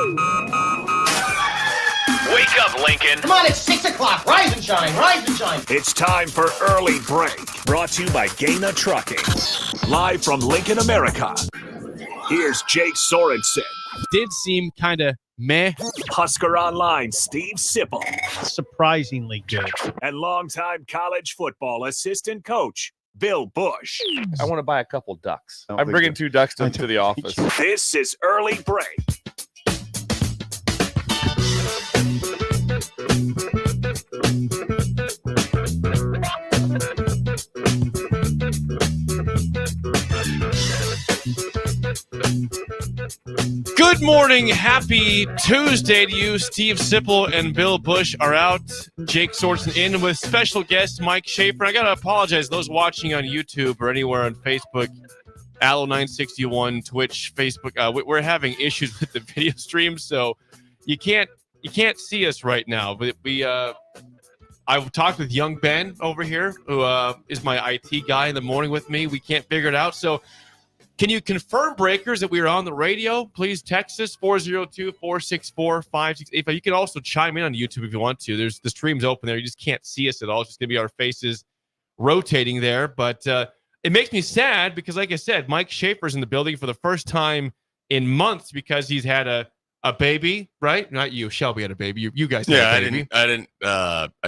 Wake up, Lincoln. Come on, it's 6 o'clock. Rise and shine, rise and shine. It's time for Early Break, brought to you by Gaina Trucking. Live from Lincoln, America. Here's Jake Sorensen. Did seem kind of meh. Husker Online, Steve Sipple. Surprisingly good. And longtime college football assistant coach, Bill Busch. I want to buy a couple ducks. I'm bringing 2 ducks to the office. This is Early Break. Good morning. Happy Tuesday to you. Steve Sipple and Bill Busch are out. Jake Sorensen in with special guest Mike Schaefer. I got to apologize. Those watching on YouTube or anywhere on Facebook, Allo961, Twitch, Facebook, we're having issues with the video stream, so you can't see us right now. But I've talked with young Ben over here, who is my IT guy in the morning with me. We can't figure it out. So can you confirm, breakers, that we are on the radio? Please text us 402-464-5685. You can also chime in on YouTube if you want to. The stream's open there. You just can't see us at all. It's just going to be our faces rotating there. But it makes me sad because, like I said, Mike Schaefer's in the building for the first time in months because he's had a baby, right? Not you. Shelby had a baby. You guys had a baby. I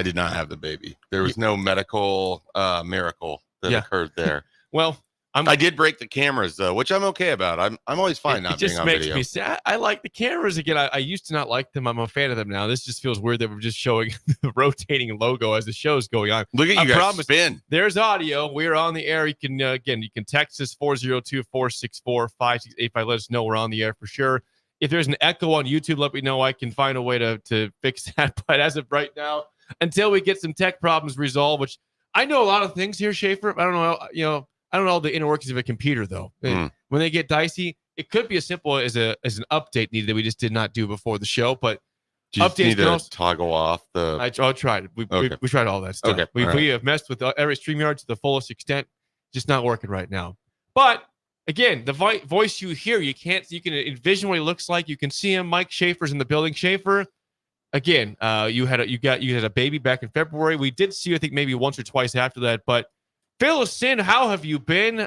did not have the baby. There was no medical miracle that occurred there. Well, I did break the cameras though, which I'm okay about. I'm always fine not being on video. It just makes me sad. I like the cameras again. I used to not like them. I'm a fan of them now. This just feels weird that we're just showing the rotating logo as the show's going on. Look at you guys spin. There's audio. We're on the air. You can you can text us 402-464-5685. Let us know we're on the air for sure. If there's an echo on YouTube, let me know. I can find a way to fix that. But as of right now, until we get some tech problems resolved, which I know a lot of things here, Schaefer. I don't know, I don't know the inner workings of a computer, though. When they get dicey, it could be as simple as an update needed that we just did not do before the show. But updates need to toggle off the. I tried. We tried all that stuff. Okay. We have messed with every StreamYard to the fullest extent. Just not working right now. But again, the voice you hear, you can envision what he looks like. You can see him. Mike Schaefer's in the building. Schaefer, again, you had a baby back in February. We did see you, I think, maybe once or twice after that, but. Fill us in. How have you been?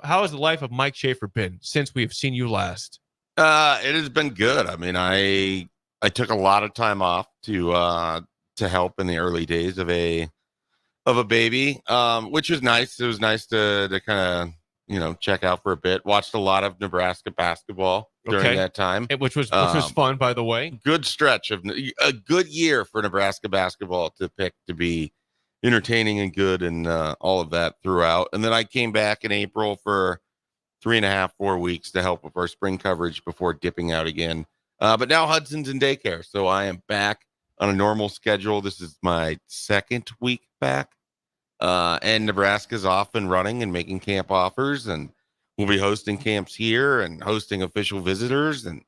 How has the life of Mike Schaefer been since we've seen you last? It has been good. I mean, I took a lot of time off to help in the early days of a baby, which was nice. It was nice to kind of check out for a bit. Watched a lot of Nebraska basketball during that time, which was fun, by the way. Good stretch of a good year for Nebraska basketball to pick to be entertaining and good and all of that throughout. And then I came back in April for 3.5-4 weeks to help with our spring coverage before dipping out again. But now Hudson's in daycare, so I am back on a normal schedule. This is my second week back. And Nebraska's off and running and making camp offers, and we'll be hosting camps here and hosting official visitors, and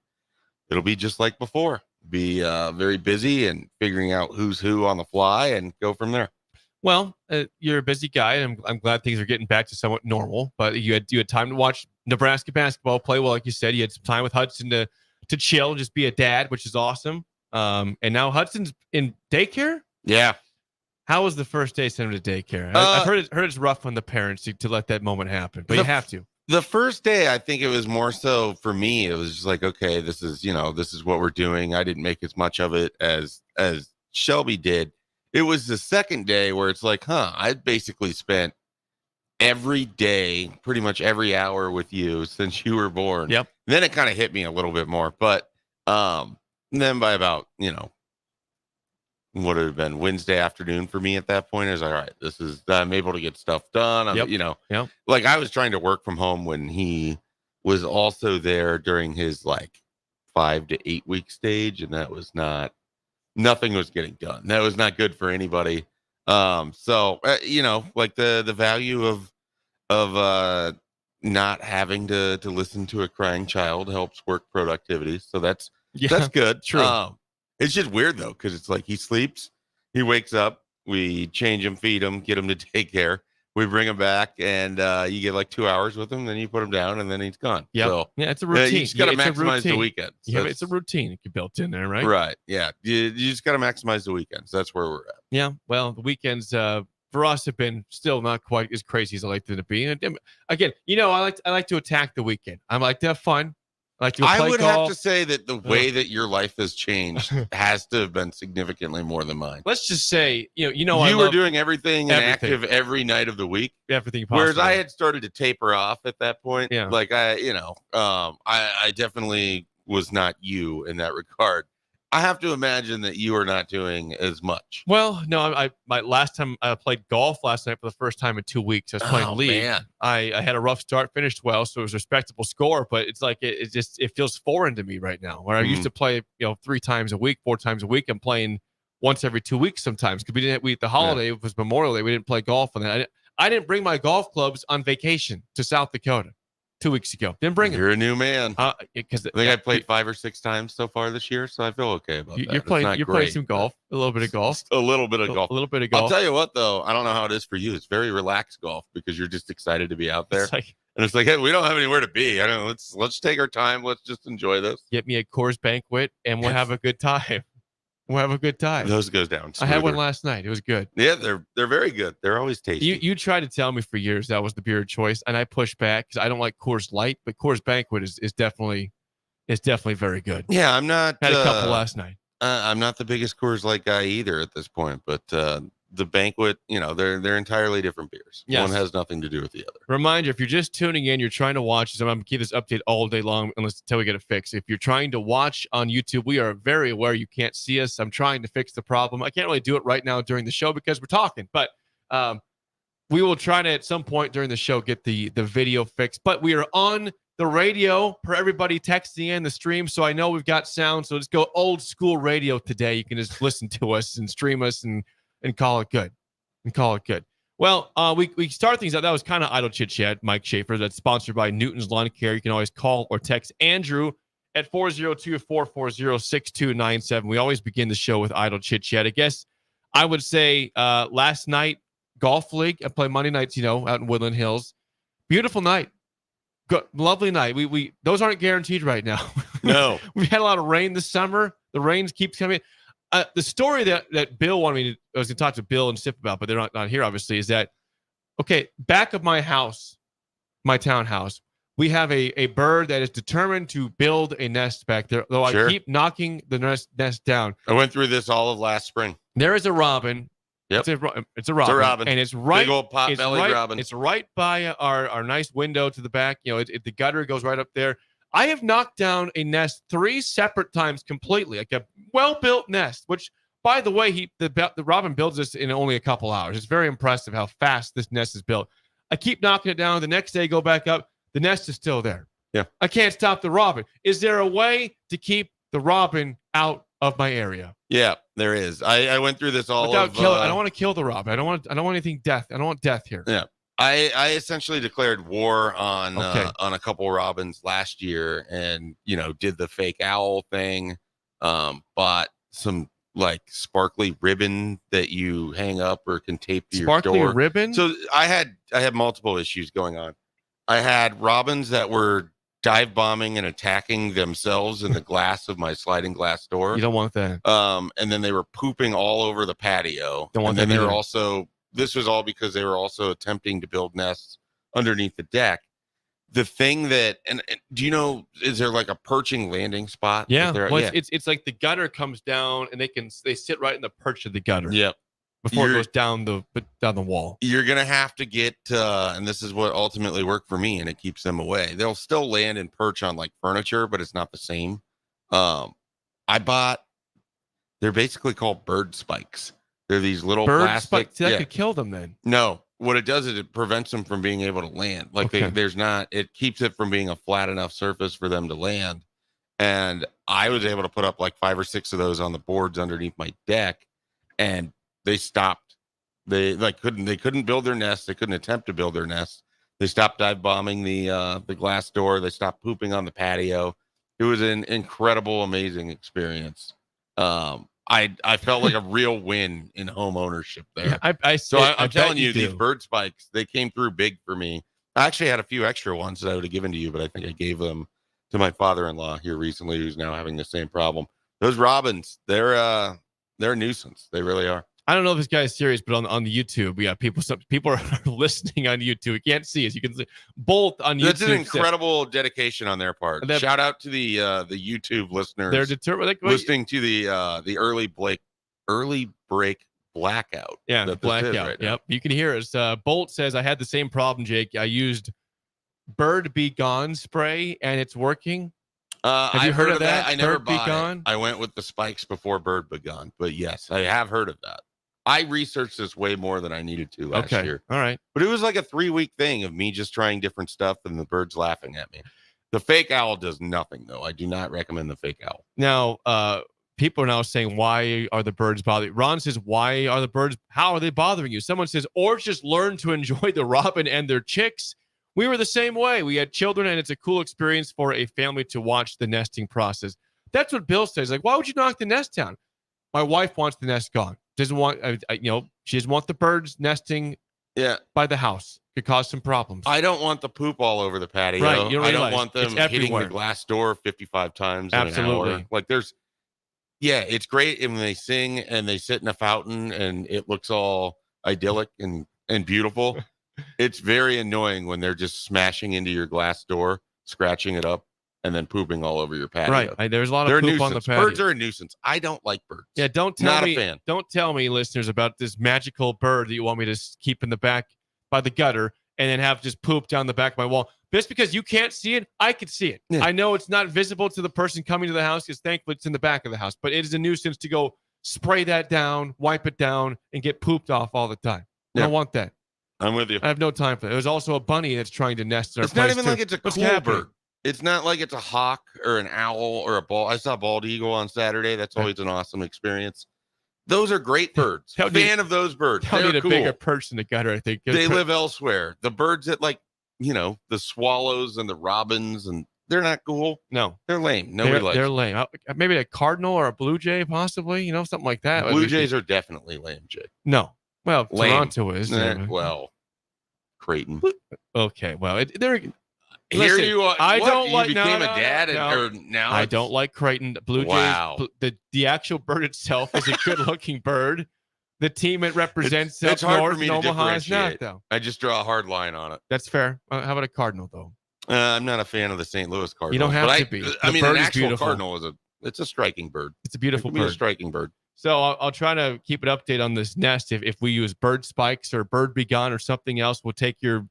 it'll be just like before. Be very busy and figuring out who's who on the fly and go from there. Well, you're a busy guy, and I'm glad things are getting back to somewhat normal. But you had time to watch Nebraska basketball play well, like you said. You had some time with Hudson to chill, just be a dad, which is awesome. And now Hudson's in daycare. Yeah. How was the first day sent him to daycare? I've heard it's rough on the parents to let that moment happen, but you have to. The first day, I think it was more so for me. It was just like, okay, this is what we're doing. I didn't make as much of it as Shelby did. It was the second day where it's like, I basically spent every day, pretty much every hour with you since you were born. Yep. Then it kind of hit me a little bit more. But then by about, what would it have been Wednesday afternoon for me at that point, I was like, all right, I'm able to get stuff done. Like I was trying to work from home when he was also there during his 5 to 8 week stage. And that was nothing was getting done. That was not good for anybody. So the value of not having to listen to a crying child helps work productivity. So that's good. True. It's just weird though, because it's like he sleeps, he wakes up, we change him, feed him, get him to daycare. We bring him back, and you get like 2 hours with him, then you put him down, and then he's gone. Yep. So Yeah, it's a routine. you just got to It's a maximize the routine. weekend. Yeah, it's a routine you built in there, right? Right. Yeah. You just got to maximize the weekends. That's where we're at. Yeah. Well, the weekends for us have been still not quite as crazy as I like them to be. And again, I like to attack the weekend. I like to have fun. I like to go play I would golf. have to say that the way that your life has changed has to have been significantly more than mine. Let's just say, you You were doing everything and everything. active every night of the week. everything possible. Whereas I had started to taper off at that point. Yeah. Like I definitely was not you in that regard. I have to imagine that you are not doing as much. Well, no, my last time I played golf last night for the first time in 2 weeks. I was playing league. Man. I had a rough start, finished well, so it was a respectable score. But it's like it feels foreign to me right now. Where I used to play, 3 times a week, 4 times a week. I'm playing once every 2 weeks sometimes because the holiday was Memorial Day. We didn't play golf on that. I didn't bring my golf clubs on vacation to South Dakota 2 weeks ago. Didn't bring them. You're a new man. Because I think I played 5 or 6 times so far this year, so I feel okay about that. You're playing some golf, a little bit of golf, a little bit of golf. a little bit of golf. I'll tell you what, though, I don't know how it is for you. It's very relaxed golf because you're just excited to be out there, and it's like, hey, we don't have anywhere to be. I don't know. Let's take our time. Let's just enjoy this. Get me a Coors Banquet, and we'll have a good time. We'll have a good time. Those goes down. I had one last night. It was good. Yeah, they're very good. They're always tasty. You tried to tell me for years that was the beer of choice, and I pushed back because I don't like Coors Light, but Coors Banquet is definitely very good. Yeah, I'm not. Had a couple last night. I'm not the biggest Coors Light guy either at this point, but the Banquet, they're entirely different beers. Yes. One has nothing to do with the other. Reminder: if you're just tuning in, you're trying to watch. So I'm gonna keep this update all day long until we get it fixed. If you're trying to watch on YouTube, we are very aware you can't see us. I'm trying to fix the problem. I can't really do it right now during the show because we're talking, but we will try to at some point during the show get the video fixed. But we are on the radio per everybody texting in the stream, so I know we've got sound. So let's go old school radio today. You can just listen to us and stream us and call it good. Well, we start things out. That was kind of idle chit chat, Mike Schaefer. That's sponsored by Newton's Lawn Care. You can always call or text Andrew at 402-440-6297. We always begin the show with idle chit chat. I guess I would say last night, golf league. I play Monday nights, out in Woodland Hills. Beautiful night. Good, lovely night. We those aren't guaranteed right now. No. We've had a lot of rain this summer. The rain keeps coming. The story that Bill wanted me to, I was going to talk to Bill and Sip about, but they're not here, obviously, is that, back of my house, my townhouse, we have a bird that is determined to build a nest back there, though Sure. I keep knocking the nest down. I went through this all of last spring. There is a robin. Yep. It's a robin. And it's right. Big old pot-bellied robin. It's right by our nice window to the back. The gutter goes right up there. I have knocked down a nest 3 separate times completely, like a well-built nest, which, by the way, the robin builds this in only a couple hours. It's very impressive how fast this nest is built. I keep knocking it down. The next day, go back up. The nest is still there. Yeah. I can't stop the robin. Is there a way to keep the robin out of my area? Yeah, there is. I went through this all without of, killing. I don't want to kill the robin. I don't want anything death. I don't want death here. Yeah. I essentially declared war on a couple robins last year, and did the fake owl thing. Bought some like sparkly ribbon that you hang up or can tape to your door. Sparkly ribbon. So I had multiple issues going on. I had robins that were dive bombing and attacking themselves in the glass of my sliding glass door. You don't want that. And then they were pooping all over the patio. Don't want and then that they were either. also. This was all because they were also attempting to build nests underneath the deck. The thing that, and do you know, is there like a perching landing spot? Yeah. It's like the gutter comes down and they sit right in the perch of the gutter. Yep. Before it goes down the wall. You're going to have to get, and this is what ultimately worked for me, and it keeps them away. They'll still land and perch on like furniture, but it's not the same. They're basically called bird spikes. They're these little plastic. Spikes. That could kill them then. No, what it does is it prevents them from being able to land. Like it keeps it from being a flat enough surface for them to land. And I was able to put up like 5 or 6 of those on the boards underneath my deck, and they stopped. They couldn't build their nest. They couldn't attempt to build their nest. They stopped dive bombing the glass door. They stopped pooping on the patio. It was an incredible, amazing experience. I felt like a real win in home ownership there. Yeah, I'm telling you, do. these bird spikes, they came through big for me. I actually had a few extra ones that I would have given to you, but I think I gave them to my father-in-law here recently, who's now having the same problem. Those robins, they're a nuisance. They really are. I don't know if this guy is serious, but on the YouTube, we got people. Some people are listening on YouTube. You can't see us. You can see Bolt on YouTube. That's an incredible dedication on their part. Shout out to the YouTube listeners. They're determined. Listening to the early break blackout. Yeah, the blackout. Right, yep, you can hear us. Bolt says, I had the same problem, Jake. I used Bird Be Gone spray, and it's working. Have you heard of that? I never Bird Be Gone? it. I went with the spikes before Bird Be Gone, but yes, I have heard of that. I researched this way more than I needed to last year. All right. But it was like a 3-week thing of me just trying different stuff and the birds laughing at me. The fake owl does nothing, though. I do not recommend the fake owl. Now, people are now saying, why are the birds bothering? Ron says, why are the birds? How are they bothering you? Someone says, or just learn to enjoy the robin and their chicks. We were the same way. We had children, and it's a cool experience for a family to watch the nesting process. That's what Bill says. Like, why would you knock the nest down? My wife wants the nest gone. Doesn't want, she doesn't want the birds nesting by the house. Could cause some problems. I don't want the poop all over the patio. Right, you I don't want them hitting everywhere. the glass door 55 times Absolutely. in an hour. Like it's great when they sing and they sit in a fountain and it looks all idyllic and beautiful. It's very annoying when they're just smashing into your glass door, scratching it up, and then pooping all over your patio. Right. There's a lot of poop on the patio. Birds are a nuisance. I don't like birds. Yeah, don't tell me, listeners, about this magical bird that you want me to keep in the back by the gutter and then have just poop down the back of my wall. Just because you can't see it, I can see it. Yeah. I know it's not visible to the person coming to the house because thankfully it's in the back of the house, but it is a nuisance to go spray that down, wipe it down, and get pooped off all the time. I don't want that. I'm with you. I have no time for that. There's also a bunny that's trying to nest in our place. It's not even like it's a cool bird. It's not like it's a hawk or an owl or a bald. I saw a bald eagle on Saturday. That's always an awesome experience. Those are great birds. Fan of those birds. They'll need a cool. bigger perch in the gutter, I think. They live elsewhere. The birds that the swallows and the robins, and they're not cool. No. They're lame. Nobody likes them. They're lame. Maybe a cardinal or a blue jay, possibly, something like that. Blue jays are definitely lame, Jake. No. Well, lame. Toronto is. Creighton. Okay, well, they're... Here you are. I don't like. You became a dad, now I don't like Creighton. Blue Jays. Wow. The actual bird itself is a good-looking bird. The team it represents it's hard north for me in to Omaha is not, differentiate. though. I just draw a hard line on it. That's fair. How about a cardinal, though? I'm not a fan of the St. Louis Cardinals. You don't have to be. I mean, an actual cardinal it's a striking bird. It's a beautiful bird. A striking bird. So I'll try to keep an update on this nest. If we use bird spikes or Bird Be Gone or something else, we'll take your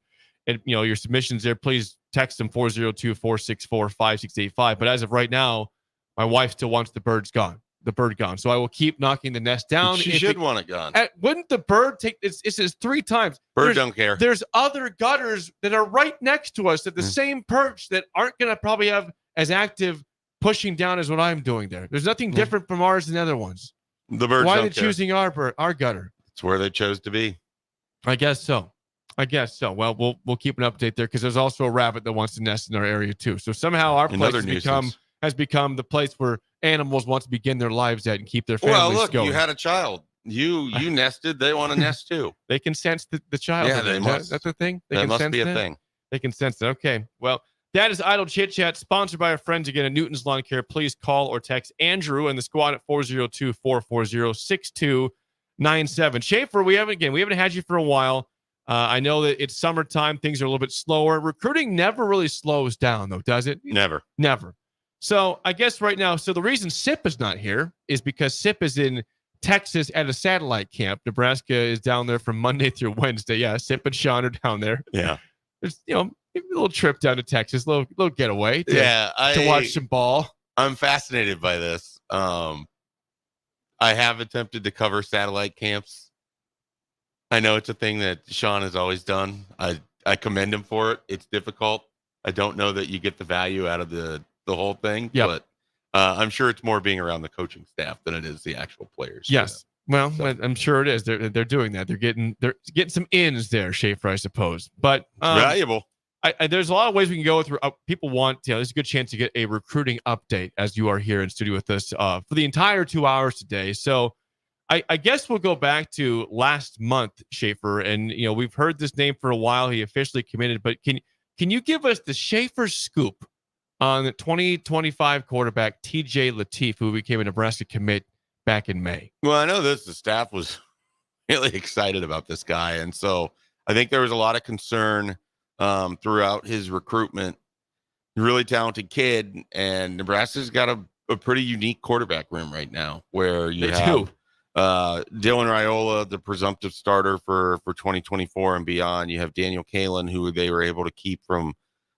submissions there. Please text them 402-464-5685. But as of right now, my wife still wants the bird gone. So I will keep knocking the nest down. She should want it gone. Wouldn't the bird take it says 3 times. Bird don't care. There's other gutters that are right next to us at the same perch that aren't going to probably have as active pushing down as what I'm doing there. There's nothing different from ours than the other ones. The birds Why don't are they care. choosing our gutter? It's where they chose to be. I guess so. Well, we'll keep an update there because there's also a rabbit that wants to nest in our area too. So somehow our place has become the place where animals want to begin their lives at and keep their families going. Well, look, you had a child. You nested. They want to nest too. They can sense the child. Yeah, they must. That's the thing. That must be a thing. They can sense it. Okay. Well, that is Idle Chit Chat, sponsored by our friends again at Newton's Lawn Care. Please call or text Andrew and the squad at 402-440-6297. Schaefer, we haven't had you for a while. I know that it's summertime. Things are a little bit slower. Recruiting never really slows down, though, does it? Never. So I guess right now, the reason SIP is not here is because SIP is in Texas at a satellite camp. Nebraska is down there from Monday through Wednesday. Yeah, SIP and Sean are down there. Yeah. There's, a little trip down to Texas, little getaway to watch some ball. I'm fascinated by this. I have attempted to cover satellite camps. I know it's a thing that Sean has always done. I commend him for it. It's difficult. I don't know that you get the value out of the whole thing, but I'm sure it's more being around the coaching staff than it is the actual players. Yes. Well, I'm sure it is. They're doing that. They're getting some ins there, Schaefer, I suppose. But valuable. There's a lot of ways we can go through. People want, there's a good chance to get a recruiting update as you are here in studio with us for the entire 2 hours today. So I guess we'll go back to last month, Schaefer, and we've heard this name for a while. He officially committed, but can you give us the Schaefer scoop on the 2025 quarterback TJ Lateef, who became a Nebraska commit back in May? Well, I know the staff was really excited about this guy, and so I think there was a lot of concern throughout his recruitment. Really talented kid, and Nebraska's got a pretty unique quarterback room right now, where you have Dylan Raiola, the presumptive starter for 2024 and beyond. You have Daniel Kalen, who they were able to keep from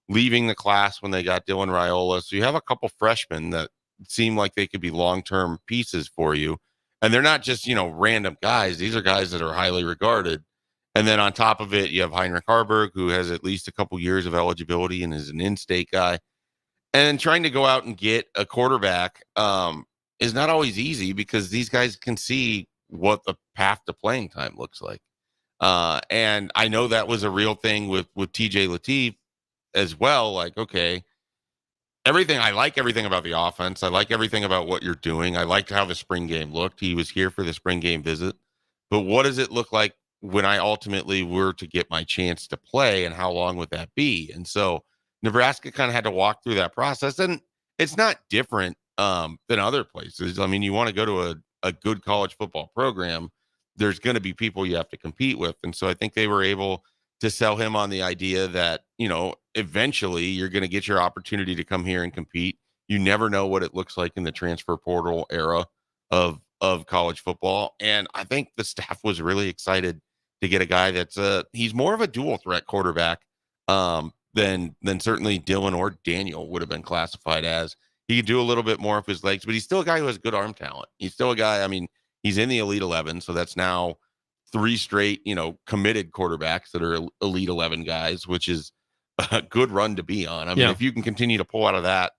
leaving the class when they got Dylan Raiola. So you have a couple freshmen that seem like they could be long-term pieces for you. And they're not just, random guys. These are guys that are highly regarded. And then on top of it, you have Heinrich Harburg, who has at least a couple years of eligibility and is an in-state guy. And trying to go out and get a quarterback is not always easy, because these guys can see what the path to playing time looks like. And I know that was a real thing with TJ Lateef as well. Like, okay, I like everything about the offense. I like everything about what you're doing. I liked how the spring game looked. He was here for the spring game visit. But what does it look like when I ultimately were to get my chance to play, and how long would that be? And so Nebraska kind of had to walk through that process. And it's not different than other places. I mean, you want to go to a good college football program, there's going to be people you have to compete with. And so I think they were able to sell him on the idea that, eventually you're going to get your opportunity to come here and compete. You never know what it looks like in the transfer portal era of college football. And I think the staff was really excited to get a guy that's he's more of a dual threat quarterback than certainly Dylan or Daniel would have been classified as. He could do a little bit more of his legs, but he's still a guy who has good arm talent. He's still a guy, he's in the Elite 11, so that's now 3 straight, committed quarterbacks that are Elite 11 guys, which is a good run to be on. If you can continue to pull out of that,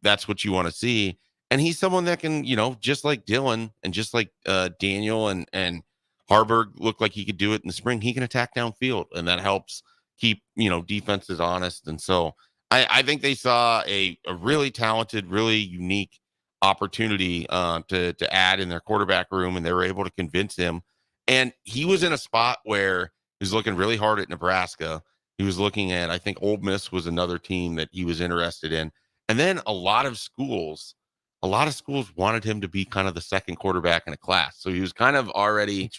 that's what you want to see. And he's someone that can, just like Dylan and just like Daniel and Harburg looked like he could do it in the spring. He can attack downfield, and that helps keep, defenses honest. And so I think they saw a really talented, really unique opportunity to add in their quarterback room, and they were able to convince him. And he was in a spot where he was looking really hard at Nebraska. He was looking at, I think, Ole Miss was another team that he was interested in. And then a lot of schools wanted him to be kind of the second quarterback in a class. So he was kind of already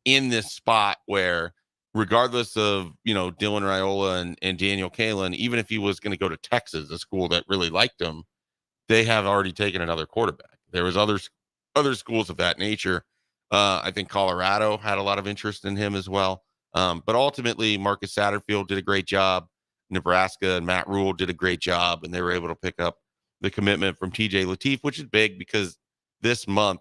in this spot where, regardless of, Dylan Raiola and Daniel Kalen, even if he was going to go to Texas, a school that really liked him, they have already taken another quarterback. There was other schools of that nature. I think Colorado had a lot of interest in him as well. But ultimately, Marcus Satterfield did a great job. Nebraska and Matt Rule did a great job, and they were able to pick up the commitment from TJ Lateef, which is big, because this month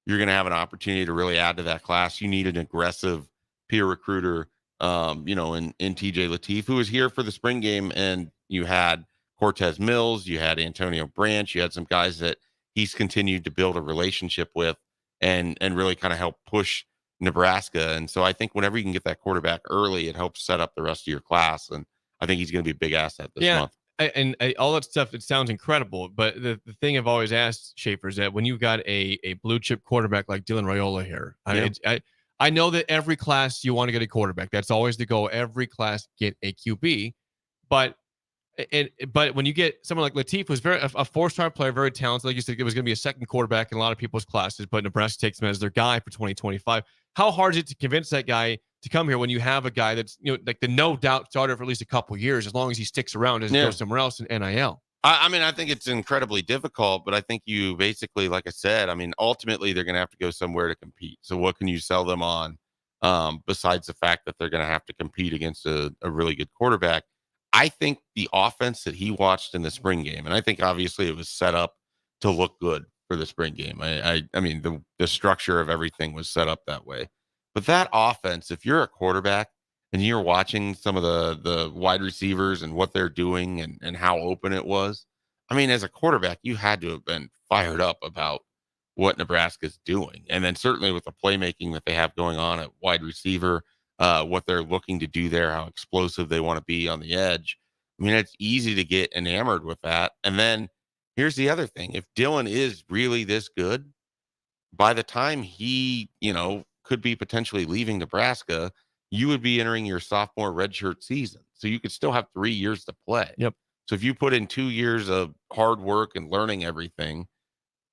you're going to have an opportunity to really add to that class. You need an aggressive peer recruiter, in TJ Lateef, who was here for the spring game. And you had Cortez Mills, you had Antonio Branch, you had some guys that he's continued to build a relationship with and really kind of help push Nebraska. And so I think whenever you can get that quarterback early, it helps set up the rest of your class. And I think he's going to be a big asset this month. And all that stuff, it sounds incredible. But the thing I've always asked, Schaefer, is that when you've got a blue chip quarterback like Dylan Raiola here, I know that every class you want to get a quarterback. That's always the goal. Every class get a QB. But when you get someone like Lateef, who's a 4-star player, very talented, like you said, it was going to be a second quarterback in a lot of people's classes, but Nebraska takes him as their guy for 2025. How hard is it to convince that guy to come here when you have a guy that's, like the no doubt starter for at least a couple years, as long as he sticks around and goes somewhere else in NIL? I think it's incredibly difficult, but I think you basically, like I said, ultimately they're going to have to go somewhere to compete. So what can you sell them on besides the fact that they're going to have to compete against a really good quarterback? I think the offense that he watched in the spring game, and I think obviously it was set up to look good for the spring game. The structure of everything was set up that way. But that offense, if you're a quarterback and you're watching some of the wide receivers and what they're doing and how open it was, as a quarterback, you had to have been fired up about what Nebraska's doing. And then certainly with the playmaking that they have going on at wide receiver, what they're looking to do there, how explosive they want to be on the edge. I mean, it's easy to get enamored with that. And then here's the other thing. If Dylan is really this good, by the time he, could be potentially leaving Nebraska, you would be entering your sophomore redshirt season. So you could still have 3 years to play. Yep. So if you put in 2 years of hard work and learning everything,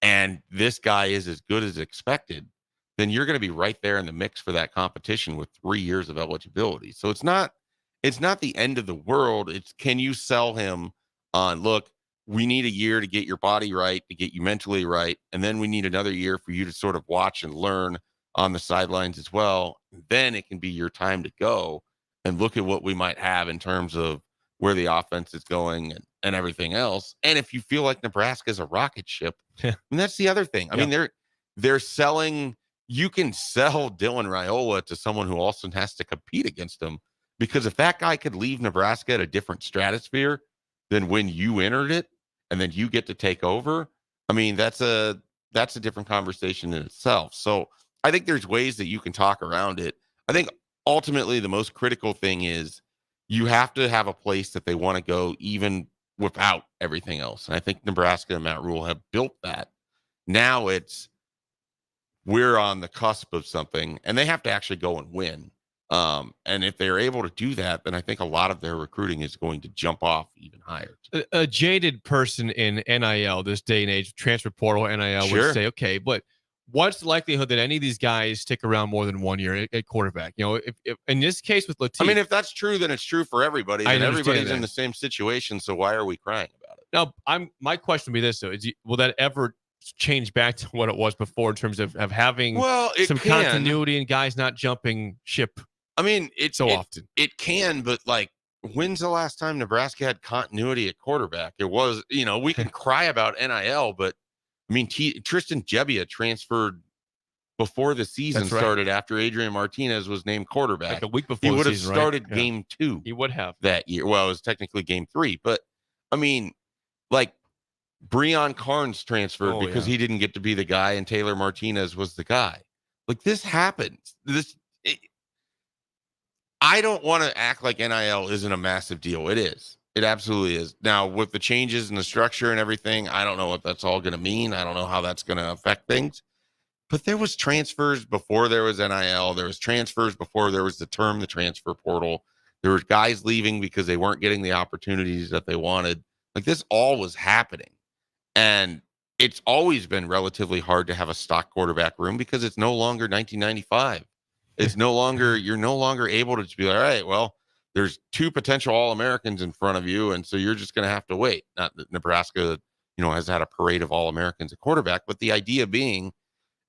and this guy is as good as expected, then you're going to be right there in the mix for that competition with 3 years of eligibility. So it's not the end of the world. It's, can you sell him on, look, we need a year to get your body right, to get you mentally right, and then we need another year for you to sort of watch and learn on the sidelines as well. Then it can be your time to go and look at what we might have in terms of where the offense is going and everything else. And if you feel like Nebraska is a rocket ship, and that's the other thing. I mean, they're selling. You can sell Dylan Raiola to someone who also has to compete against him, because if that guy could leave Nebraska at a different stratosphere than when you entered it, and then you get to take over, I mean, that's a different conversation in itself. So I think there's ways that you can talk around it. I think ultimately the most critical thing is you have to have a place that they want to go even without everything else. And I think Nebraska and Matt Rule have built that. Now we're on the cusp of something, and they have to actually go and win. And if they're able to do that, then I think a lot of their recruiting is going to jump off even higher. A jaded person in NIL this day and age, transfer portal NIL, Sure. would say, okay, but what's the likelihood that any of these guys stick around more than 1 year at quarterback? If in this case with Latif, I mean, if that's true, then it's true for everybody. I And understand everybody's that. in the same situation. So why are we crying about it? now my question would be this though: will that ever change back to what it was before in terms of having some continuity and guys not jumping ship? I mean, often. It can, but like, when's the last time Nebraska had continuity at quarterback? It was, we can cry about NIL, but I mean, Tristan Gebbia transferred before the season started after Adrian Martinez was named quarterback. Like a week before he would have season, started right? game 2. He would have that year. Well, it was technically game 3, but I mean, like, Breon Carnes transferred because he didn't get to be the guy and Taylor Martinez was the guy. Like, this happens. I don't want to act like NIL isn't a massive deal. It is. It absolutely is. Now, with the changes in the structure and everything, I don't know what that's all going to mean. I don't know how that's going to affect things. But there was transfers before there was NIL. There was transfers before there was the transfer portal. There were guys leaving because they weren't getting the opportunities that they wanted. Like, this all was happening. And it's always been relatively hard to have a stock quarterback room because it's no longer 1995. It's no longer, you're no longer able to just be like, all right, well, there's 2 potential All-Americans in front of you, and so you're just going to have to wait. Not that Nebraska, has had a parade of All-Americans at quarterback, but the idea being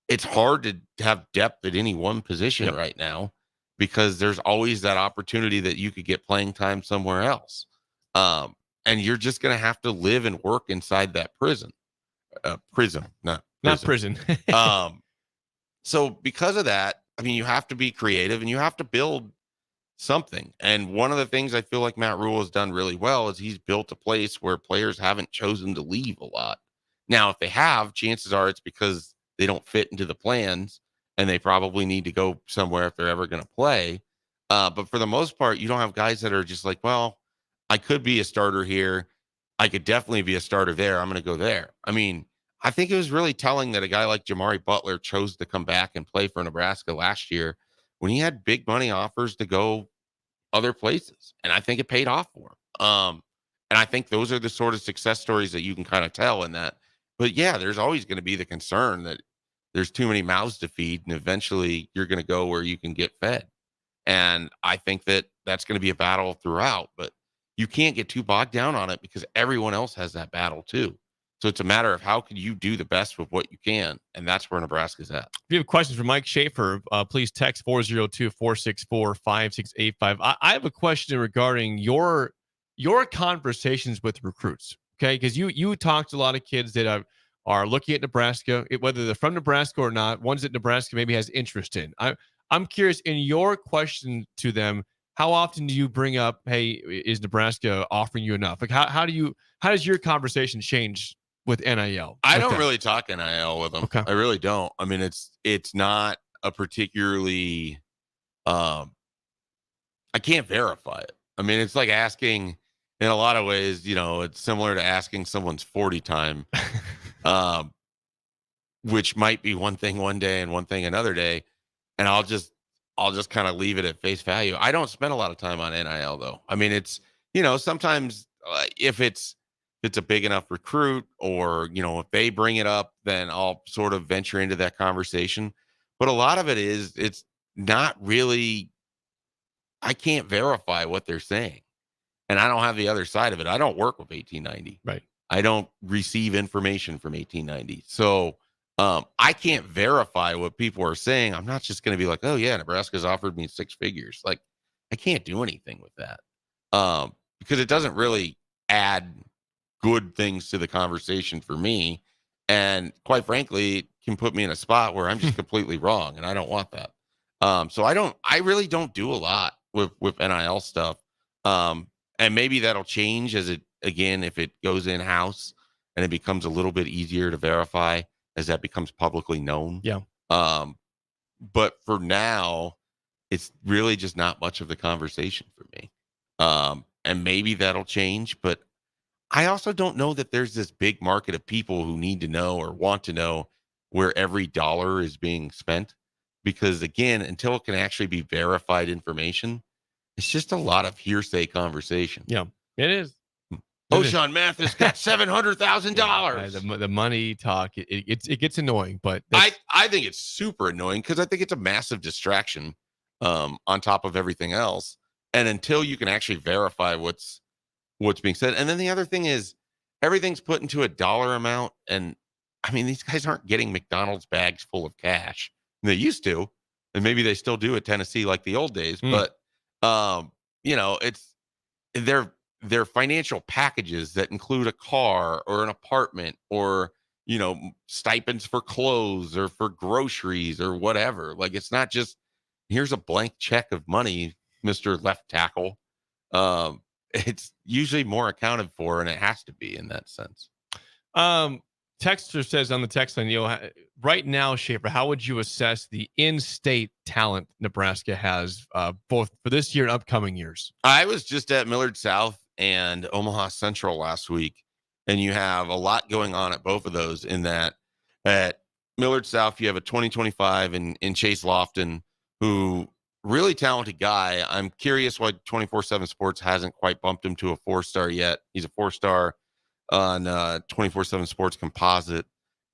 it's hard to have depth at any one position right now because there's always that opportunity that you could get playing time somewhere else. And you're just going to have to live and work inside that prism, not prison. So because of that, I mean, you have to be creative and you have to build something. And one of the things I feel like Matt Rule has done really well is he's built a place where players haven't chosen to leave a lot. Now, if they have, chances are it's because they don't fit into the plans and they probably need to go somewhere if they're ever going to play. But for the most part, you don't have guys that are just like, well, I could be a starter here. I could definitely be a starter there. I'm going to go there. I mean, I think it was really telling that a guy like Jamari Butler chose to come back and play for Nebraska last year when he had big money offers to go other places. And I think it paid off for him. And I think those are the sort of success stories that you can kind of tell in that. But yeah, there's always going to be the concern that there's too many mouths to feed, and eventually you're going to go where you can get fed. And I think that that's going to be a battle throughout, but you can't get too bogged down on it because everyone else has that battle too. So it's a matter of how can you do the best with what you can, and that's where Nebraska's at. If you have questions for Mike Schaefer, please text 402-464-5685. I have a question regarding your conversations with recruits, okay? Because you talked to a lot of kids that are looking at Nebraska, whether they're from Nebraska or not, ones that Nebraska maybe has interest in. I'm curious, in your question to them, how often do you bring up, hey, is Nebraska offering you enough? Like, how does your conversation change with NIL? I don't really talk NIL with them. Okay. I really don't. I mean, it's not a particularly I can't verify it. I mean, it's like asking, in a lot of ways, it's similar to asking someone's 40 time, um, which might be one thing one day and one thing another day. And I'll just kind of leave it at face value. I don't spend a lot of time on NIL though. I mean, it's, sometimes if it's a big enough recruit or, if they bring it up, then I'll sort of venture into that conversation. But a lot of it is, it's not really, I can't verify what they're saying. And I don't have the other side of it. I don't work with 1890. Right. I don't receive information from 1890. So I can't verify what people are saying. I'm not just going to be like, oh yeah, Nebraska's offered me 6 figures. Like, I can't do anything with that because it doesn't really add good things to the conversation for me. And quite frankly, it can put me in a spot where I'm just completely wrong, and I don't want that. So I really don't do a lot with NIL stuff. And maybe that'll change if it goes in house and it becomes a little bit easier to verify as that becomes publicly known. Yeah. But for now, it's really just not much of the conversation for me. And maybe that'll change, but I also don't know that there's this big market of people who need to know or want to know where every dollar is being spent. Because again, until it can actually be verified information, it's just a lot of hearsay conversation. Yeah, it is. O'Shawn Mathis got $700,000. The money talk, it gets annoying, but I think it's super annoying because I think it's a massive distraction on top of everything else. And until you can actually verify what's being said. And then the other thing is everything's put into a dollar amount. And I mean, these guys aren't getting McDonald's bags full of cash. They used to, and maybe they still do at Tennessee like the old days. But it's their financial packages that include a car or an apartment or stipends for clothes or for groceries or whatever. Like, it's not just here's a blank check of money, Mr. Left Tackle. It's usually more accounted for, and it has to be in that sense. Texter says on the text line, right now, Schaefer, how would you assess the in-state talent Nebraska has, both for this year and upcoming years? I was just at Millard South and Omaha Central last week, and you have a lot going on at both of those. In that, at Millard South, you have a 2025 in Chase Lofton, who really talented guy. I'm curious why 24/7 Sports hasn't quite bumped him to a 4-star yet. He's a 4-star on 24/7 Sports Composite.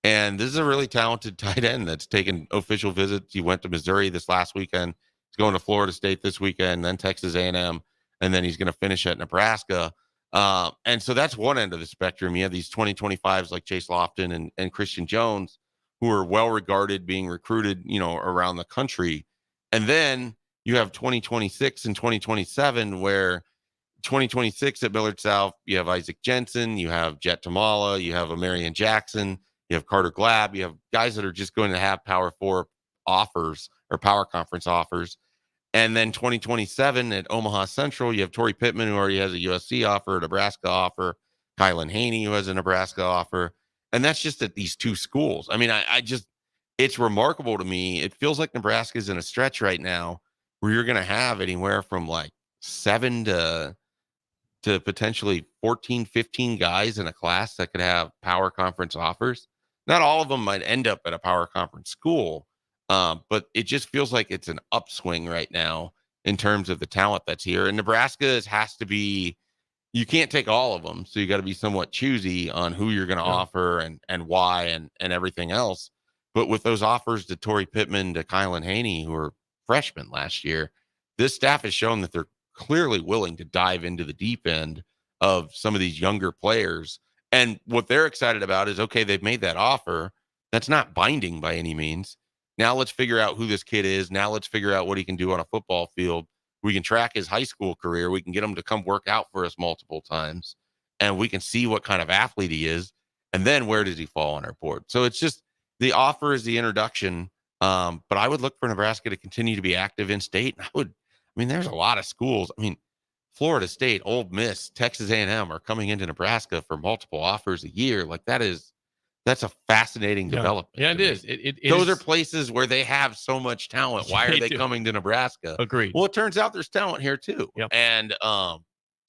And this is a really talented tight end that's taken official visits. He went to Missouri this last weekend. He's going to Florida State this weekend, then Texas A&M, and then he's going to finish at Nebraska. And so that's one end of the spectrum. You have these 2025s like Chase Lofton and Christian Jones, who are well-regarded, being recruited, around the country. And then you have 2026 and 2027, where 2026 at Millard South, you have Isaac Jensen, you have Jet Tamala, you have Amarian Jackson, you have Carter Glab, you have guys that are just going to have Power 4 offers or Power Conference offers. And then 2027 at Omaha Central, you have Torrey Pittman, who already has a USC offer, a Nebraska offer, Kylan Haney, who has a Nebraska offer. And that's just at these 2 schools. I mean, it's remarkable to me. It feels like Nebraska is in a stretch right now where you're going to have anywhere from like 7 to potentially 14, 15 guys in a class that could have Power Conference offers. Not all of them might end up at a Power Conference school, but it just feels like it's an upswing right now in terms of the talent that's here. And Nebraska has to be, you can't take all of them. So you got to be somewhat choosy on who you're going to offer and why and everything else. But with those offers to Torrey Pittman, to Kylan Haney, who were freshmen last year, this staff has shown that they're clearly willing to dive into the deep end of some of these younger players. And what they're excited about is, okay, they've made that offer. That's not binding by any means. Now let's figure out who this kid is. Now let's figure out what he can do on a football field. We can track his high school career. We can get him to come work out for us multiple times, and we can see what kind of athlete he is. And then where does he fall on our board? So it's just, the offer is the introduction. But I would look for Nebraska to continue to be active in state. There's a lot of schools. Florida State, Ole Miss, Texas A&M are coming into Nebraska for multiple offers a year. Like, that's That's a fascinating development. Yeah, it is. Those are places where they have so much talent. Why are they coming to Nebraska? Agreed. Well, it turns out there's talent here too. Yep. And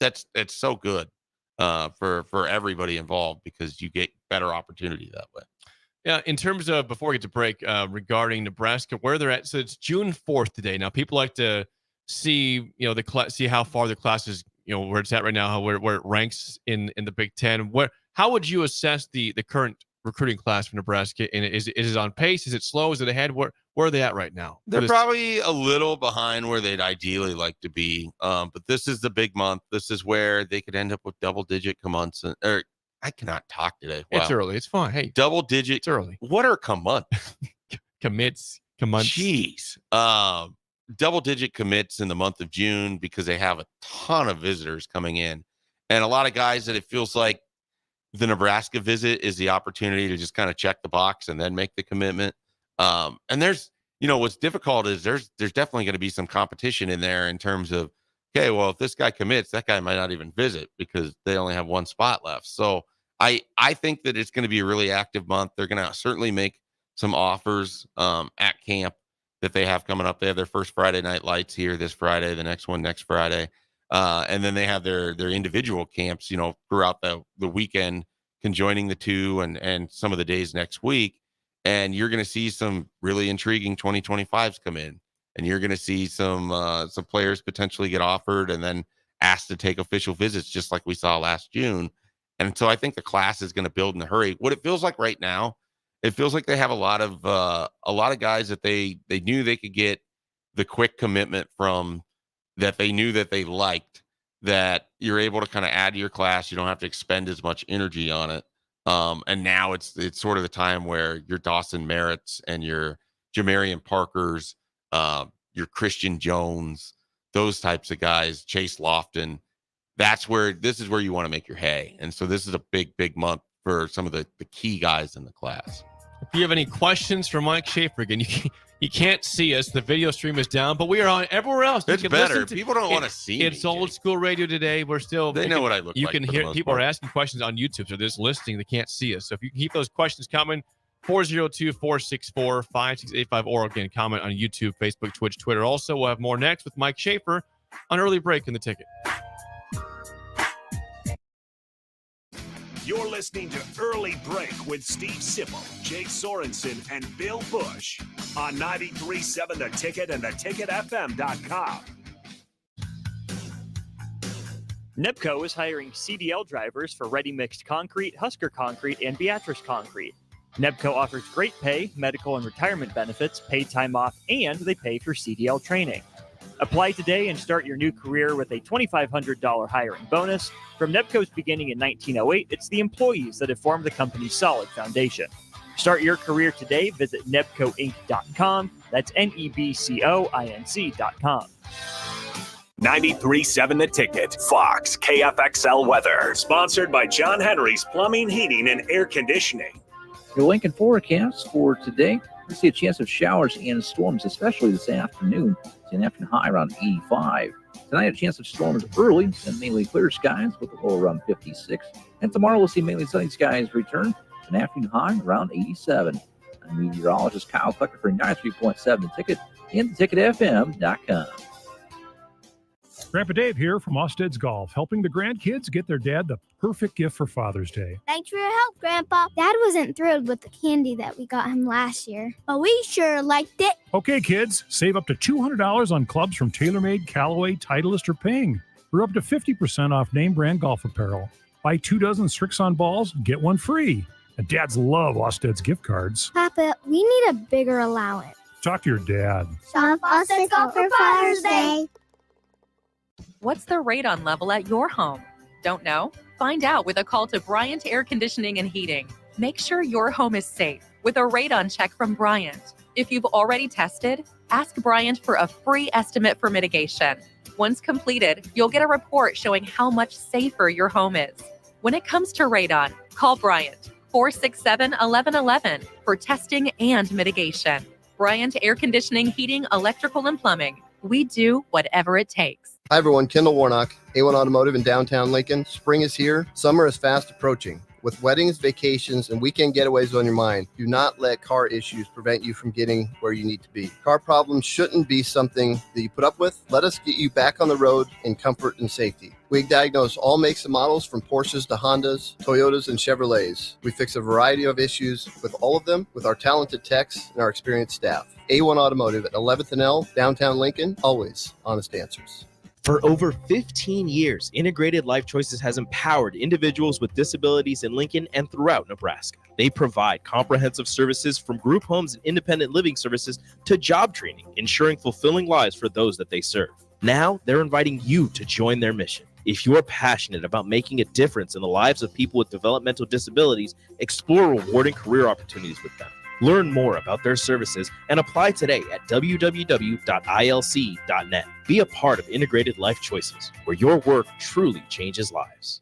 it's so good for everybody involved because you get better opportunity that way. Yeah, in terms of, before we get to break, regarding Nebraska, where they're at. So it's June 4th today. Now, people like to see, see how far the class is, where it's at right now, where it ranks in the Big Ten. How would you assess the current recruiting class for Nebraska? And is it on pace? Is it slow? Is it ahead? Where are they at right now? They're probably a little behind where they'd ideally like to be. But this is the big month. This is where they could end up with double-digit commits. Or I cannot talk today. Wow. It's early. It's fine. Hey, double-digit. It's early. What are commits? Commits. Jeez. Double-digit commits in the month of June because they have a ton of visitors coming in. And a lot of guys that it feels like the Nebraska visit is the opportunity to just kind of check the box and then make the commitment. And there's, what's difficult is there's definitely going to be some competition in there in terms of, okay, well, if this guy commits, that guy might not even visit because they only have one spot left. So I think that it's going to be a really active month. They're going to certainly make some offers at camp that they have coming up. They have their first Friday night lights here this Friday, the next one next Friday. And then they have their individual camps, throughout the weekend, conjoining the two and some of the days next week. And you're going to see some really intriguing 2025s come in, and you're going to see some players potentially get offered and then asked to take official visits, just like we saw last June. And so I think the class is going to build in a hurry. What it feels like right now, it feels like they have a lot of guys that they knew they could get the quick commitment from, that they knew that they liked, that you're able to kind of add to your class. You don't have to expend as much energy on it. And now it's sort of the time where your Dawson Merritts and your Jamarian Parkers, your Christian Jones, those types of guys, Chase Lofton, this is where you want to make your hay. And so this is a big, big month for some of the key guys in the class. If you have any questions for Mike Schaefer, again, you can't see us. The video stream is down, but we are on everywhere else. It's better. People don't want to see me. It's old school radio today. They know what I look like. You can hear people are asking questions on YouTube, so they're just listening. They can't see us. So if you can keep those questions coming, 402-464-5685, or again, comment on YouTube, Facebook, Twitch, Twitter. Also, we'll have more next with Mike Schaefer on Early Break in the Ticket. You're listening to Early Break with Steve Sipple, Jake Sorensen, and Bill Busch on 93.7 The Ticket and theticketfm.com. NEBCO is hiring CDL drivers for ready-mixed concrete, Husker Concrete, and Beatrice Concrete. NEBCO offers great pay, medical and retirement benefits, paid time off, and they pay for CDL training. Apply today and start your new career with a $2,500 hiring bonus. From NEBCO's beginning in 1908, it's the employees that have formed the company's solid foundation. Start your career today. Visit nebcoinc.com. That's NEBCOINC.com. 93.7 The Ticket, Fox, KFXL weather. Sponsored by John Henry's Plumbing, Heating, and Air Conditioning. Your Lincoln forecast for today. We see a chance of showers and storms, especially this afternoon. It's an afternoon high around 85. Tonight, a chance of storms early and mainly clear skies with a low around 56. And tomorrow, we'll see mainly sunny skies return. An afternoon high around 87. I'm meteorologist Kyle Tucker for 93.7 The Ticket and theticketfm.com. Grandpa Dave here from Osted's Golf, helping the grandkids get their dad the perfect gift for Father's Day. Thanks for your help, Grandpa. Dad wasn't thrilled with the candy that we got him last year, but we sure liked it. Okay, kids, save up to $200 on clubs from TaylorMade, Callaway, Titleist, or Ping. We're up to 50% off name brand golf apparel. Buy 2 dozen Strixon balls, get one free. And dads love Osted's gift cards. Papa, we need a bigger allowance. Talk to your dad. Shop Osted's Golf for Father's Day. What's the radon level at your home? Don't know? Find out with a call to Bryant Air Conditioning and Heating. Make sure your home is safe with a radon check from Bryant. If you've already tested, ask Bryant for a free estimate for mitigation. Once completed, you'll get a report showing how much safer your home is. When it comes to radon, call Bryant 467-1111 for testing and mitigation. Bryant Air Conditioning, Heating, Electrical, and Plumbing. We do whatever it takes. Hi everyone, Kendall Warnock, A1 Automotive in downtown Lincoln. Spring is here. Summer is fast approaching. With weddings, vacations, and weekend getaways on your mind, do not let car issues prevent you from getting where you need to be. Car problems shouldn't be something that you put up with. Let us get you back on the road in comfort and safety. We diagnose all makes and models from Porsches to Hondas, Toyotas, and Chevrolets. We fix a variety of issues with all of them with our talented techs and our experienced staff. A1 Automotive at 11th and L, downtown Lincoln, always honest answers. For over 15 years, Integrated Life Choices has empowered individuals with disabilities in Lincoln and throughout Nebraska. They provide comprehensive services from group homes and independent living services to job training, ensuring fulfilling lives for those that they serve. Now, they're inviting you to join their mission. If you're passionate about making a difference in the lives of people with developmental disabilities, explore rewarding career opportunities with them. Learn more about their services and apply today at www.ilc.net. Be a part of Integrated Life Choices, where your work truly changes lives.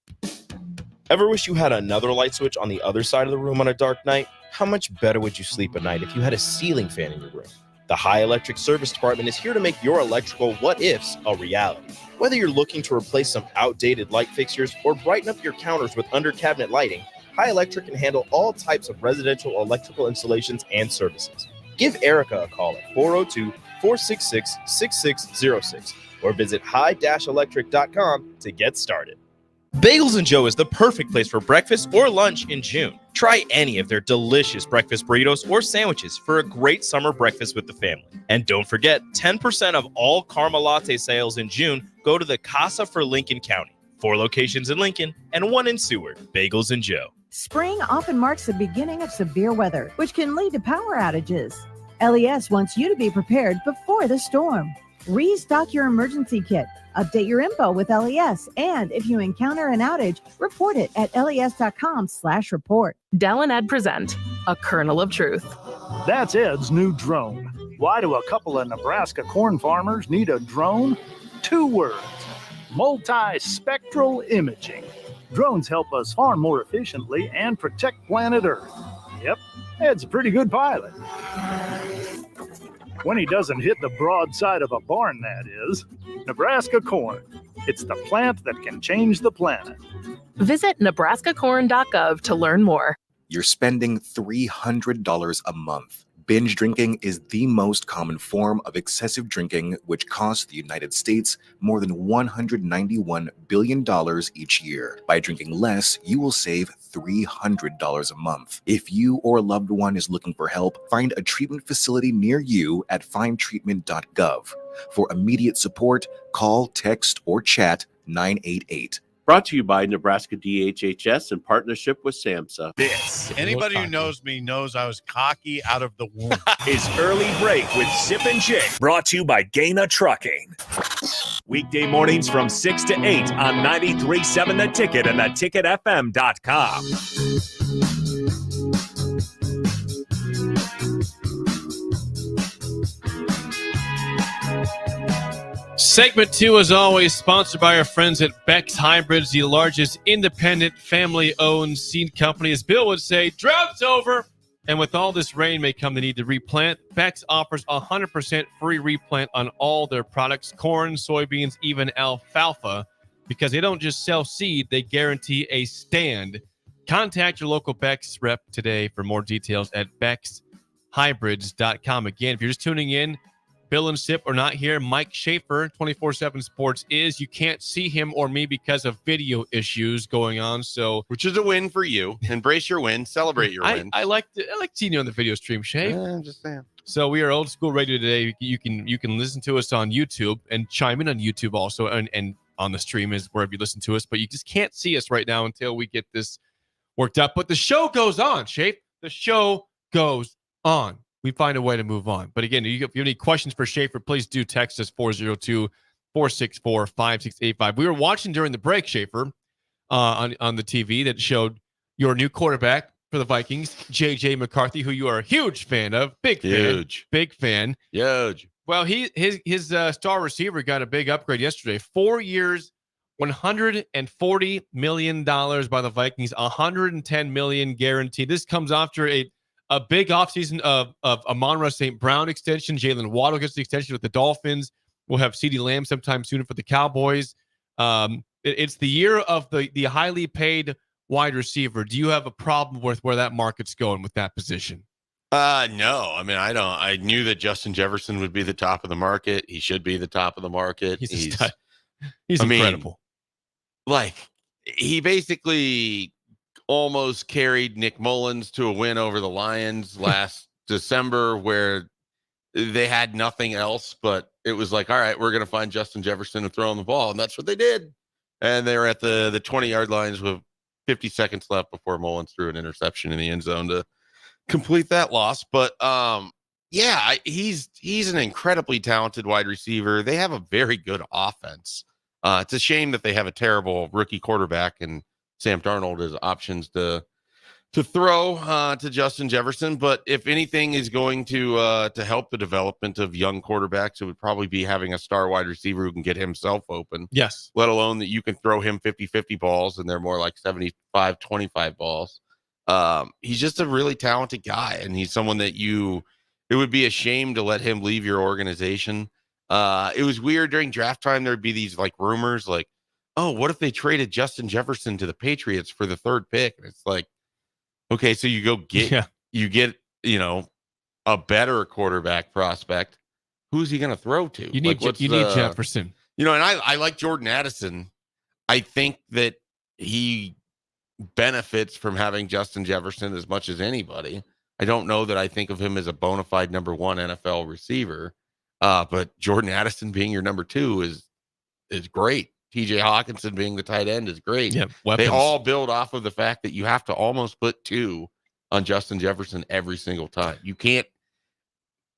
Ever wish you had another light switch on the other side of the room on a dark night? How much better would you sleep at night if you had a ceiling fan in your room? The High Electric Service Department is here to make your electrical what-ifs a reality. Whether you're looking to replace some outdated light fixtures or brighten up your counters with under-cabinet lighting, High Electric can handle all types of residential electrical installations and services. Give Erica a call at 402-466-6606 or visit high-electric.com to get started. Bagels & Joe is the perfect place for breakfast or lunch in June. Try any of their delicious breakfast burritos or sandwiches for a great summer breakfast with the family. And don't forget, 10% of all caramel latte sales in June go to the Casa for Lincoln County. 4 locations in Lincoln and 1 in Seward. Bagels & Joe. Spring often marks the beginning of severe weather, which can lead to power outages. LES wants you to be prepared before the storm. Restock your emergency kit, update your info with LES, and if you encounter an outage, report it at les.com/report. Del and Ed present A Kernel of Truth. That's Ed's new drone. Why do a couple of Nebraska corn farmers need a drone? 2 words: multispectral imaging. Drones help us farm more efficiently and protect planet Earth. Yep, Ed's a pretty good pilot. When he doesn't hit the broadside of a barn, that is. Nebraska corn. It's the plant that can change the planet. Visit nebraskacorn.gov to learn more. You're spending $300 a month. Binge drinking is the most common form of excessive drinking, which costs the United States more than $191 billion each year. By drinking less, you will save $300 a month. If you or a loved one is looking for help, find a treatment facility near you at findtreatment.gov. For immediate support, call, text, or chat 988. Brought to you by Nebraska DHHS in partnership with SAMHSA. This Anybody who knows me knows I was cocky out of the womb. is Early Break with Sip and Jake, brought to you by Gaina Trucking. Weekday mornings from 6 to 8 on 93.7 The Ticket and theticketfm.com. Segment 2, as always, sponsored by our friends at Beck's Hybrids, the largest independent family-owned seed company. As Bill would say, drought's over. And with all this rain may come the need to replant. Beck's offers 100% free replant on all their products, corn, soybeans, even alfalfa, because they don't just sell seed, they guarantee a stand. Contact your local Beck's rep today for more details at beckshybrids.com. Again, if you're just tuning in, Bill and Sip are not here. Mike Schaefer, 24/7 Sports, is. You can't see him or me because of video issues going on. So, which is a win for you. Embrace your win. Celebrate your win. I like seeing you on the video stream, Shay. I'm just saying. So we are old school radio today. You can listen to us on YouTube and chime in on YouTube also, and on the stream is wherever you listen to us. But you just can't see us right now until we get this worked out. But the show goes on, Shay. The show goes on. We find a way to move on. But again, if you have any questions for Schaefer, please do text us 402-464-5685. We were watching during the break, Schaefer, on the TV that showed your new quarterback for the Vikings, J.J. McCarthy, who you are a huge fan of. Big fan. Huge. Well, his star receiver got a big upgrade yesterday. 4 years, $140 million by the Vikings, $110 million guaranteed. This comes after a big offseason of Amon-Ra St. Brown extension. Jalen Waddle gets the extension with the Dolphins. We'll have CeeDee Lamb sometime soon for the Cowboys. It's the year of the highly paid wide receiver. Do you have a problem with where that market's going with that position? No. I mean, I don't. I knew that Justin Jefferson would be the top of the market. He should be the top of the market. He's I incredible. Mean, he basically almost carried Nick Mullins to a win over the Lions last December, where they had nothing else, but it was like, all right, we're going to find Justin Jefferson and throw him the ball. And that's what they did. And they were at the 20-yard lines with 50 seconds left before Mullins threw an interception in the end zone to complete that loss. But he's an incredibly talented wide receiver. They have a very good offense. It's a shame that they have a terrible rookie quarterback and Sam Darnold as options to throw to Justin Jefferson. But if anything is going to help the development of young quarterbacks, it would probably be having a star wide receiver who can get himself open. Yes. Let alone that you can throw him 50-50 balls and they're more like 75-25 balls. He's just a really talented guy, and he's someone that it would be a shame to let him leave your organization. It was weird during draft time. There'd be these rumors oh, what if they traded Justin Jefferson to the Patriots for the 3rd pick? And it's like, okay, so you go get a better quarterback prospect. Who's he going to throw to? You need Jefferson. And I like Jordan Addison. I think that he benefits from having Justin Jefferson as much as anybody. I don't know that I think of him as a bona fide number 1 NFL receiver, but Jordan Addison being your number 2 is great. TJ Hawkinson being the tight end is great. Yeah, they all build off of the fact that you have to almost put 2 on Justin Jefferson every single time. You can't,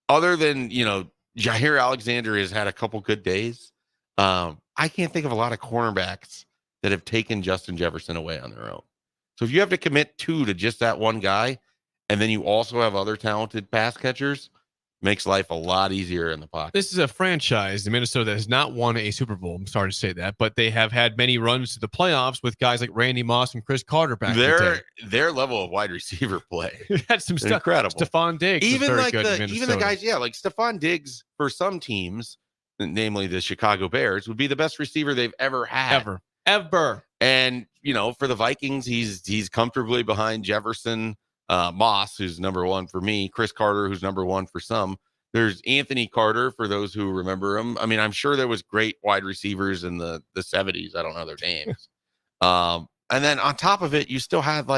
other than, Jair Alexander has had a couple good days. I can't think of a lot of cornerbacks that have taken Justin Jefferson away on their own. So if you have to commit 2 to just that one guy, and then you also have other talented pass catchers, makes life a lot easier in the pocket. This is a franchise in Minnesota that has not won a Super Bowl. I'm sorry to say that, but they have had many runs to the playoffs with guys like Randy Moss and Chris Carter back in the day. Their level of wide receiver play. Had some stuff. Incredible. Stephon Diggs. Even very good in even the guys, like Stephon Diggs for some teams, namely the Chicago Bears, would be the best receiver they've ever had. Ever. And, for the Vikings, he's comfortably behind Jefferson, Moss, who's number 1 for me, Chris Carter, who's number 1 for some. There's Anthony Carter, for those who remember him. I mean, I'm sure there was great wide receivers in the 70s. I don't know their names. And then on top of it, you still have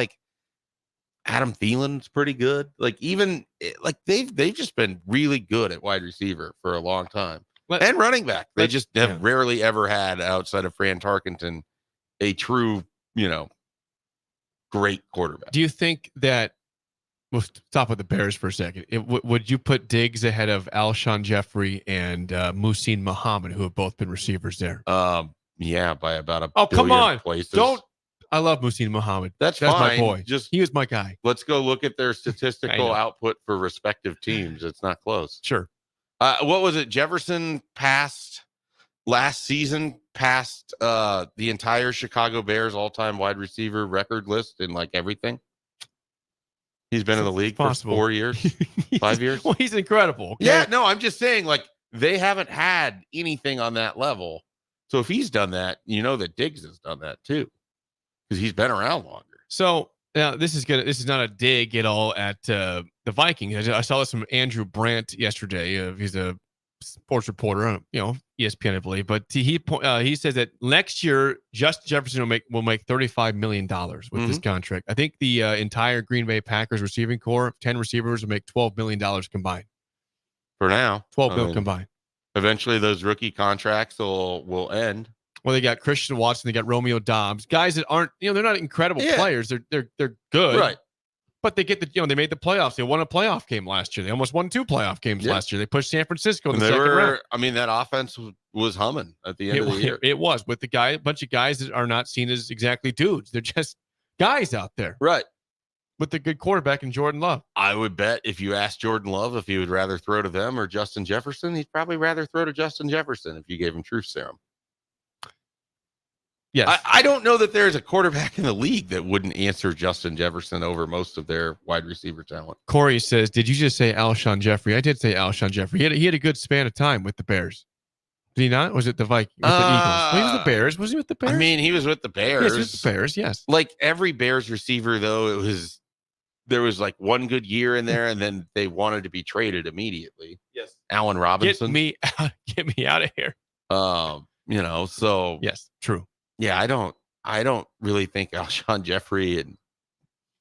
Adam Thielen's pretty good. They've just been really good at wide receiver for a long time. And running back. They just have rarely ever had, outside of Fran Tarkenton, a true, great quarterback. Do you think that, we'll stop with the Bears for a second, would you put Diggs ahead of Alshon Jeffrey and Muhsin Muhammad, who have both been receivers there? Yeah, by about a come billion on. places. I love Muhsin Muhammad. That's my fine. boy. He was my guy. Let's go look at their statistical output for respective teams. It's not close. Sure. What was it? Jefferson passed last season, passed the entire Chicago Bears all-time wide receiver record list in everything. He's been in the league for 4 years, 5 years. Well, he's incredible. Okay? Yeah, no, I'm just saying, they haven't had anything on that level. So if he's done that, that Diggs has done that too, because he's been around longer. So now this is not a dig at all at the Vikings. I saw this from Andrew Brandt yesterday. He's a sports reporter on ESPN, I believe. But he says that next year Justin Jefferson will make $35 million with this contract. I think the entire Green Bay Packers receiving core, 10 receivers, will make $12 million combined. For now, 12 million combined. Eventually, those rookie contracts will end. Well, they got Christian Watson, they got Romeo Doubs, guys that aren't, they're not incredible players. They're good, right? But they get they made the playoffs. They won a playoff game last year. They almost won 2 playoff games last year. They pushed San Francisco in the second round. I mean, that offense was humming at the end of the year. It was with a bunch of guys that are not seen as exactly dudes. They're just guys out there, right? With a good quarterback in Jordan Love. I would bet if you asked Jordan Love if he would rather throw to them or Justin Jefferson, he'd probably rather throw to Justin Jefferson if you gave him truth serum. Yes. I don't know that there's a quarterback in the league that wouldn't answer Justin Jefferson over most of their wide receiver talent. Corey says, did you just say Alshon Jeffrey? I did say Alshon Jeffrey. He had a good span of time with the Bears. Did he not? Or was it the Vikings? The Eagles? Well, he was the Bears. Was he with the Bears? I mean, he was with the Bears. Yes, he was with the Bears. Yes. Like every Bears receiver, though, there was like one good year in there, and then they wanted to be traded immediately. Yes. Allen Robinson. Get me out of here. So yes, true. Yeah, I don't really think Alshon Jeffrey and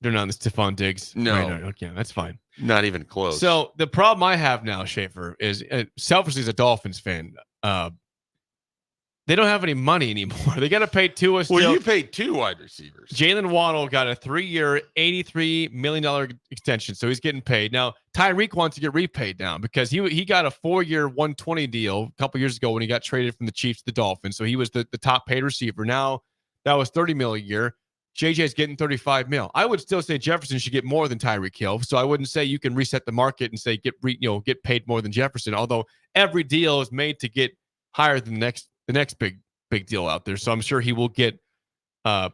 they're not the Stephon Diggs. No. Right, okay, that's fine. Not even close. So the problem I have now, Schaefer, is selfishly as a Dolphins fan, they don't have any money anymore. They got to pay Tua still. Well, you paid 2 wide receivers. Jalen Waddle got a 3-year, $83 million extension, so he's getting paid. Now, Tyreek wants to get repaid now because he got a 4-year, $120 deal a couple years ago when he got traded from the Chiefs to the Dolphins. So he was the top paid receiver. Now, that was $30 million a year. JJ's getting $35 million. I would still say Jefferson should get more than Tyreek Hill. So I wouldn't say you can reset the market and say get paid more than Jefferson. Although every deal is made to get higher than the next big deal out there. So I'm sure he will get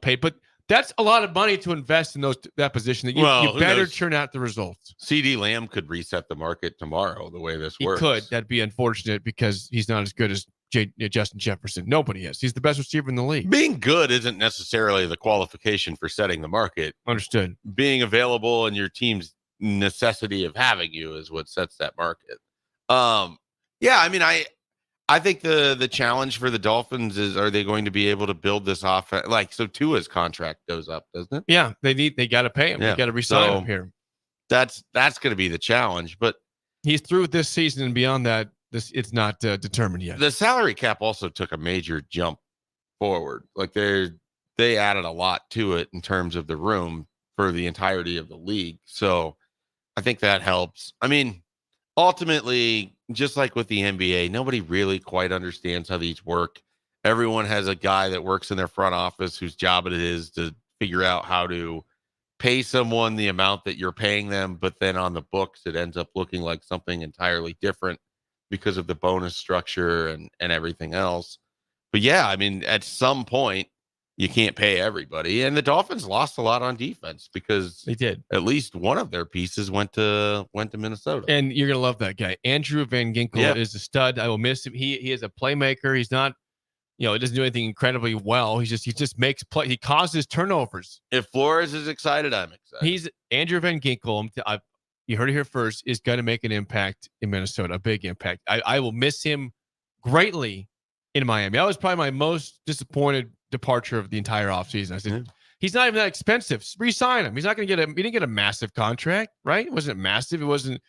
paid. But that's a lot of money to invest in that position. That you better turn out the results. CD Lamb could reset the market tomorrow. The way this works, he could. That'd be unfortunate because he's not as good as Justin Jefferson. Nobody is. He's the best receiver in the league. Being good isn't necessarily the qualification for setting the market. Understood. Being available and your team's necessity of having you is what sets that market. Yeah, I mean, I think the challenge for the Dolphins is, are they going to be able to build this offense? Like, so Tua's contract goes up, doesn't it? Yeah, they got to pay him. Yeah. They got to resign him here. That's going to be the challenge. But he's through this season, and beyond that, it's not determined yet. The salary cap also took a major jump forward. Like they added a lot to it in terms of the room for the entirety of the league. So I think that helps. I mean, ultimately, just like with the NBA, nobody really quite understands how these work. Everyone has a guy that works in their front office whose job it is to figure out how to pay someone the amount that you're paying them, but then on the books, it ends up looking like something entirely different because of the bonus structure and everything else. But yeah, I mean, at some point, you can't pay everybody. And the Dolphins lost a lot on defense because they did. At least one of their pieces went to Minnesota. And you're going to love that guy. Andrew Van Ginkel is a stud. I will miss him. He is a playmaker. He's not, he doesn't do anything incredibly well. He just makes play. He causes turnovers. If Flores is excited, I'm excited. He's Andrew Van Ginkel. You heard it here first, is going to make an impact in Minnesota, a big impact. I will miss him greatly in Miami. That was probably my most disappointed departure of the entire offseason. I said, he's not even that expensive. Re-sign him. He's not going to he didn't get a massive contract, right? It wasn't massive. It wasn't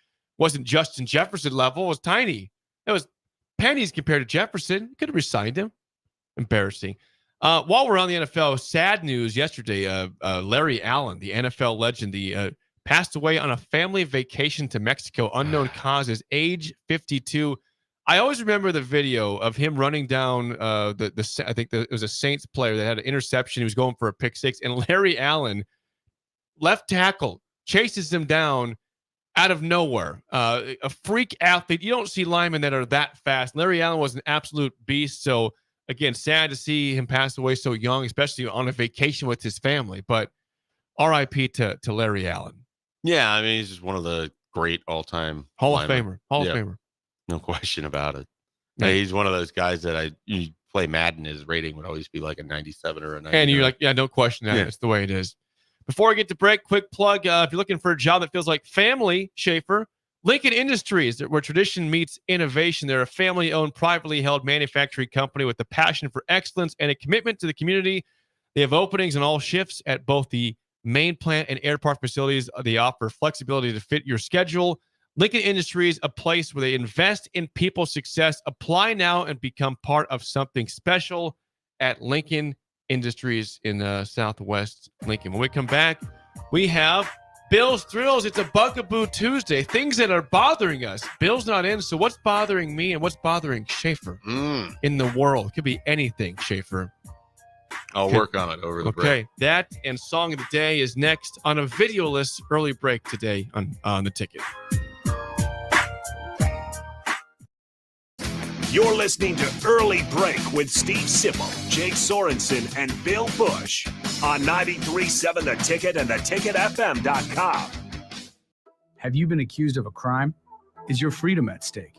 Justin Jefferson level. It was tiny. It was pennies compared to Jefferson. You could have re-signed him. Embarrassing. While we're on the NFL, sad news yesterday. Larry Allen, the NFL legend, passed away on a family vacation to Mexico, unknown causes, age 52. I always remember the video of him running down it was a Saints player that had an interception. He was going for a pick six, and Larry Allen, left tackle, chases him down out of nowhere. A freak athlete. You don't see linemen that are that fast. Larry Allen was an absolute beast. So again, sad to see him pass away so young, especially on a vacation with his family. But RIP to Larry Allen. Yeah, I mean, he's just one of the great all-time Hall of Famer. Hall of Famer. No question about it. Yeah. He's one of those guys that you play Madden, his rating would always be like a 97 or a 99. And you're like, yeah, no question that. It's the way it is. Before I get to break, quick plug. If you're looking for a job that feels like family, Schaefer, Lincoln Industries, where tradition meets innovation. They're a family-owned, privately held manufacturing company with a passion for excellence and a commitment to the community. They have openings on all shifts at both the main plant and air park facilities. They offer flexibility to fit your schedule. Lincoln Industries, a place where they invest in people's success. Apply now and become part of something special at Lincoln Industries in Southwest Lincoln. When we come back, we have Bill's Thrills. It's a Bugaboo Tuesday. Things that are bothering us. Bill's not in, so what's bothering me and what's bothering Schaefer in the world? Could be anything, Schaefer. I'll work on it over the break. Okay, that and Song of the Day is next on a videoless early break today on the ticket. You're listening to Early Break with Steve Sipple, Jake Sorensen, and Bill Busch on 93.7 The Ticket and theticketfm.com. Have you been accused of a crime? Is your freedom at stake?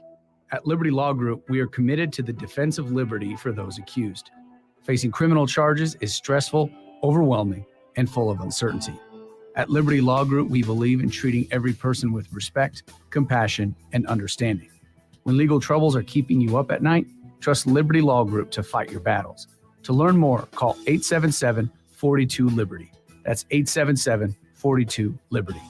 At Liberty Law Group, we are committed to the defense of liberty for those accused. Facing criminal charges is stressful, overwhelming, and full of uncertainty. At Liberty Law Group, we believe in treating every person with respect, compassion, and understanding. When legal troubles are keeping you up at night, trust Liberty Law Group to fight your battles. To learn more, call 877-42-LIBERTY. That's 877-42-LIBERTY.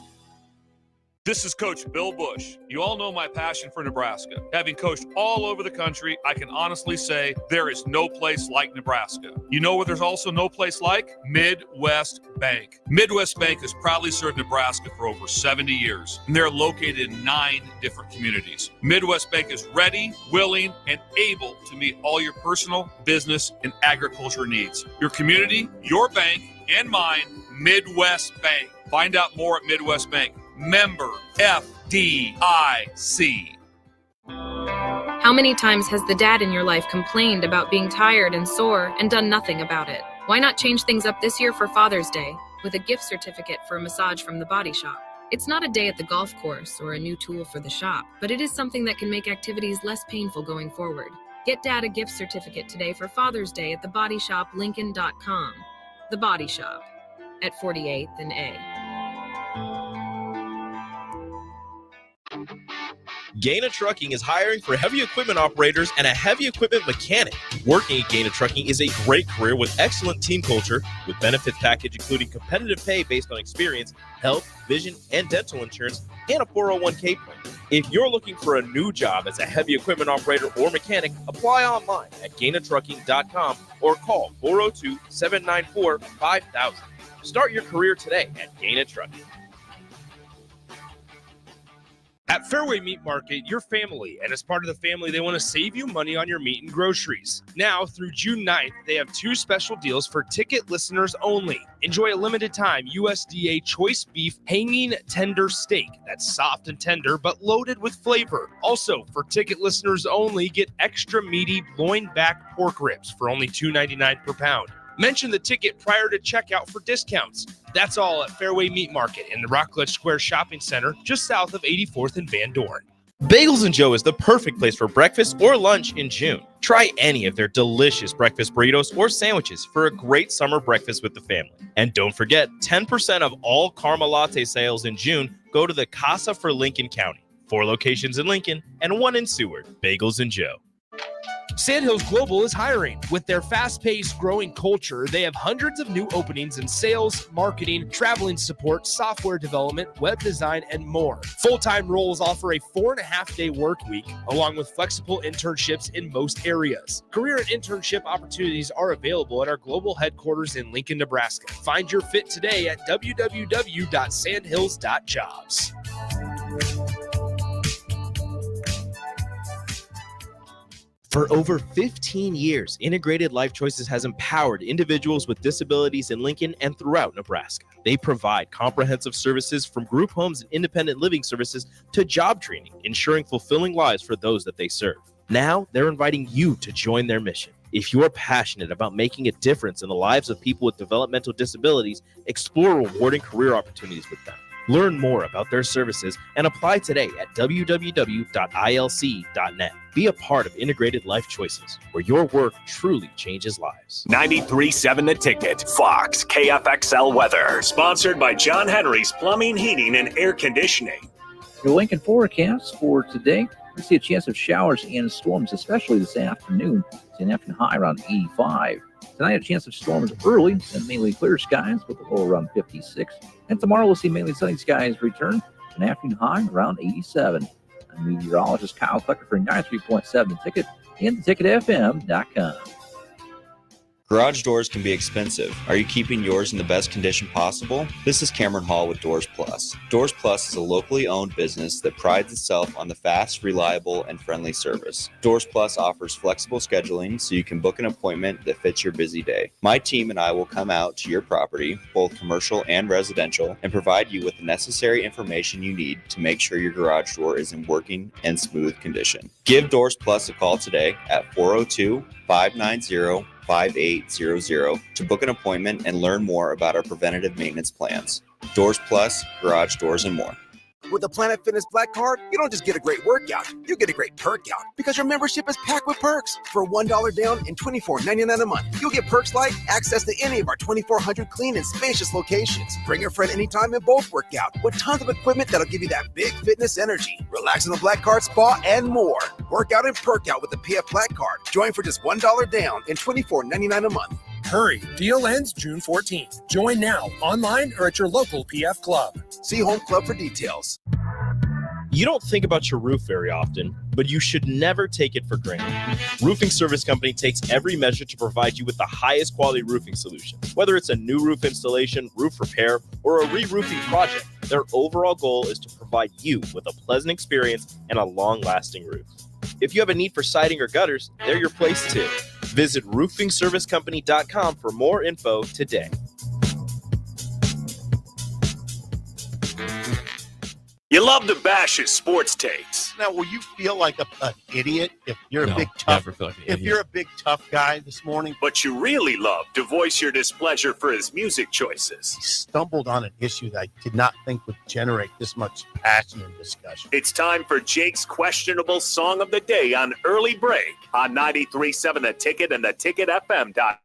This is Coach Bill Busch. You all know my passion for Nebraska. Having coached all over the country, I can honestly say there is no place like Nebraska. You know where there's also no place like? Midwest Bank. Midwest Bank has proudly served Nebraska for over 70 years, and they're located in 9 different communities. Midwest Bank is ready, willing, and able to meet all your personal, business, and agriculture needs. Your community, your bank, and mine, Midwest Bank. Find out more at Midwest Bank. Member FDIC. How many times has the dad in your life complained about being tired and sore and done nothing about it? Why not change things up this year for Father's Day with a gift certificate for a massage from the Body Shop? It's not a day at the golf course or a new tool for the shop, but it is something that can make activities less painful going forward. Get Dad a gift certificate today for Father's Day at thebodyshoplincoln.com. The Body Shop at 48th and A. Gaina Trucking is hiring for heavy equipment operators and a heavy equipment mechanic. Working at Gaina Trucking is a great career with excellent team culture, with benefits package including competitive pay based on experience, health, vision, and dental insurance, and a 401k plan. If you're looking for a new job as a heavy equipment operator or mechanic, apply online at GainaTrucking.com or call 402-794-5000. Start your career today at Gaina Trucking. At Fairway Meat Market, your family, and as part of the family, they want to save you money on your meat and groceries. Now, through June 9th, they have 2 special deals for ticket listeners only. Enjoy a limited time USDA choice beef hanging tender steak that's soft and tender, but loaded with flavor. Also, for ticket listeners only, get extra meaty loin back pork ribs for only $2.99 per pound. Mention the ticket prior to checkout for discounts. That's all at Fairway Meat Market in the Rockledge Square Shopping Center, just south of 84th and Van Dorn. Bagels & Joe is the perfect place for breakfast or lunch in June. Try any of their delicious breakfast burritos or sandwiches for a great summer breakfast with the family. And don't forget, 10% of all caramel latte sales in June go to the Casa for Lincoln County. 4 locations in Lincoln and 1 in Seward. Bagels & Joe. Sandhills Global is hiring. With their fast-paced, growing culture, they have hundreds of new openings in sales, marketing, traveling support, software development, web design, and more. Full-time roles offer a 4.5-day work week, along with flexible internships in most areas. Career and internship opportunities are available at our global headquarters in Lincoln, Nebraska. Find your fit today at www.sandhills.jobs. For over 15 years, Integrated Life Choices has empowered individuals with disabilities in Lincoln and throughout Nebraska. They provide comprehensive services from group homes and independent living services to job training, ensuring fulfilling lives for those that they serve. Now, they're inviting you to join their mission. If you're passionate about making a difference in the lives of people with developmental disabilities, explore rewarding career opportunities with them. Learn more about their services and apply today at www.ilc.net. Be a part of Integrated Life Choices, where your work truly changes lives. 93.7 The Ticket, Fox, KFXL weather. Sponsored by John Henry's Plumbing, Heating, and Air Conditioning. Your Lincoln forecast for today. We see a chance of showers and storms, especially this afternoon. It's an afternoon high around 85. Tonight, a chance of storms early and mainly clear skies with a low around 56. And tomorrow, we'll see mainly sunny skies return, an afternoon high around 87. I'm meteorologist Kyle Tucker for 93.7 The Ticket and theticketfm.com. Garage doors can be expensive. Are you keeping yours in the best condition possible? This is Cameron Hall with Doors Plus. Doors Plus is a locally owned business that prides itself on the fast, reliable, and friendly service. Doors Plus offers flexible scheduling so you can book an appointment that fits your busy day. My team and I will come out to your property, both commercial and residential, and provide you with the necessary information you need to make sure your garage door is in working and smooth condition. Give Doors Plus a call today at 402-590-5800 to book an appointment and learn more about our preventative maintenance plans. Doors Plus, garage doors, and more. With the Planet Fitness Black Card, you don't just get a great workout, you get a great perk out because your membership is packed with perks. For $1 down and $24.99 a month, you'll get perks like access to any of our 2,400 clean and spacious locations. Bring a friend anytime and both work out with tons of equipment that'll give you that big fitness energy. Relax in the Black Card spa and more. Work out and perk out with the PF Black Card. Join for just $1 down and $24.99 a month. Hurry, deal ends June 14th. Join now, online or at your local PF Club. See Home Club for details. You don't think about your roof very often, but you should never take it for granted. Roofing Service Company takes every measure to provide you with the highest quality roofing solution. Whether it's a new roof installation, roof repair, or a re-roofing project, their overall goal is to provide you with a pleasant experience and a long-lasting roof. If you have a need for siding or gutters, they're your place too. Visit roofingservicecompany.com for more info today. You love to bash his sports takes. Now, will you feel like an idiot if you're a big tough? If you're a big tough guy this morning, But you really love to voice your displeasure for his music choices. he stumbled on an issue that I did not think would generate this much passion and discussion. It's time for Jake's questionable song of the day on Early Break on 93.7 The Ticket and theticketfm.com.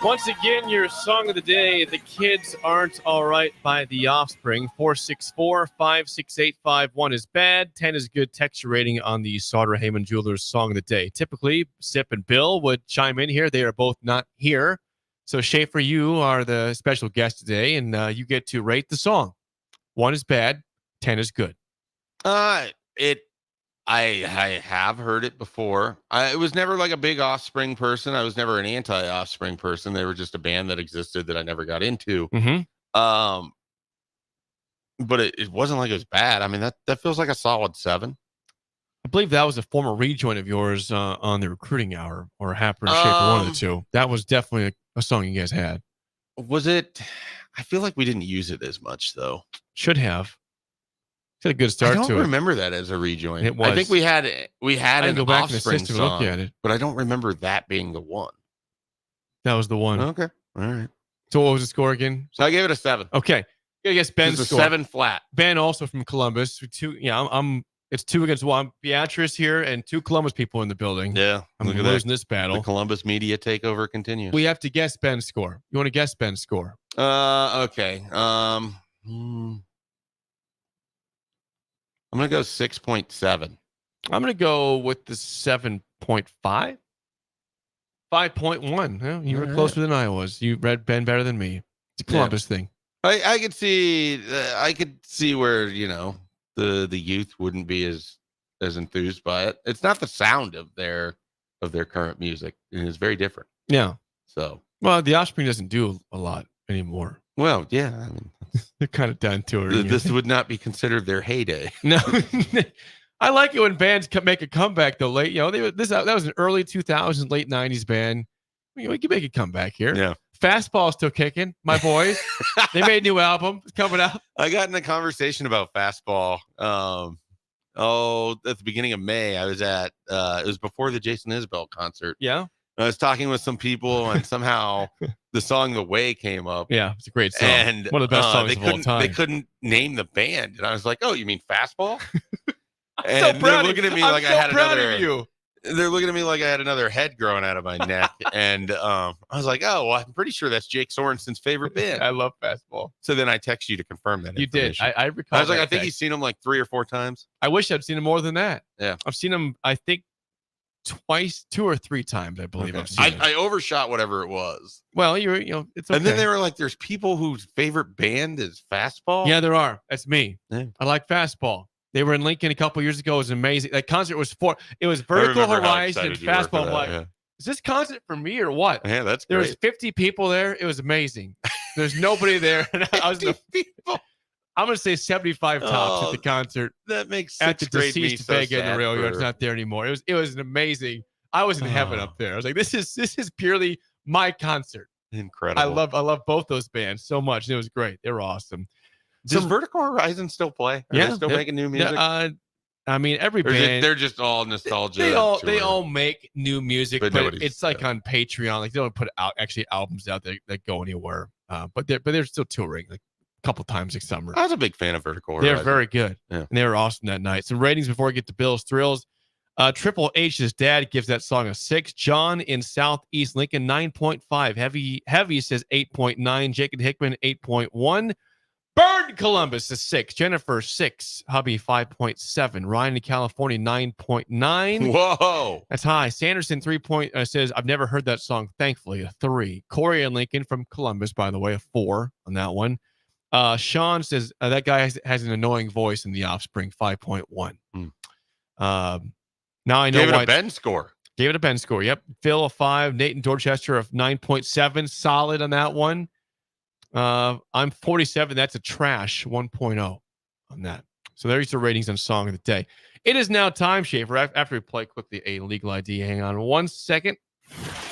Once again, your song of the day, The Kids Aren't All Right by The Offspring. 464-56851 is bad, 10 is good. Texture rating on the Sauter Heyman Jewelers song of the day. Typically, Sip and Bill would chime in here. They are both not here. So, Schaefer, you are the special guest today, and you get to rate the song. 1 is bad, 10 is good. I have heard it before. I was never like a big Offspring person. I was never an anti-Offspring person. They were just a band that existed that I never got into. Mm-hmm. But it wasn't like it was bad. I mean, that feels like a solid 7. I believe that was a former rejoin of yours on the Recruiting Hour or Happer and Schaefer, one of the two. That was definitely a song you guys had. Was it? I feel like we didn't use it as much, though. Should have. It's a good start to it. I don't remember that as a rejoin. It was. I think we had an go back in the Offspring system song, and look at it. but I don't remember that being the one. That was the one. Okay. All right. So what was the score again? So I gave it a 7. Okay. I guess Ben's Just a score. 7 flat. Ben also from Columbus. It's 2 against 1. Beatrice here and 2 Columbus people in the building. Yeah. I'm look at losing that. this battle. The Columbus media takeover continues. We have to guess Ben's score. You want to guess Ben's score? Okay. I'm going to go 6.7. I'm going to go with the 7.5. 5.1. Yeah, you were closer than I was. You read Ben better than me. It's a Columbus thing. I could see where, the youth wouldn't be as enthused by it. It's not the sound of their current music. It's very different. Yeah. So, well, the Offspring doesn't do a lot anymore. Well, yeah, I mean, they're kind of done to it. This would not be considered their heyday. No, I like it when bands make a comeback though. Late, that was an early 2000s, late 90s band. We can make a comeback here. Yeah. Fastball still kicking. My boys, they made a new album. It's coming out. I got in a conversation about Fastball. At the beginning of May, I was at, it was before the Jason Isbell concert. Yeah. I was talking with some people, and somehow the song "The Way" came up. Yeah, it's a great song. And one of the best songs of all time. They couldn't name the band, and I was like, "Oh, you mean Fastball?" And they're looking at me like I had another. You. They're looking at me like I had another head growing out of my neck, and I was like, "Oh, well, I'm pretty sure that's Jake Sorensen's favorite band." I love Fastball. So then I text you to confirm that. You did. I recall. I was like, that I think text. he's seen him like 3 or 4 times. I wish I'd seen him more than that. Yeah, I've seen him. I think 2 or 3 times. I believe I've seen him. I overshot whatever it was. Well, it's okay. And then they were like, "There's people whose favorite band is Fastball." Yeah, there are. That's me. Yeah. I like Fastball. They were in Lincoln a couple years ago. It was amazing. That concert was it was Vertical Horizon and Fastball. I'm like, is this concert for me or what? Yeah, that's there great. was 50 people there. It was amazing. There's nobody there. I was people. I'm gonna say 75 tops at the concert. That makes at the great me deceased so Vega in the sad rail yard. for- It's not there anymore. It was an amazing. I was in heaven up there. I was like, this is purely my concert. Incredible. I love both those bands so much. It was great. They were awesome. Does Vertical Horizon still play? Are they still making new music? I mean, every Or is it- band. they're just all nostalgia. They all make new music, But but nobody's- it's like on Patreon. Like they don't put out actually albums out that go anywhere. But they're still touring like a couple times this summer. I was a big fan of Vertical Horizon. They're very good. Yeah. And they were awesome that night. Some ratings before we get to Bill's Thrills. Triple H's dad gives that song a 6. John in Southeast Lincoln, 9.5. Heavy says 8.9. Jacob Hickman, 8.1. Bird Columbus is 6. Jennifer, 6. Hubby, 5.7. Ryan in California, 9.9. Whoa. That's high. Sanderson, 3 says, I've never heard that song, thankfully, a 3. Corey in Lincoln from Columbus, by the way, a 4 on that one. Sean says, that guy has an annoying voice in The Offspring, 5.1. Now I know Gave it why. a Ben score. Gave it a Ben score. Yep. Phil, a 5. Nate in Dorchester, of 9.7. Solid on that one. I'm 47. That's a trash 1.0 on that. So there's the ratings on Song of the Day. It is now time, Schaefer. After we play quickly a legal ID, hang on 1 second.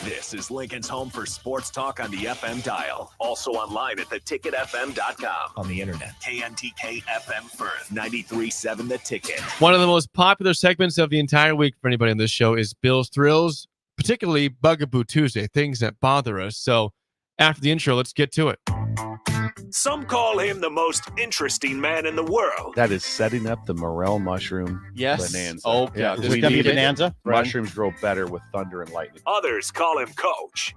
This is Lincoln's home for sports talk on the FM dial. Also online at theticketfm.com. On the internet. KNTK FM Firth, 93.7 The Ticket. One of the most popular segments of the entire week for anybody on this show is Bill's Thrills, particularly Bugaboo Tuesday, things that bother us. So after the intro, let's get to it. Some call him the most interesting man in the world. That is setting up the morel mushroom bonanza. Oh, yeah. Is it gonna be be bonanza? Mushrooms grow better with thunder and lightning. Others call him Coach.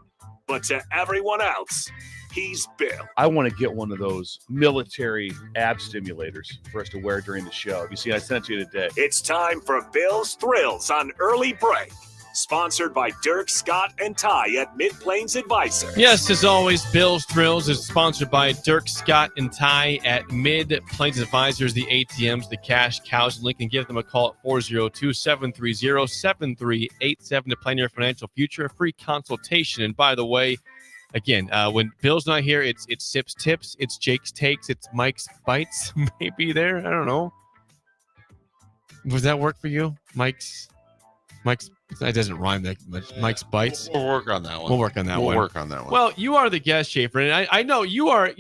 But to everyone else, he's Bill. I want to get one of those military ab stimulators for us to wear during the show. You see, I sent it to you today. It's time for Bill's Thrills on Early Break. Sponsored by Dirk, Scott, and Ty at Mid-Plains Advisors. Yes, as always, Bill's Thrills is sponsored by Dirk, Scott, and Ty at Mid-Plains Advisors, the ATMs, the cash cows in Lincoln. Give them a call at 402-730-7387 to plan your financial future, a free consultation. And by the way, again, when Bill's not here, it's Sip's Tips, it's Jake's Takes, it's Mike's Bites, maybe there. I don't know. Does that work for you? Mike's, that doesn't rhyme that much. Mike's Bites. We'll work on that one. We'll work on that one. We'll work on that one. Well, you are the guest, Schaefer, and I know you are.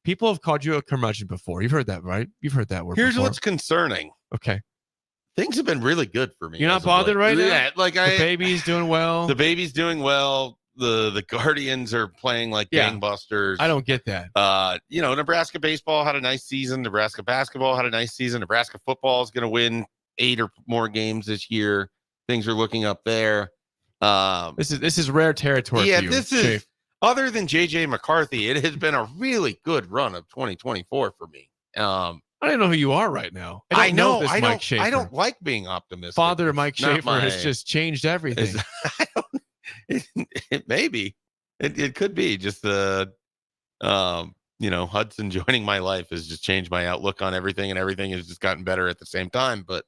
People have called you a curmudgeon before. You've heard that, right? You've heard that word Here's before. what's concerning. Okay. Things have been really good for me. You're not as of bothered late. right now? Yeah, like The baby's doing well. The baby's doing well. The Guardians are playing like gangbusters. I don't get that. Nebraska baseball had a nice season. Nebraska basketball had a nice season. Nebraska football is going to win 8 or more games this year. Things are looking up there. This is rare territory. Yeah, for you, this is Schaefer. other than JJ McCarthy. It has been a really good run of 2024 for me. I don't know who you are right now. I know. This Mike Schaefer. I don't like being optimistic. Father Mike Not Schaefer has just changed everything. It maybe it could be just Hudson joining my life has just changed my outlook on everything, and everything has just gotten better at the same time. But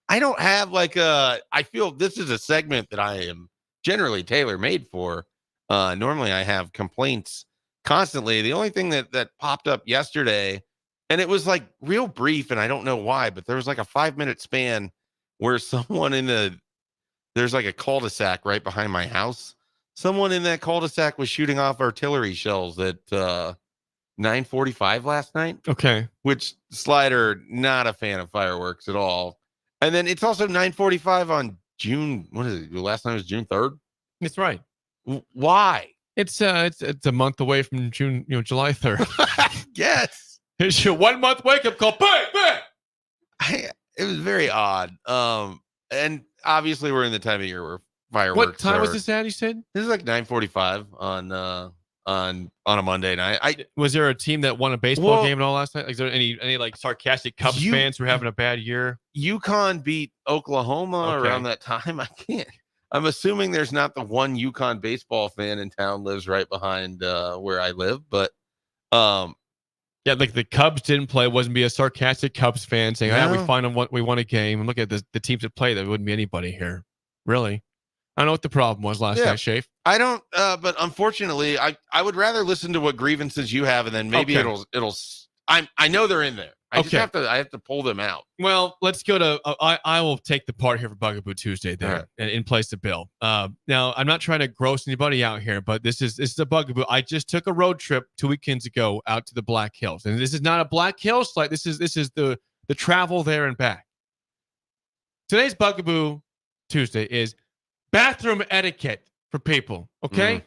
I don't have I feel this is a segment that I am generally tailor-made for. Normally I have complaints constantly. The only thing that popped up yesterday, and it was like real brief, and I don't know why, but there was like a 5-minute span where someone there's like a cul-de-sac right behind my house Someone in that cul-de-sac was shooting off artillery shells at 9:45 last night. Okay. Which Slider, not a fan of fireworks at all. And then it's also 9:45 on June. What is it? Last night was June 3rd. That's right. Why? It's a month away from June, July 3rd. Yes. Here's your 1 month wake up call. Bang, bang. It was very odd. And obviously we're in the time of year where fireworks. What time was this at? You said this is like 9:45 on a Monday night. Was there a team that won a baseball game and all last night? Like, is there any like sarcastic Cubs fans who are having a bad year? UConn beat Oklahoma around that time. I can't. I'm assuming there's not the one UConn baseball fan in town lives right behind where I live, but yeah, like the Cubs didn't play. It wasn't be a sarcastic Cubs fan saying, we won a game, and look at the teams that played. There wouldn't be anybody here, really. I don't know what the problem was last night, Shafe. I don't, but unfortunately, I would rather listen to what grievances you have, and then maybe it'll. I know they're in there. I have to pull them out. Well, let's go to. I will take the part here for Bugaboo Tuesday there, and in place of Bill. Now I'm not trying to gross anybody out here, but this is a Bugaboo. I just took a road trip 2 weekends ago out to the Black Hills, and this is not a Black Hills flight. This is the travel there and back. Today's Bugaboo Tuesday is bathroom etiquette for people. Okay,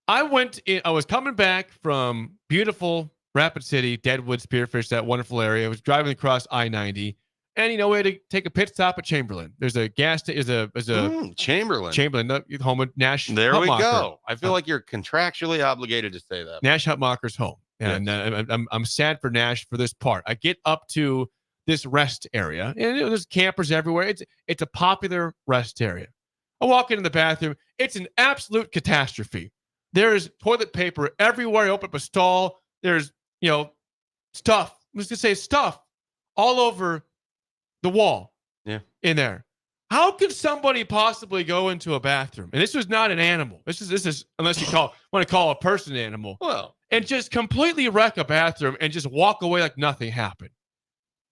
I was coming back from beautiful Rapid City, Deadwood, Spearfish, that wonderful area. I was driving across I-90, and we had to take a pit stop at Chamberlain. There's a gas station. Chamberlain, home of Nash. There we go. I feel like you're contractually obligated to say that. Nash Hutmacher's home, and I'm sad for Nash for this part. I get up to this rest area, and there's campers everywhere. It's a popular rest area. I walk into the bathroom. It's an absolute catastrophe. There's toilet paper everywhere. I open up a stall. There's stuff. Let's just say stuff all over the wall. Yeah. In there. How could somebody possibly go into a bathroom? And this was not an animal. This is unless you want to call a person an animal. Well, and just completely wreck a bathroom and just walk away like nothing happened.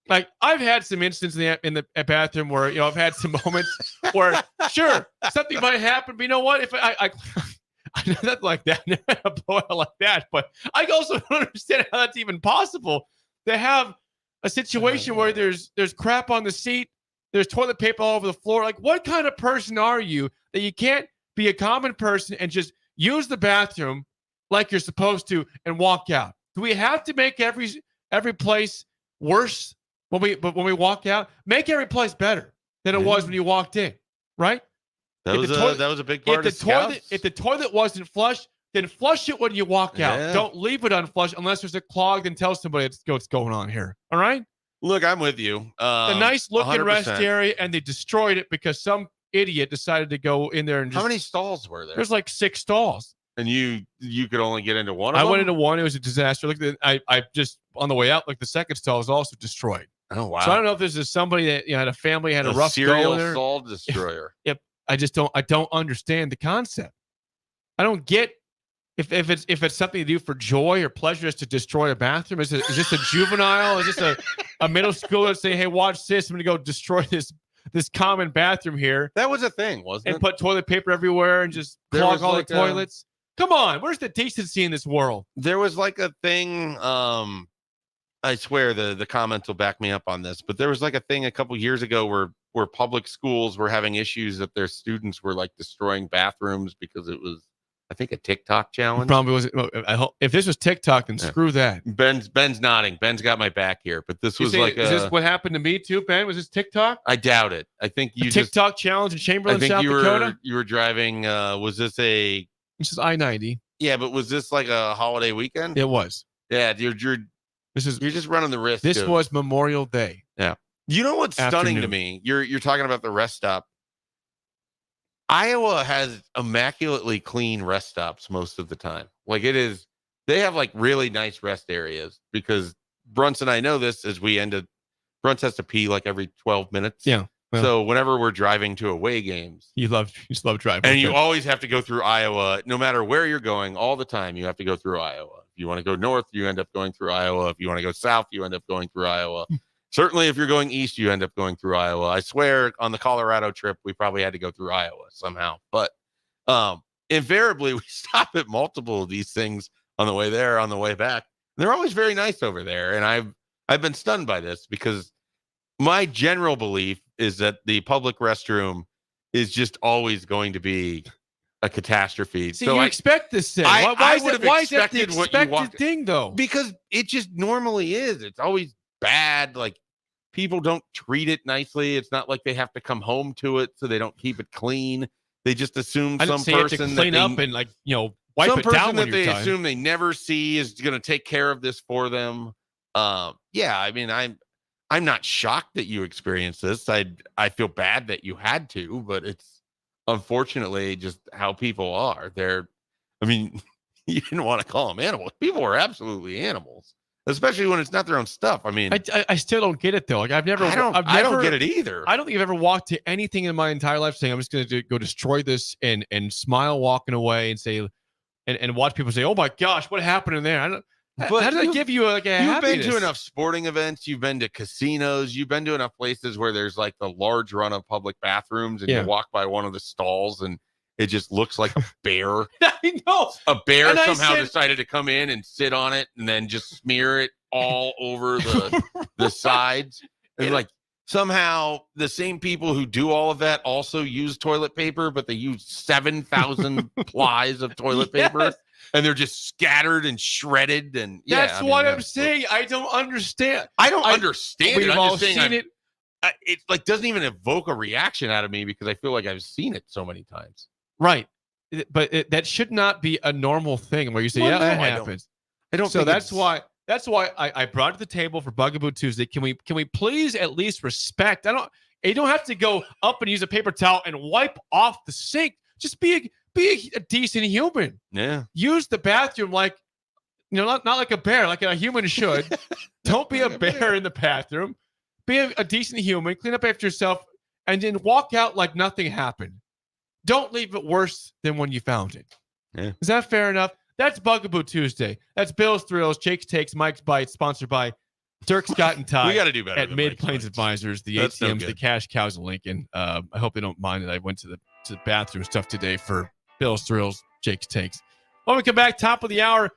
Like, I've had some instances in the bathroom where I've had some moments where sure something might happen, but you know what? If I not like that, never had a blowout like that, but I also don't understand how that's even possible to have a situation where there's crap on the seat, there's toilet paper all over the floor. Like, what kind of person are you that you can't be a common person and just use the bathroom like you're supposed to and walk out? Do we have to make every place worse when we walk out? Make every place better than it was when you walked in, right? That was a big part of Scouts. If the toilet wasn't flush, then flush it when you walk out. Yeah. Don't leave it unflushed unless there's a clog. Then tell somebody what's going on here. All right? Look, I'm with you. The nice looking 100%. rest area, and they destroyed it because some idiot decided to go in there and just. How many stalls were there? There's like 6 stalls. And you could only get into one of them? I went into one. It was a disaster. Look, I just on the way out, like the second stall was also destroyed. Oh wow! So I don't know if this is somebody that had a family, had a rough serial go there. stall destroyer. Yep. I don't understand the concept. I don't get if it's something to do for joy or pleasure is to destroy a bathroom. Is this a juvenile? Is this a middle schooler saying, hey, watch this, I'm gonna go destroy this common bathroom here? That was a thing, wasn't it? And put toilet paper everywhere and just clog all the toilets. Come on, where's the decency in this world? There was like a thing, I swear the comments will back me up on this, but there was like a thing a couple years ago where public schools were having issues that their students were like destroying bathrooms because it was, I think, a TikTok challenge. Probably was. I hope if this was TikTok, then screw that. Ben's nodding. Ben's got my back here, but this was like is this what happened to me too, Ben? Was this TikTok? I doubt it. I think you TikTok challenge in Chamberlain, South Dakota. You were driving. Was this a? This is I-90. Yeah, but was this like a holiday weekend? It was. Yeah, you're just running the risk. This was Memorial Day. Yeah. You know what's stunning to me? You're talking about the rest stop. Iowa has immaculately clean rest stops most of the time. Like they have like really nice rest areas because Brunson, I know this as Bruns has to pee like every 12 minutes. Yeah. Well, so whenever we're driving to away games, you just love driving. And you always have to go through Iowa, no matter where you're going, all the time. You have to go through Iowa. If you want to go north, you end up going through Iowa. If you want to go south, you end up going through Iowa. Certainly, if you're going east, you end up going through Iowa. I swear on the Colorado trip, we probably had to go through Iowa somehow. But invariably we stop at multiple of these things on the way there, on the way back. They're always very nice over there. And I've been stunned by this because my general belief is that the public restroom is just always going to be a catastrophe. See, so you I expect this thing. I would have expected expected what you walked thing, though? because it just normally is. It's always bad. Like people don't treat it nicely. It's not like they have to come home to it, so they don't keep it clean. They just assume I didn't some say you have to person clean up and wipe some it down person when that you're they done. assume they never see is going to take care of this for them. Yeah, I mean, I'm not shocked that you experienced this. I feel bad that you had to, but it's unfortunately just how people are. I mean, you didn't want to call them animals. People are absolutely animals, especially when it's not their own stuff. I mean, I still don't get it though. Like I don't get it either. I don't think I've ever walked to anything in my entire life saying I'm just going to go destroy this and smile walking away and say and watch people say, "Oh my gosh, what happened in there?" But how did that give you you've happiness? been to enough sporting events, you've been to casinos, you've been to enough places where there's like the large run of public bathrooms, and you walk by one of the stalls and it just looks like a bear. I know. A bear And I somehow said- decided to come in and sit on it and then just smear it all over the sides. And like somehow the same people who do all of that also use toilet paper, but they use 7,000 plies of toilet paper. Yes. And they're just scattered and shredded, and That's what I'm saying. I don't understand. I don't understand We've it. I'm all just saying seen it. it like doesn't even evoke a reaction out of me because I feel like I've seen it so many times. Right. But that should not be a normal thing where you say, Well, yeah, no, that I don't- happens. I don't So think that's why I brought it to the table for Bugaboo Tuesday. Can we please at least respect? You don't have to go up and use a paper towel and wipe off the sink. Just be a decent human. Yeah. Use the bathroom like not like a bear, like a human should. Don't be a bear in the bathroom. Be a decent human. Clean up after yourself, and then walk out like nothing happened. Don't leave it worse than when you found it. Yeah. Is that fair enough? That's Bugaboo Tuesday. That's Bill's Thrills, Jake's Takes, Mike's Bites, sponsored by Dirk Scott and Ty. We got to do better at than Mid Mike's Plains Bites. Advisors, the That's no ATMs, the good. cash cows in Lincoln. I hope they don't mind that I went to the bathroom stuff today for Bill's Thrills, Jake's Takes. When we come back, top of the hour,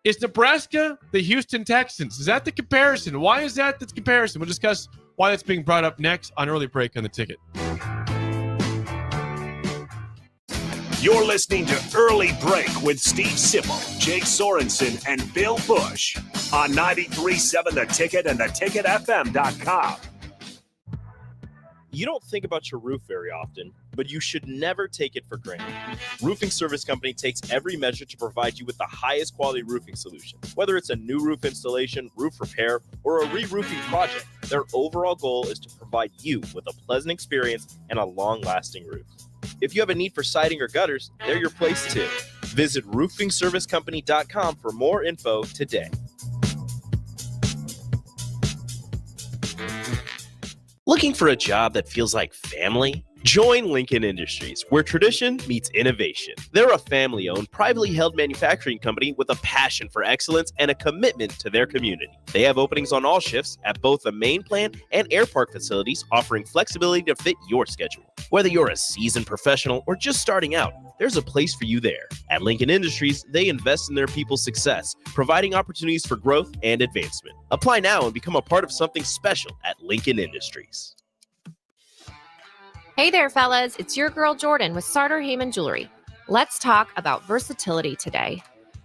is Nebraska the Houston Texans? Is that the comparison? Why is that the comparison? We'll discuss why that's being brought up next on Early Break on the Ticket. You're listening to Early Break with Steve Sipple, Jake Sorensen, and Bill Busch on 93.7 The Ticket and theticketfm.com. You don't think about your roof very often, but you should never take it for granted. Roofing Service Company takes every measure to provide you with the highest quality roofing solution. Whether it's a new roof installation, roof repair, or a re-roofing project, their overall goal is to provide you with a pleasant experience and a long-lasting roof. If you have a need for siding or gutters, they're your place too. Visit roofingservicecompany.com for more info today. Looking for a job that feels like family? Join Lincoln Industries, where tradition meets innovation. They're a family-owned, privately held manufacturing company with a passion for excellence and a commitment to their community. They have openings on all shifts at both the main plant and air park facilities, offering flexibility to fit your schedule. Whether you're a seasoned professional or just starting out, there's a place for you there. At Lincoln Industries, they invest in their people's success, providing opportunities for growth and advancement. Apply now and become a part of something special at Lincoln Industries. Hey there, fellas. It's your girl Jordan with Sartor Heyman Jewelry. Let's talk about versatility today.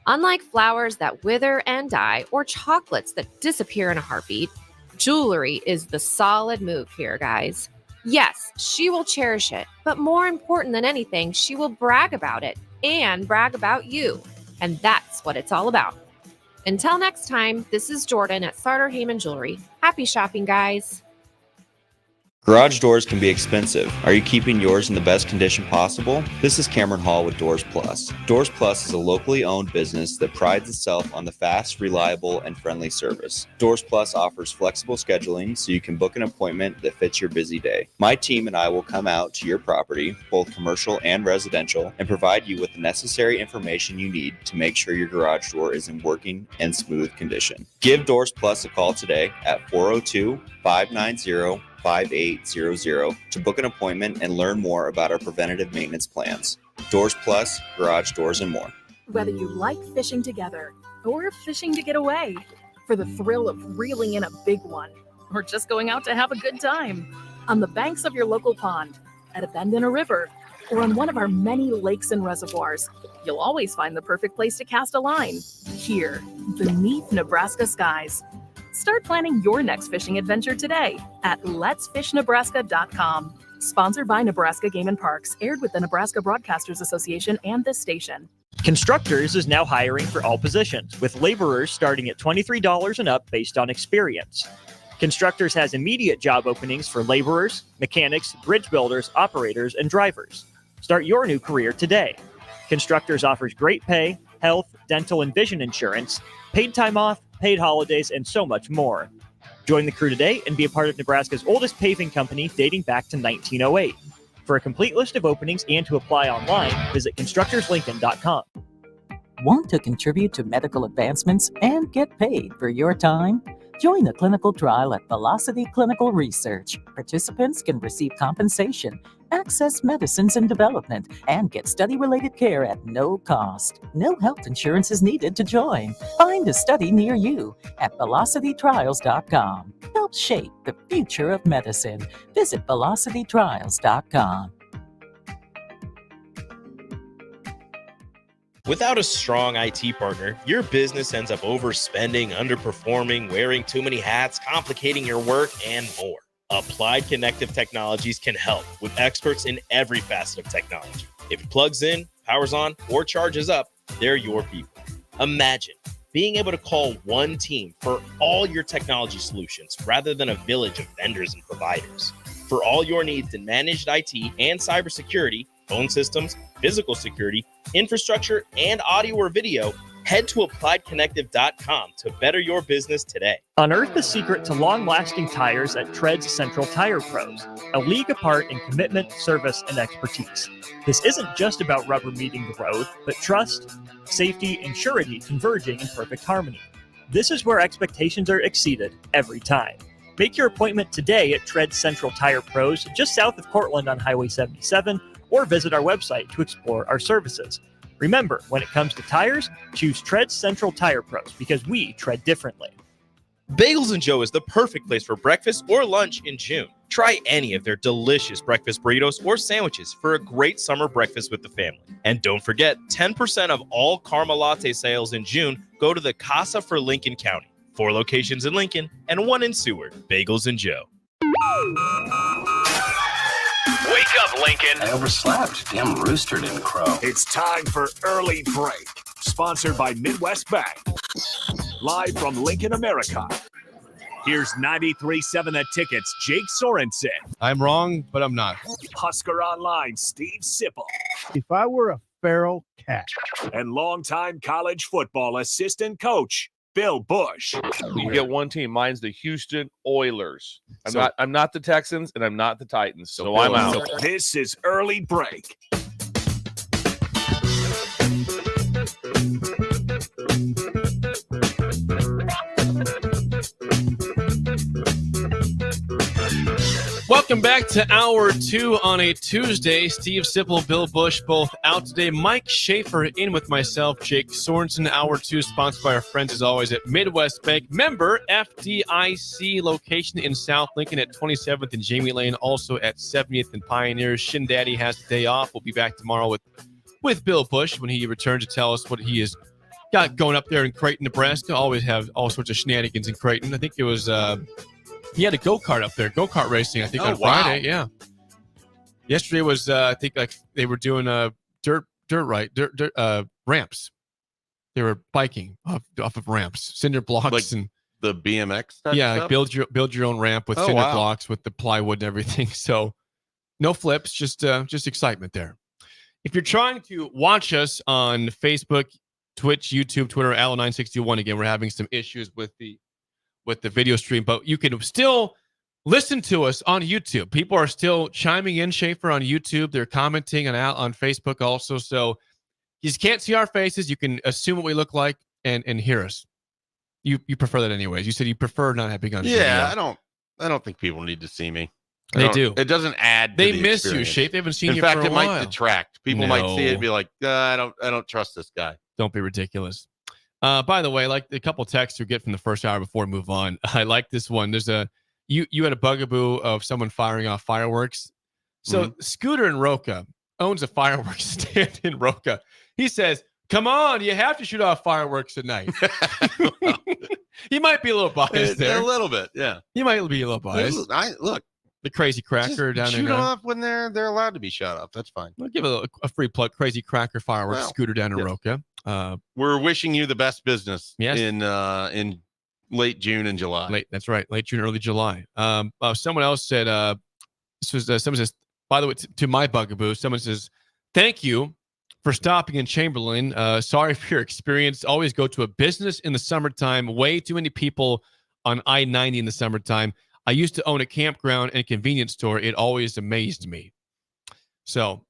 Unlike flowers that wither and die or chocolates that disappear in a heartbeat, jewelry is the solid move here, guys. Yes, she will cherish it, but more important than anything, she will brag about it and brag about you. And that's what it's all about. Until next time, this is Jordan at Sartor Heyman Jewelry. Happy shopping, guys. Garage doors can be expensive. Are you keeping yours in the best condition possible? This is Cameron Hall with Doors Plus. Doors Plus is a locally owned business that prides itself on the fast, reliable, and friendly service. Doors Plus offers flexible scheduling so you can book an appointment that fits your busy day. My team and I will come out to your property, both commercial and residential, and provide you with the necessary information you need to make sure your garage door is in working and smooth condition. Give Doors Plus a call today at 402-590-5800 to book an appointment and learn more about our preventative maintenance plans. Doors Plus, garage doors, and more. Whether you like fishing together or fishing to get away, for the thrill of reeling in a big one, or just going out to have a good time, on the banks of your local pond, at a bend in a river, or on one of our many lakes and reservoirs, you'll always find the perfect place to cast a line, here, beneath Nebraska skies. Start planning your next fishing adventure today at letsfishnebraska.com. Sponsored by Nebraska Game & Parks, aired with the Nebraska Broadcasters Association and this station. Constructors is now hiring for all positions, with laborers starting at $23 and up based on experience. Constructors has immediate job openings for laborers, mechanics, bridge builders, operators, and drivers. Start your new career today. Constructors offers great pay, health, dental, and vision insurance, paid time off, paid holidays, and so much more. Join the crew today and be a part of Nebraska's oldest paving company dating back to 1908. For a complete list of openings and to apply online, visit constructorslincoln.com. Want to contribute to medical advancements and get paid for your time? Join the clinical trial at Velocity Clinical Research. Participants can receive compensation, access medicines in development, and get study-related care at no cost. No health insurance is needed to join. Find a study near you at velocitytrials.com. Help shape the future of medicine. Visit velocitytrials.com. Without a strong IT partner, your business ends up overspending, underperforming, wearing too many hats, complicating your work, and more. Applied Connective Technologies can help with experts in every facet of technology. If it plugs in, powers on, or charges up, they're your people. Imagine being able to call one team for all your technology solutions rather than a village of vendors and providers. For all your needs in managed IT and cybersecurity, phone systems, physical security, infrastructure, and audio or video, head to appliedconnective.com to better your business today. Unearth the secret to long-lasting tires at Tread's Central Tire Pros, a league apart in commitment, service, and expertise. This isn't just about rubber meeting the road, but trust, safety, and surety converging in perfect harmony. This is where expectations are exceeded every time. Make your appointment today at Tread's Central Tire Pros, just south of Cortland on Highway 77, or visit our website to explore our services. Remember, when it comes to tires, choose Tread's Central Tire Pros because we tread differently. Bagels & Joe is the perfect place for breakfast or lunch in June. Try any of their delicious breakfast burritos or sandwiches for a great summer breakfast with the family. And don't forget, 10% of all caramel latte sales in June go to the Casa for Lincoln County. 4 locations in Lincoln and 1 in Seward. Bagels & Joe. Wake up, Lincoln. I overslept. Damn rooster didn't crow. It's time for Early Break, sponsored by Midwest Bank. Live from Lincoln, America. Here's 93.7 The Ticket's Jake Sorensen. I'm wrong, but I'm not. Husker Online, Steve Sipple. If I were a feral cat. And longtime college football assistant coach, Bill Busch. You get one team. Mine's the Houston Oilers. I'm not the Texans and I'm not the Titans. So I'm out. This is Early Break. Welcome back to Hour 2 on a Tuesday. Steve Sipple, Bill Busch, both out today. Mike Schaefer in with myself, Jake Sorensen. Hour 2 sponsored by our friends, as always, at Midwest Bank. Member FDIC, location in South Lincoln at 27th and Jamie Lane, also at 70th and Pioneers. Shin Daddy has the day off. We'll be back tomorrow with Bill Busch when he returns to tell us what he has got going up there in Creighton, Nebraska. Always have all sorts of shenanigans in Creighton. I think it was... he had a go-kart up there, go-kart racing, I think, on Friday. Yeah. Yesterday was, I think, like they were doing dirt ramps. They were biking off of ramps, cinder blocks, like and the BMX type yeah, stuff? like build your own ramp with cinder blocks with the plywood and everything. So no flips, just excitement there. If you're trying to watch us on Facebook, Twitch, YouTube, Twitter, Allo961, again, we're having some issues with the video stream, but you can still listen to us on YouTube. People are still chiming in, Schaefer, on YouTube. They're commenting on Facebook also. So you just can't see our faces. You can assume what we look like and hear us. You prefer that anyways. You said you prefer not having on. Yeah, I don't think people need to see me. They do. It doesn't add. They to the miss experience. you, Shape. They haven't seen In you fact, for a it while. might detract. People might see it and be like, I don't trust this guy. Don't be ridiculous. By the way, like a couple texts you get from the first hour before we move on. I like this one. There's you had a bugaboo of someone firing off fireworks. So Scooter in Roca owns a fireworks stand in Roca. He says, "Come on, you have to shoot off fireworks tonight." He might be a little biased there. A little bit, yeah. He might be a little biased. Look, the Crazy Cracker down shoot there. them off when they're allowed to be shot off. That's fine. I'll give a free plug. Crazy Cracker fireworks Scooter down in Roca. We're wishing you the best business Yes. in late June and July. That's right. Late June, early July. Someone else said, someone says, by the way, to my bugaboo, someone says, "Thank you for stopping in Chamberlain. Sorry for your experience. Always go to a business in the summertime. Way too many people on I-90 in the summertime. I used to own a campground and a convenience store. It always amazed me." So,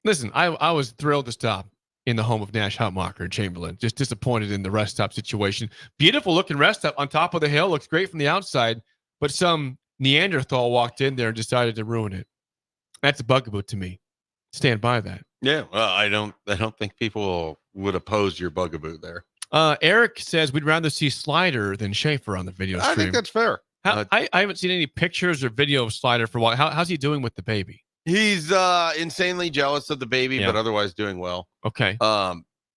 listen, I was thrilled to stop in the home of Nash Hutmacher in Chamberlain. Just disappointed in the rest stop situation. Beautiful looking rest stop on top of the hill. Looks great from the outside, but some Neanderthal walked in there and decided to ruin it. That's a bugaboo to me. Stand by that. Yeah, well, I don't think people would oppose your bugaboo there. Eric says we'd rather see Slider than Schaefer on the video stream. I think that's fair. I haven't seen any pictures or video of Slider for a while. How's he doing with the baby? He's insanely jealous of the baby, but otherwise doing well. Okay.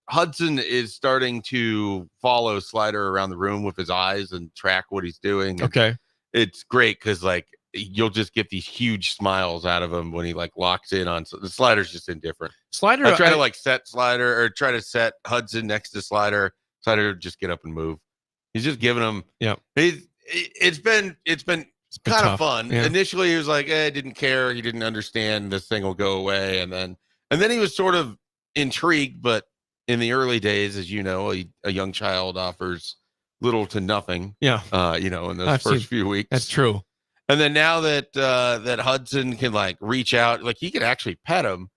Hudson is starting to follow Slider around the room with his eyes and track what he's doing. Okay. It's great because you'll just get these huge smiles out of him when he locks in on the Slider's just indifferent. Slider, I try to set Slider or try to set Hudson next to Slider. Slider just get up and move. He's just giving him. Yeah. It's been kind of fun. Yeah. Initially, he was like, didn't care. He didn't understand this thing will go away. And then he was sort of intrigued. But in the early days, as you know, a young child offers little to nothing. Yeah. In those first few weeks. That's true. And then now that that Hudson can reach out, he can actually pet him.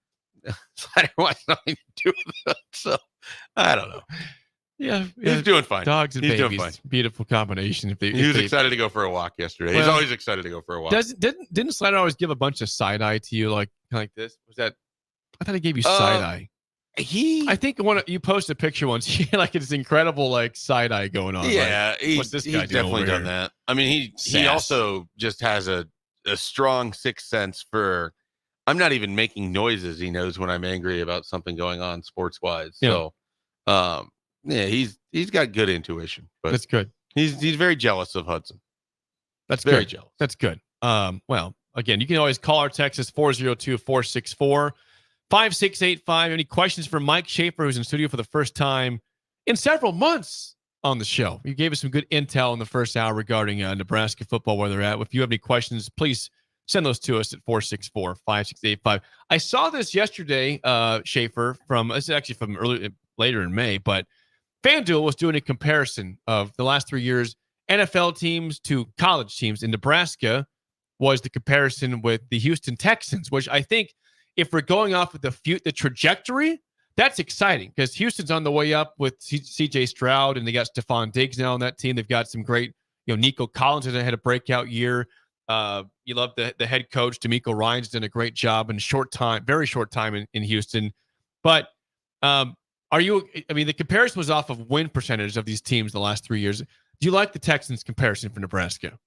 Slider wants nothing to do with it. So I don't know. Yeah, he's doing fine. Dogs and he's babies, doing fine. Beautiful combination. He was excited to go for a walk yesterday. He's always excited to go for a walk. Didn't Slider always give a bunch of side eye to you, like this? Was that? I thought he gave you side eye. I think you posted a picture once. He had this incredible side eye going on. Yeah, what's this guy he's definitely done that. I mean, he also just has a strong sixth sense for. I'm not even making noises. He knows when I'm angry about something going on sports wise. Yeah. So, yeah, he's got good intuition. But that's good. He's very jealous of Hudson. That's very good. jealous. That's good. Well, again, you can always call our Texas 402-464-5685. Any questions for Mike Schaefer, who's in studio for the first time in several months on the show? You gave us some good intel in the first hour regarding Nebraska football, where they're at. If you have any questions, please send those to us at 464-5685. I saw this yesterday, Schaefer, this is actually from later in May, but FanDuel was doing a comparison of the last 3 years NFL teams to college teams. In Nebraska was the comparison with the Houston Texans, which I think if we're going off with the trajectory, that's exciting because Houston's on the way up with CJ Stroud, and they got Stephon Diggs now on that team. They've got some great, Nico Collins has had a breakout year. You love the head coach, D'Amico Ryan's done a great job in very short time in Houston. But the comparison was off of win percentage of these teams the last 3 years. Do you like the Texans comparison for Nebraska?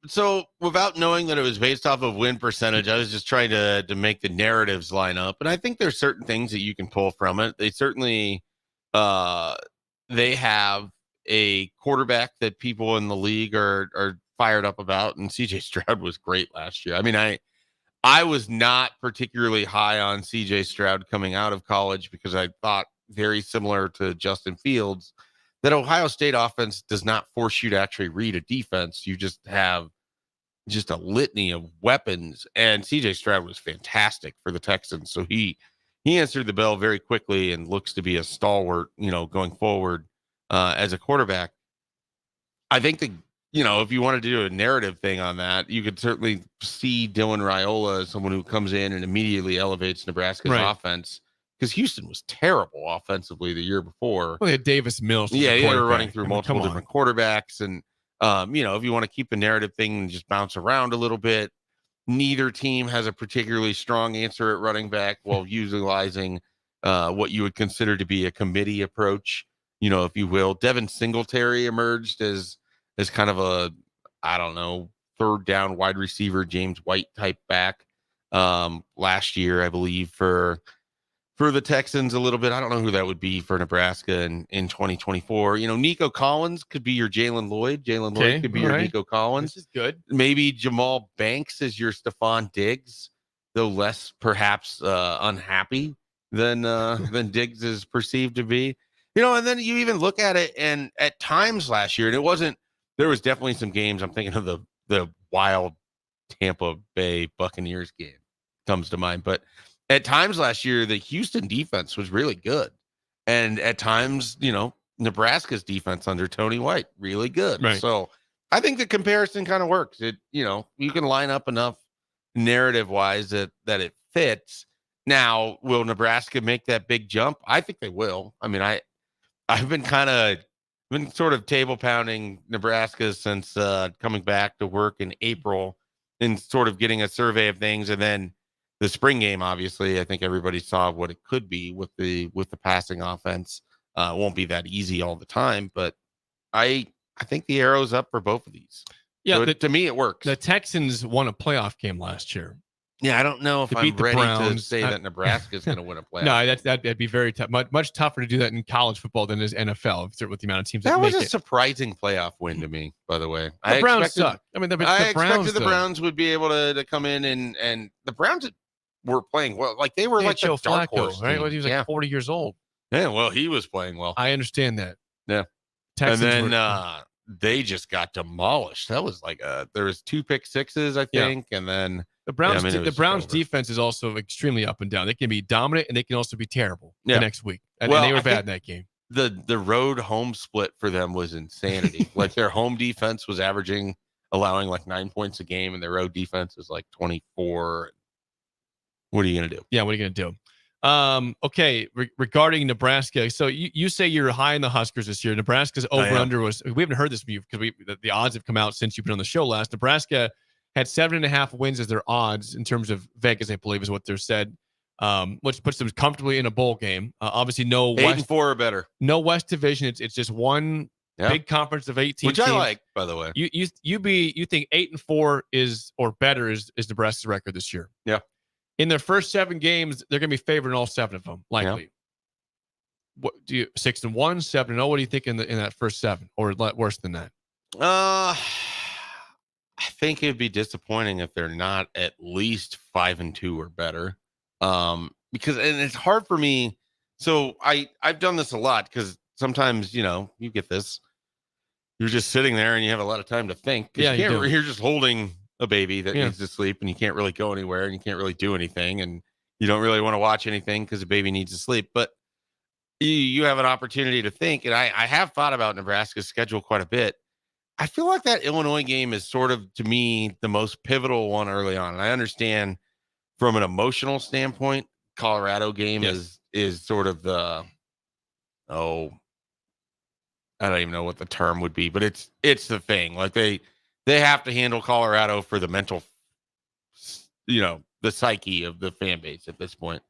So without knowing that it was based off of win percentage, I was just trying to make the narratives line up. And I think there's certain things that you can pull from it. They certainly, they have a quarterback that people in the league are fired up about. And CJ Stroud was great last year. I mean, I was not particularly high on CJ Stroud coming out of college because I thought very similar to Justin Fields that Ohio State offense does not force you to actually read a defense. You just have a litany of weapons, and CJ Stroud was fantastic for the Texans. So he answered the bell very quickly and looks to be a stalwart, going forward as a quarterback. I think if you wanted to do a narrative thing on that, you could certainly see Dylan Raiola as someone who comes in and immediately elevates Nebraska's offense. Because Houston was terrible offensively the year before. Well, they had Davis Mills. Yeah, they were running through multiple different quarterbacks. And, if you want to keep the narrative thing and just bounce around a little bit, neither team has a particularly strong answer at running back while utilizing what you would consider to be a committee approach, if you will. Devin Singletary emerged as kind of a, I don't know, third down wide receiver, James White type back last year, I believe, for the Texans a little bit. I don't know who that would be for Nebraska in 2024. Nico Collins could be your Jalen Lloyd. Jalen Lloyd could be your Nico Collins. This is good. Maybe Jamal Banks is your Stephon Diggs, though less perhaps unhappy than Diggs is perceived to be. And then you even look at it, and at times last year, and there was definitely some games. I'm thinking of the wild Tampa Bay Buccaneers game comes to mind, but at times last year, the Houston defense was really good. And at times, Nebraska's defense under Tony White, really good. Right. So I think the comparison kind of works. You can line up enough narrative wise that it fits. Now, will Nebraska make that big jump? I think they will. I mean, I've been sort of table pounding Nebraska since coming back to work in April and sort of getting a survey of things. And then the spring game, obviously, I think everybody saw what it could be with the passing offense. Won't be that easy all the time, but I think the arrow's up for both of these. Yeah, so to me, it works. The Texans won a playoff game last year. Yeah, I don't know if I'm ready to say that Nebraska's going to win a playoff. No, that'd be very tough. Much tougher to do that in college football than is NFL, with the amount of teams that was a surprising playoff win to me, by the way. The Browns suck. I mean, I expected the Browns would be able to come in and the Browns were playing well. Like they were like Joe the dark Flacco, horse right? team. Well, he was like 40 years old. Yeah, well, he was playing well. I understand that. Yeah. Texans and then they just got demolished. That was like there was 2 pick sixes, I think, and then the Browns defense is also extremely up and down. They can be dominant and they can also be terrible the next week. And they were bad in that game. The road home split for them was insanity. Like their home defense was allowing like 9 points a game, and their road defense was like 24. What are you going to do? Yeah, what are you going to do? Okay, regarding Nebraska, so you say you're high in the Huskers this year. Nebraska's over-under was, we haven't heard this from you because the odds have come out since you've been on the show last. Nebraska had 7.5 wins as their odds in terms of Vegas, I believe is what they're said, which puts them comfortably in a bowl game. Obviously, no 8-4 or better. No West Division. It's just one big conference of 18 which teams. I like, by the way. You think 8-4 is or better is Nebraska's record this year? Yeah. In their first 7 games, they're going to be favored in all 7 of them, likely. Yeah. What do you 6-1, 7-0? What do you think in that first 7, or worse than that? I think it'd be disappointing if they're not at least 5-2 or better. Because it's hard for me. So I've done this a lot because sometimes you get this. You're just sitting there and you have a lot of time to think. Yeah, you're just holding a baby that needs to sleep, and you can't really go anywhere, and you can't really do anything, and you don't really want to watch anything because the baby needs to sleep. But you have an opportunity to think, and I have thought about Nebraska's schedule quite a bit. I feel like that Illinois game is sort of, to me, the most pivotal one early on. And I understand from an emotional standpoint, Colorado game is sort of the I don't even know what the term would be, but it's the thing. Like they have to handle Colorado for the mental, the psyche of the fan base at this point.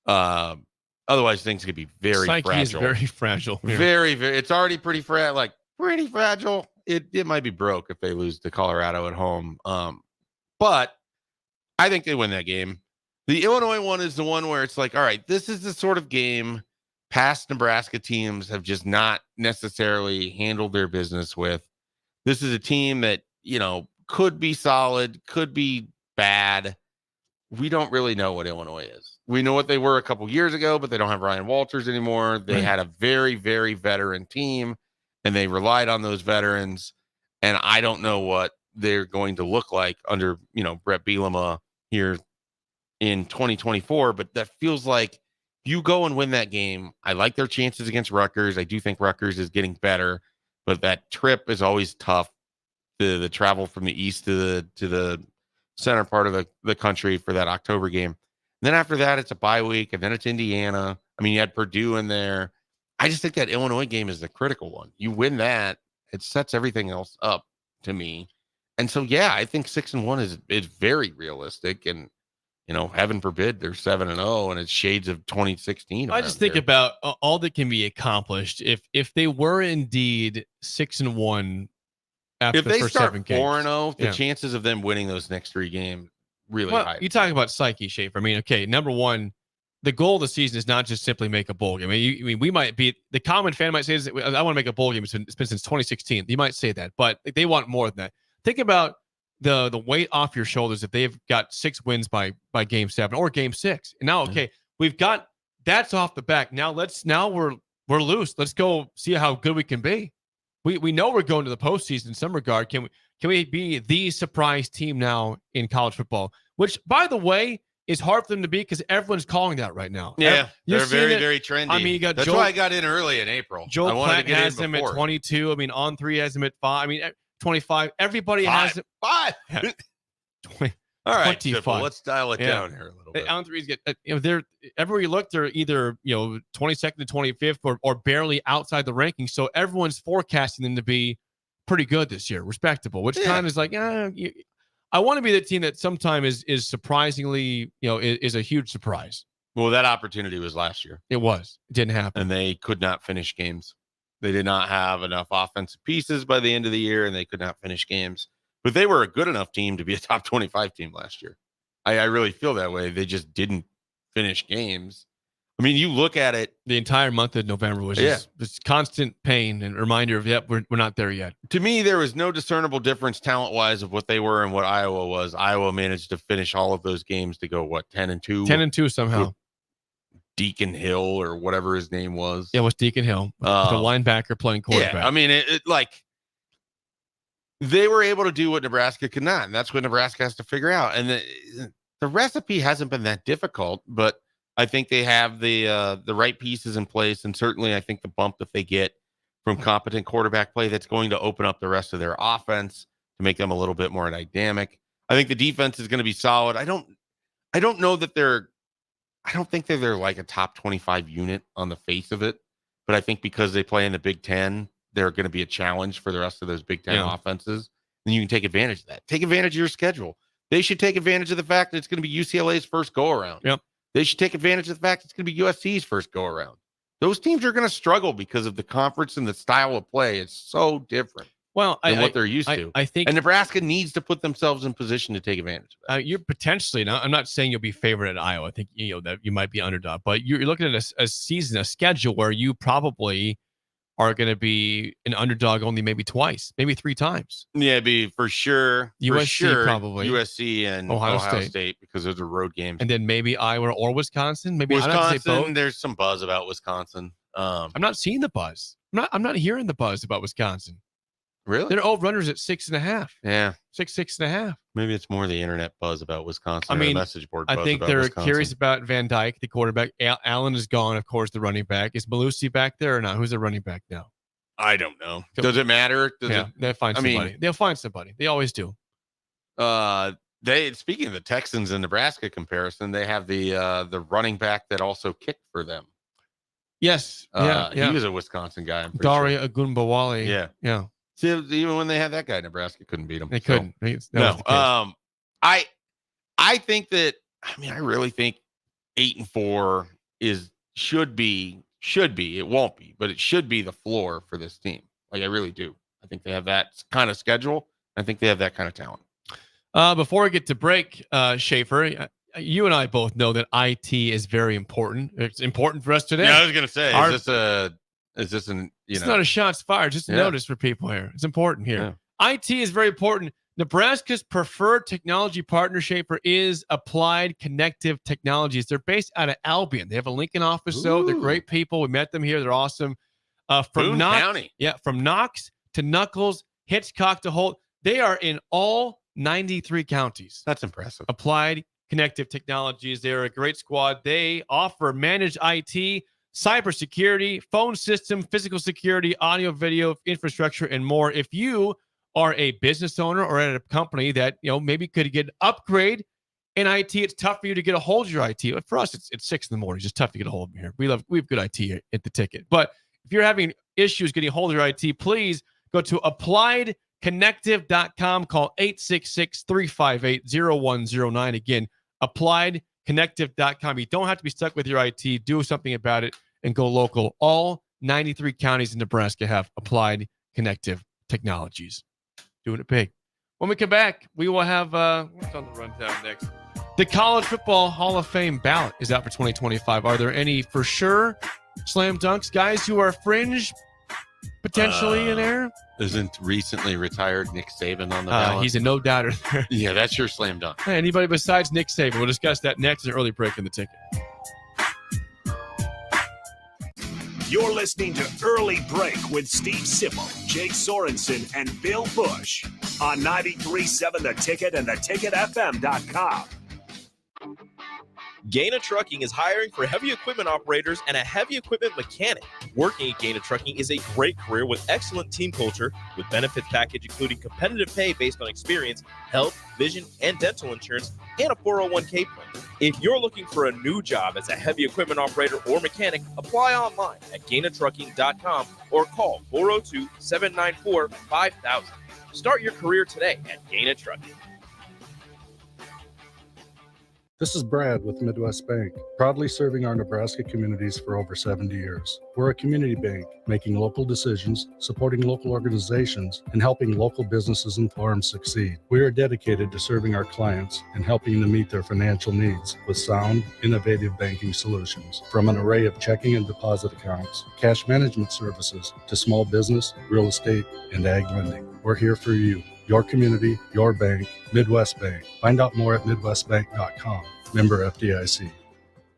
Otherwise, things could be very psyche fragile. Is very fragile. Here. Very, very. It's already pretty fragile. It might be broke if they lose to Colorado at home. But I think they win that game. The Illinois one is the one where it's like, all right, this is the sort of game past Nebraska teams have just not necessarily handled their business with. This is a team that, could be solid, could be bad. We don't really know what Illinois is. We know what they were a couple years ago, but they don't have Ryan Walters anymore. They had a very, very veteran team, and they relied on those veterans. And I don't know what they're going to look like under, Brett Bielema here in 2024. But that feels like you go and win that game. I like their chances against Rutgers. I do think Rutgers is getting better, but that trip is always tough. The travel from the east to the center part of the country for that October game. And then after that, it's a bye week, and then it's Indiana. I mean, you had Purdue in there. I just think that Illinois game is the critical one. You win that, it sets everything else up to me. And so, yeah, I think 6-1 is very realistic. And, heaven forbid they're 7-0 and it's shades of 2016. I just think about all that can be accomplished if they were indeed 6-1 after if the they first start 7 games. 4-0, the chances of them winning those next 3 games really high. You talk about psyche, Schaefer. I mean, okay, number one, the goal of the season is not just simply make a bowl game. I mean, we might be, the common fan might say, I want to make a bowl game. It's been since 2016. You might say that, but they want more than that. Think about the weight off your shoulders if they've got 6 wins by game 7 or game 6. And now, okay, we've got that's off the back. Now we're loose. Let's go see how good we can be. We know we're going to the postseason in some regard. Can we be the surprise team now in college football? Which, by the way, is hard for them to be because everyone's calling that right now. Yeah, they're very, very trendy. I mean, you got that's why I got in early in April. Joe Platt has them at 22. I mean, On 3 has them at 5. I mean, 25. Everybody has them 5. 20, all right, 25. Simple. Let's dial it down here a little bit. On 3's get they're everywhere you look, they're either 22nd to 25th or barely outside the rankings. So everyone's forecasting them to be pretty good this year, respectable. Which kind of is like, I want to be the team that sometimes is surprisingly, is a huge surprise. Well, that opportunity was last year. It was. It didn't happen. And they could not finish games. They did not have enough offensive pieces by the end of the year, and they could not finish games. But they were a good enough team to be a top 25 team last year. I really feel that way. They just didn't finish games. I mean, you look at it. The entire month of November was just constant pain and reminder of, we're not there yet. To me, there was no discernible difference talent-wise of what they were and what Iowa was. Iowa managed to finish all of those games to go, 10-2? 10-2 somehow. Deacon Hill or whatever his name was. Yeah, it was Deacon Hill. The linebacker playing quarterback. Yeah, I mean, they were able to do what Nebraska could not, and that's what Nebraska has to figure out. And the recipe hasn't been that difficult, but I think they have the right pieces in place, and certainly I think the bump that they get from competent quarterback play, that's going to open up the rest of their offense to make them a little bit more dynamic. I think the defense is going to be solid. I don't know that I don't think they're like a top 25 unit on the face of it, but I think because they play in the Big Ten, they're going to be a challenge for the rest of those Big Ten offenses. And you can take advantage of that. Take advantage of your schedule. They should take advantage of the fact that it's going to be UCLA's first go around. Yep. They should take advantage of the fact it's going to be USC's first go around. Those teams are going to struggle because of the conference and the style of play. It's so different. Well, than what they're used to. I think, and Nebraska needs to put themselves in position to take advantage of that. You're potentially now. I'm not saying you'll be favored at Iowa. I think that you might be underdog, but you're looking at a season, a schedule where you probably are going to be an underdog only maybe twice, maybe 3 times. Yeah, be for sure. USC probably. USC and Ohio State because those are road games. And then maybe Iowa or Wisconsin. Maybe Wisconsin. There's some buzz about Wisconsin. I'm not seeing the buzz. I'm not hearing the buzz about Wisconsin. Really? They're over runners at 6.5. Yeah. 6.5. Maybe it's more the internet buzz about Wisconsin. I mean, the message board buzz I think about they're Wisconsin. curious about Van Dyke, the quarterback. Allen is gone, of course, the running back. Is Malusi back there or not? Who's the running back now? I don't know. Does it matter? They'll find somebody. They'll find somebody. They always do. Speaking of the Texans and Nebraska comparison, they have the running back that also kicked for them. Yes. He was a Wisconsin guy. Daria Agunbawale. Yeah. See, even when they had that guy, Nebraska couldn't beat him. They couldn't. No. I think that. I mean, I really think 8-4 should be. It won't be, but it should be the floor for this team. Like, I really do. I think they have that kind of schedule. I think they have that kind of talent. Before we get to break, Schaefer, you and I both know that IT is very important. It's important for us today. Yeah, I was going to say, is this an, it's not a shots fired, just a notice for people here. It's important here. Yeah. IT is very important. Nebraska's preferred technology partner, Schaefer, is Applied Connective Technologies. They're based out of Albion. They have a Lincoln office, though. They're great people. We met them here. They're awesome. From County. Yeah, from Knox to Knuckles, Hitchcock to Holt. They are in all 93 counties. That's impressive. Applied Connective Technologies. They're a great squad. They offer managed IT, cybersecurity, phone system, physical security, audio, video, infrastructure, and more. If you are a business owner or at a company that maybe could get an upgrade in IT, it's tough for you to get a hold of your IT. But for us, it's 6 in the morning. It's just tough to get a hold of them here. We have good IT at the Ticket. But if you're having issues getting a hold of your IT, please go to Applied appliedconnective.com. Call 866-358-0109. Again, appliedconnective.com. You don't have to be stuck with your IT. Do something about it and go local. All 93 counties in Nebraska have Applied Connective Technologies. Doing it big. When we come back, we will have what's on the rundown next? The College Football Hall of Fame ballot is out for 2025. Are there any for sure slam dunks, guys who are fringe potentially in there? Isn't recently retired Nick Saban on the ballot? He's a no-doubter there. Yeah, that's your slam dunk. Hey, anybody besides Nick Saban? We'll discuss that next in an early break in the ticket. You're listening to Early Break with Steve Sipple, Jake Sorensen, and Bill Busch on 93.7 The Ticket and theticketfm.com. Gaina Trucking is hiring for heavy equipment operators and a heavy equipment mechanic. Working at Gaina Trucking is a great career with excellent team culture, with benefits package including competitive pay based on experience, health, vision, and dental insurance, and a 401k plan. If you're looking for a new job as a heavy equipment operator or mechanic, apply online at GainaTrucking.com or call 402-794-5000. Start your career today at Gaina Trucking. This is Brad with Midwest Bank, proudly serving our Nebraska communities for over 70 years. We're a community bank, making local decisions, supporting local organizations, and helping local businesses and farms succeed. We are dedicated to serving our clients and helping them meet their financial needs with sound, innovative banking solutions. From an array of checking and deposit accounts, cash management services, to small business, real estate, and ag lending. We're here for you. Your community, your bank, Midwest Bank. Find out more at midwestbank.com. Member FDIC.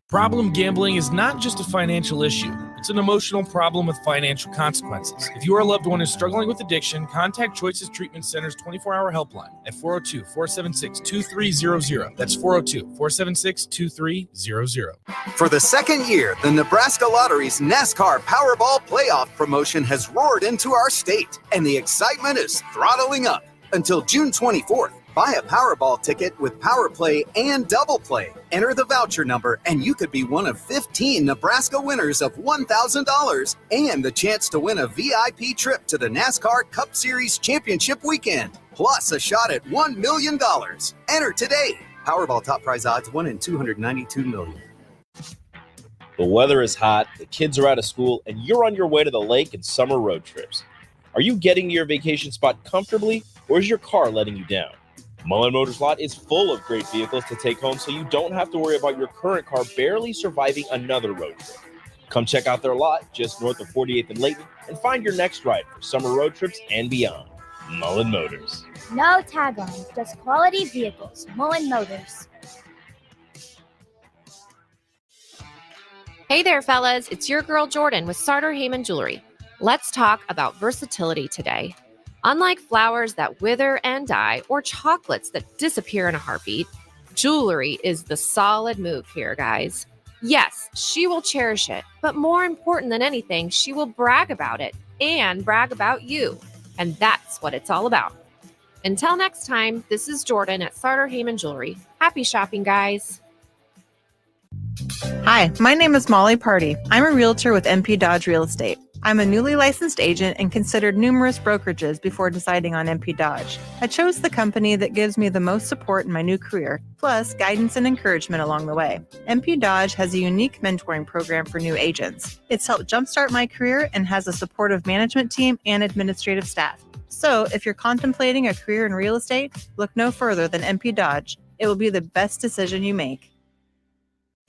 Problem gambling is not just a financial issue. It's an emotional problem with financial consequences. If your loved one is struggling with addiction, contact Choices Treatment Center's 24-hour helpline at 402-476-2300. That's 402-476-2300. For the second year, the Nebraska Lottery's NASCAR Powerball Playoff promotion has roared into our state, and the excitement is throttling up. Until June 24th, buy a Powerball ticket with Power Play and Double Play. Enter the voucher number, and you could be one of 15 Nebraska winners of $1,000 and the chance to win a VIP trip to the NASCAR Cup Series Championship weekend, plus a shot at $1 million. Enter today. Powerball top prize odds 1 in 292 million. The weather is hot, the kids are out of school, and you're on your way to the lake and summer road trips. Are you getting to your vacation spot comfortably, or is your car letting you down? Mullen Motors Lot is full of great vehicles to take home, so you don't have to worry about your current car barely surviving another road trip. Come check out their lot just north of 48th and Layton and find your next ride for summer road trips and beyond. Mullen Motors. No tag-ons, just quality vehicles. Mullen Motors. Hey there, fellas. It's your girl Jordan with Sartor Heyman Jewelry. Let's talk about versatility today. Unlike flowers that wither and die or chocolates that disappear in a heartbeat, jewelry is the solid move here, guys. Yes, she will cherish it, but more important than anything, she will brag about it and brag about you. And that's what it's all about. Until next time, this is Jordan at Sartor Heyman Jewelry. Happy shopping, guys. Hi, my name is Molly Party. I'm a realtor with MP Dodge Real Estate. I'm a newly licensed agent and considered numerous brokerages before deciding on MP Dodge. I chose the company that gives me the most support in my new career, plus guidance and encouragement along the way. MP Dodge has a unique mentoring program for new agents. It's helped jumpstart my career and has a supportive management team and administrative staff. So if you're contemplating a career in real estate, look no further than MP Dodge. It will be the best decision you make.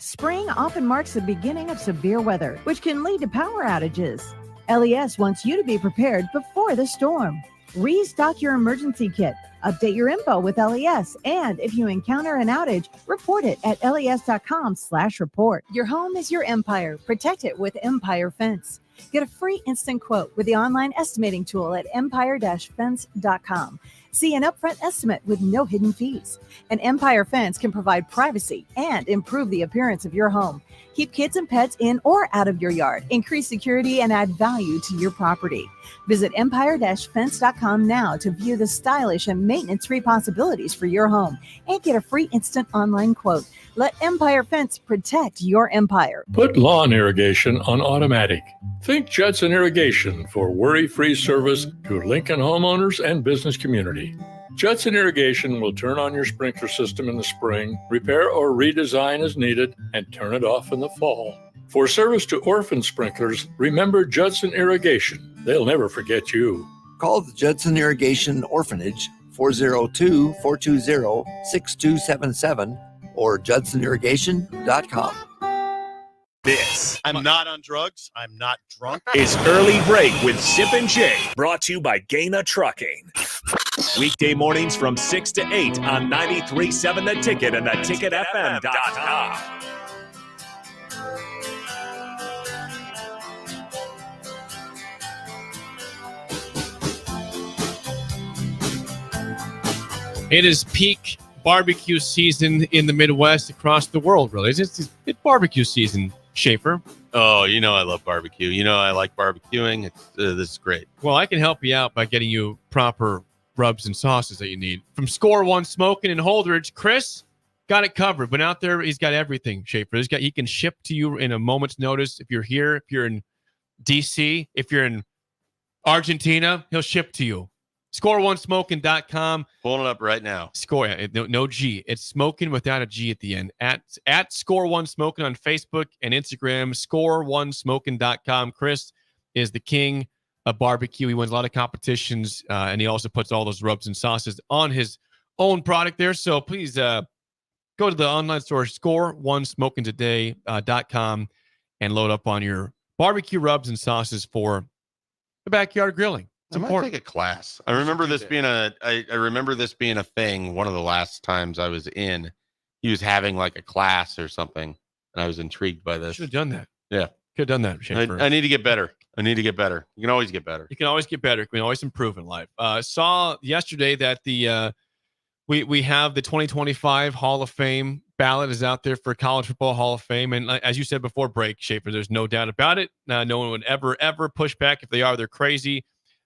Spring often marks the beginning of severe weather, which can lead to power outages. LES wants you to be prepared before the storm. Restock your emergency kit, update your info with LES, and if you encounter an outage, report it at les.com/report. Your home is your empire. Protect it with Empire Fence. Get a free instant quote with the online estimating tool at empire-fence.com. See an upfront estimate with no hidden fees. An Empire fence can provide privacy and improve the appearance of your home. Keep kids and pets in or out of your yard. Increase security and add value to your property. Visit empire-fence.com now to view the stylish and maintenance-free possibilities for your home and get a free instant online quote. Let Empire Fence protect your empire. Put lawn irrigation on automatic. Think Judson Irrigation for worry-free service to Lincoln homeowners and business community. Judson Irrigation will turn on your sprinkler system in the spring, repair or redesign as needed, and turn it off in the fall. For service to orphan sprinklers, remember Judson Irrigation. They'll never forget you. Call the Judson Irrigation Orphanage 402-420-6277 or judsonirrigation.com. This I'm not on drugs. I'm not drunk. is Early Break with Sip and Jake, brought to you by Gaina Trucking. Weekday mornings from 6 to 8 on 93.7 The Ticket and theticketfm.com. It is peak barbecue season in the Midwest across the world, really. It's barbecue season, Schaefer. Oh, you know I love barbecue. You know I like barbecuing. This is great. Well, I can help you out by getting you proper rubs and sauces that you need. From Score One Smoking in Holdridge, Chris got it covered. But out there, he's got everything, Schaefer. He can ship to you in a moment's notice. If you're here, if you're in D.C., if you're in Argentina, he'll ship to you. Score1smoking.com. Pulling it up right now. Score, no G. It's smoking without a G at the end. At Score One Smoking on Facebook and Instagram. Score1smoking.com. Chris is the king of barbecue. He wins a lot of competitions, and he also puts all those rubs and sauces on his own product there. So please go to the online store, score1smokingtoday.com, and load up on your barbecue rubs and sauces for the backyard grilling. I might take a class. I remember this being I remember this being a thing. One of the last times I was in, he was having like a class or something, and I was intrigued by this. Should have done that. Yeah, could have done that. I need to get better. You can always get better. You can always get better. You can always improve in life. Saw yesterday that the we have the 2025 Hall of Fame ballot is out there for College Football Hall of Fame, and as you said before break, Schaefer, there's no doubt about it. No one would ever push back. If they are, they're crazy.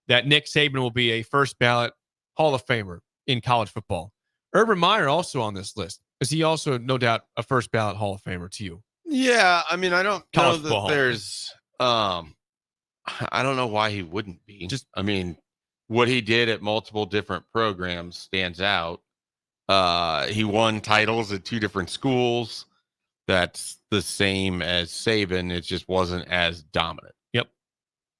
That Nick Saban will be a first ballot Hall of Famer in college football. Urban Meyer also on this list. Is he also, no doubt, a first ballot Hall of Famer to you? Yeah, I mean, I don't College know football that there's I don't know why he wouldn't be. I mean, what he did at multiple different programs stands out. He won titles at two different schools. That's the same as Saban. It just wasn't as dominant. Yep.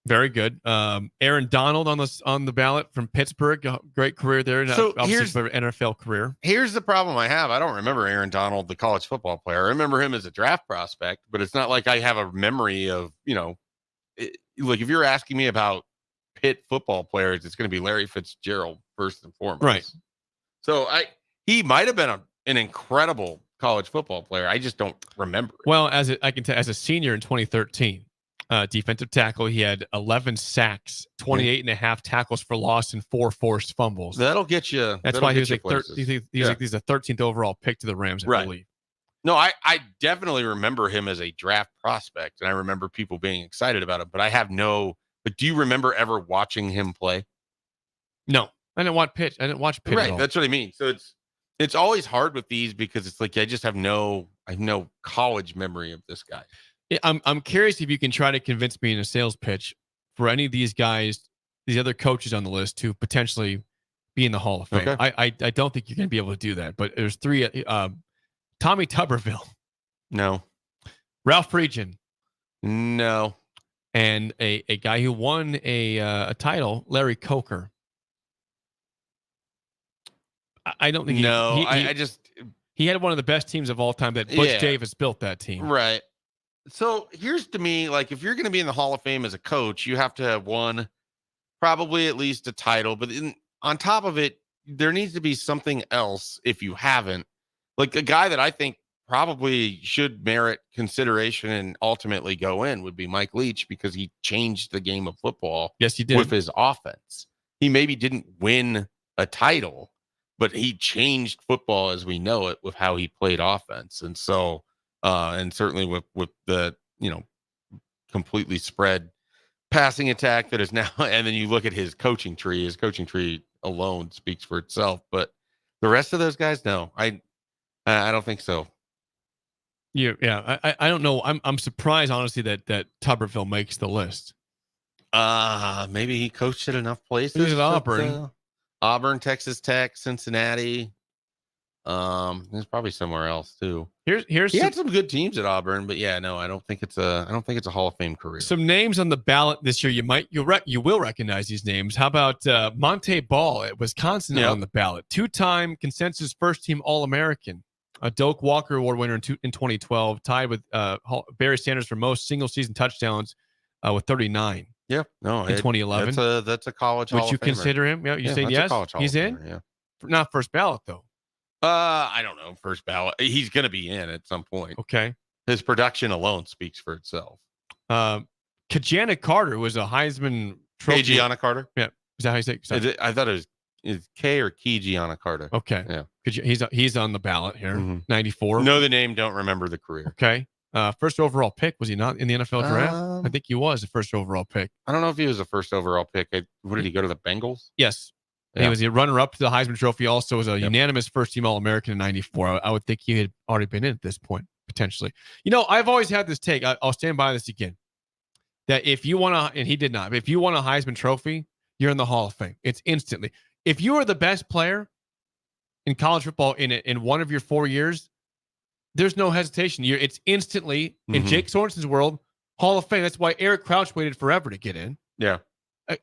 Very good. Aaron Donald on the ballot from Pittsburgh. Great career there. So obviously NFL career. Here's the problem I have. I don't remember Aaron Donald, the college football player. I remember him as a draft prospect, but it's not like I have a memory of, like if you're asking me about Pitt football players, it's going to be Larry Fitzgerald first and foremost. Right. So he might have been an incredible college football player. I just don't remember. Well, as a senior in 2013, defensive tackle, he had 11 sacks, 28 and a half tackles for loss, and 4 forced fumbles. That'll get you. That's why he was like he's the 13th overall pick to the Rams, I believe. No, I definitely remember him as a draft prospect, and I remember people being excited about him. But But do you remember ever watching him play? No, I didn't watch Pitt. Right, at all. That's what I mean. So it's always hard with these because it's like I have no college memory of this guy. Yeah, I'm curious if you can try to convince me in a sales pitch for any of these guys, these other coaches on the list, to potentially be in the Hall of Fame. Okay. I don't think you're going to be able to do that. But there's 3. Tommy Tuberville. No. Ralph Friedgen. No. And a guy who won a title, Larry Coker. I don't think he had one of the best teams of all time. That Butch Davis built that team. Right. So here's to me, like, if you're going to be in the Hall of Fame as a coach, you have to have won probably at least a title. But on top of it, there needs to be something else if you haven't. Like a guy that I think probably should merit consideration and ultimately go in would be Mike Leach, because he changed the game of football. Yes, he did. With his offense. He maybe didn't win a title, but he changed football as we know it with how he played offense. And so, and certainly with the, completely spread passing attack that is now, and then you look at his coaching tree alone speaks for itself, but the rest of those guys, no, I don't think so. Yeah. I don't know. I'm surprised, honestly, that Tuberville makes the list. Maybe he coached at enough places. He's at Auburn. Auburn, Texas Tech, Cincinnati. There's probably somewhere else too. He had some good teams at Auburn, but yeah, no, I don't think it's a Hall of Fame career. Some names on the ballot this year. You will recognize these names. How about Monte Ball at Wisconsin on the ballot? 2-time consensus first team All-American. A Doak Walker Award winner in 2012, tied with Barry Sanders for most single season touchdowns with 39. Yeah, no, in 2011. That's a college. Hall Would you of Famer. Consider him? Yeah, you say yes. He's in. Yeah, not first ballot though. I don't know. First ballot. He's going to be in at some point. Okay. His production alone speaks for itself. Kajana Carter was a Heisman Trophy. Gianna Carter. Yeah. Is that how you say it? I thought it was K or Key Gianna Carter. Okay. Yeah. He's on the ballot here. Mm-hmm. 94. Know the name, don't remember the career. Okay. First overall pick, was he not in the NFL draft? I think he was the first overall pick. I don't know if he was the first overall pick. What did he go to the Bengals? Yes. Yeah. He was a runner-up to the Heisman Trophy. Also was a unanimous first-team All-American in 94. I would think he had already been in at this point, potentially. I've always had this take. I'll stand by this again. That if you want to, and he did not, but if you won a Heisman Trophy, you're in the Hall of Fame. It's instantly. If you are the best player in college football in one of your 4 years, there's no hesitation. It's instantly, in Jake Sorensen's world, Hall of Fame. That's why Eric Crouch waited forever to get in. Yeah.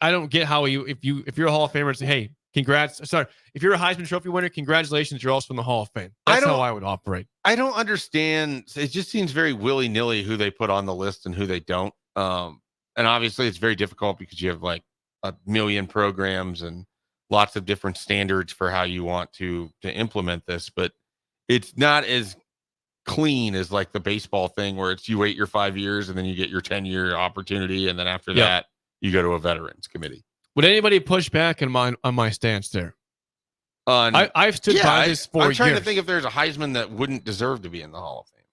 I don't get how if you're a Hall of Famer and say, hey, congrats. Sorry, if you're a Heisman Trophy winner, congratulations, you're also in the Hall of Fame. That's how I would operate. I don't understand. It just seems very willy-nilly who they put on the list and who they don't. And obviously it's very difficult because you have like a million programs and lots of different standards for how you want to implement this, but it's not as clean as like the baseball thing where it's you wait your 5 years and then you get your 10-year opportunity, and then after that you go to a veterans committee. Would anybody push back on my stance there? I've stood by this for years. I'm trying to think if there's a Heisman that wouldn't deserve to be in the Hall of Fame.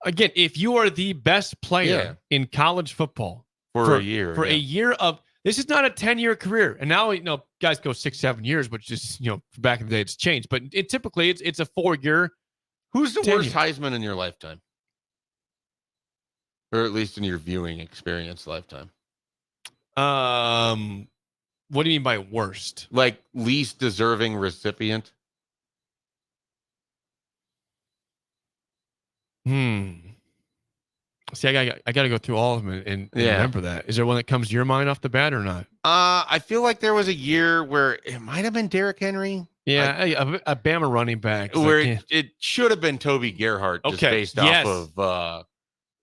Again, if you are the best player in college football for a year, a year of, this is not a 10-year career. And now, guys go 6-7 years, which is, back in the day it's changed, but typically it's a 4-year. Who's the worst Heisman in your lifetime? Or at least in your viewing experience lifetime? What do you mean by worst? Like least deserving recipient? See, I got to go through all of them and remember that. Is there one that comes to your mind off the bat or not? I feel like there was a year where it might have been Derrick Henry. Yeah, a Bama running back. Where it should have been Toby Gerhart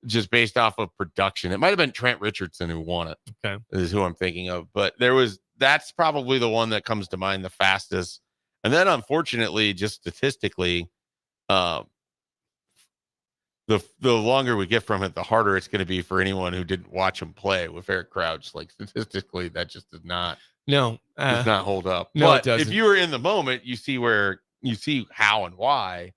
just based off of production. It might have been Trent Richardson who won it. Okay. Is who I'm thinking of. But that's probably the one that comes to mind the fastest. And then unfortunately, just statistically, the longer we get from it, the harder it's going to be for anyone who didn't watch him play with Eric Crouch. Like statistically, that just does not hold up. No, but it doesn't. if you were in the moment, you see how and why.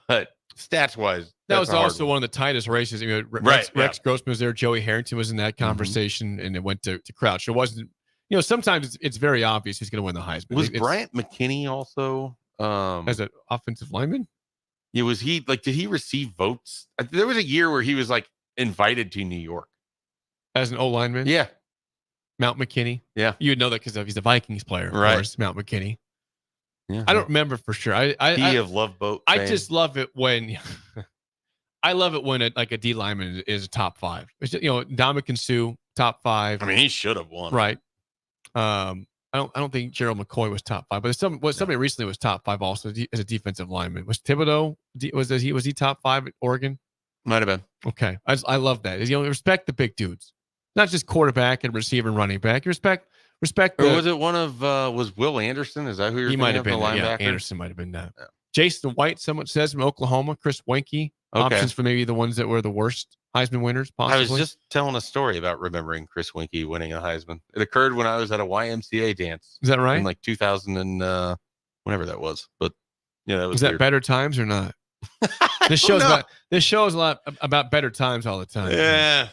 But stats wise, that was also one of the tightest races. Rex Grossman was there. Joey Harrington was in that conversation, and it went to Crouch. It wasn't. Sometimes it's very obvious who's going to win the Heisman. Was Bryant McKinney also as an offensive lineman? Yeah, was he did he receive votes? There was a year where he was like invited to New York as an O lineman. Yeah, Mount McKinney. Yeah, you would know that because he's a Vikings player, of course, Mount McKinney. Yeah, I don't remember for sure. I of Love Boat. I just love it when I love it when a D lineman is a top 5. It's just, Ndamukong Suh, top 5. I mean, he should have won, right? I don't think Gerald McCoy was top 5, but somebody recently was top 5 also as a defensive lineman. Was Thibodeau? Was he top 5 at Oregon? Might have been. Okay, I love that. Respect the big dudes, not just quarterback and receiver and running back. Respect. Or was it one of was Will Anderson? Is that who you're thinking might have of, been? the linebacker? Yeah, Anderson might have been that. Jason White, someone says, from Oklahoma. Chris Wenke. Options for maybe the ones that were the worst Heisman winners, possibly? I was just telling a story about remembering Chris Winkie winning a Heisman. It occurred when I was at a YMCA dance. Is that right? In like 2000 and whenever that was. But yeah, that was Is that weird. better times or not? This show's a lot about better times all the time. Yeah.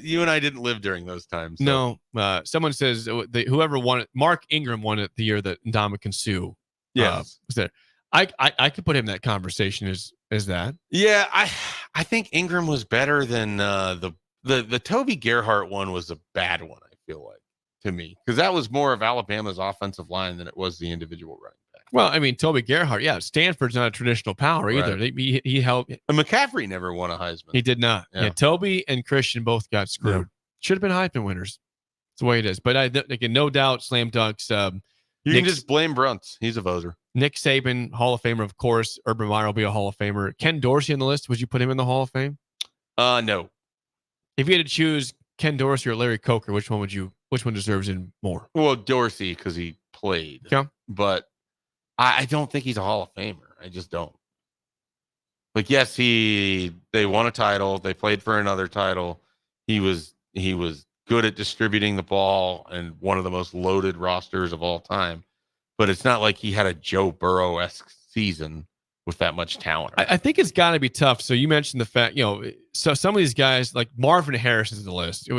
You and I didn't live during those times. So. No. Someone says whoever won it, Mark Ingram won it the year that Ndamukong Suh. Yes. Was there. I could put him in that conversation as that. Yeah, I think Ingram was better than the Toby Gerhart one was a bad one, I feel like, to me. Because that was more of Alabama's offensive line than it was the individual running back. Well, I mean, Toby Gerhart, yeah, Stanford's not a traditional power either. Right. He helped. And McCaffrey never won a Heisman. He did not. Yeah, Toby and Christian both got screwed. Yeah. Should have been Heisman winners. That's the way it is. But again, no doubt, slam dunks. You can just blame Brunt. He's a voter. Nick Saban, Hall of Famer, of course. Urban Meyer will be a Hall of Famer. Ken Dorsey on the list. Would you put him in the Hall of Fame? No. If you had to choose Ken Dorsey or Larry Coker, which one deserves it more? Well, Dorsey, because he played. Yeah. But I don't think he's a Hall of Famer. I just don't. Like, yes, they won a title. They played for another title. He was good at distributing the ball and one of the most loaded rosters of all time. But it's not like he had a Joe Burrow-esque season with that much talent. I think it's got to be tough. So you mentioned the fact, so some of these guys, like Marvin Harrison's on the list.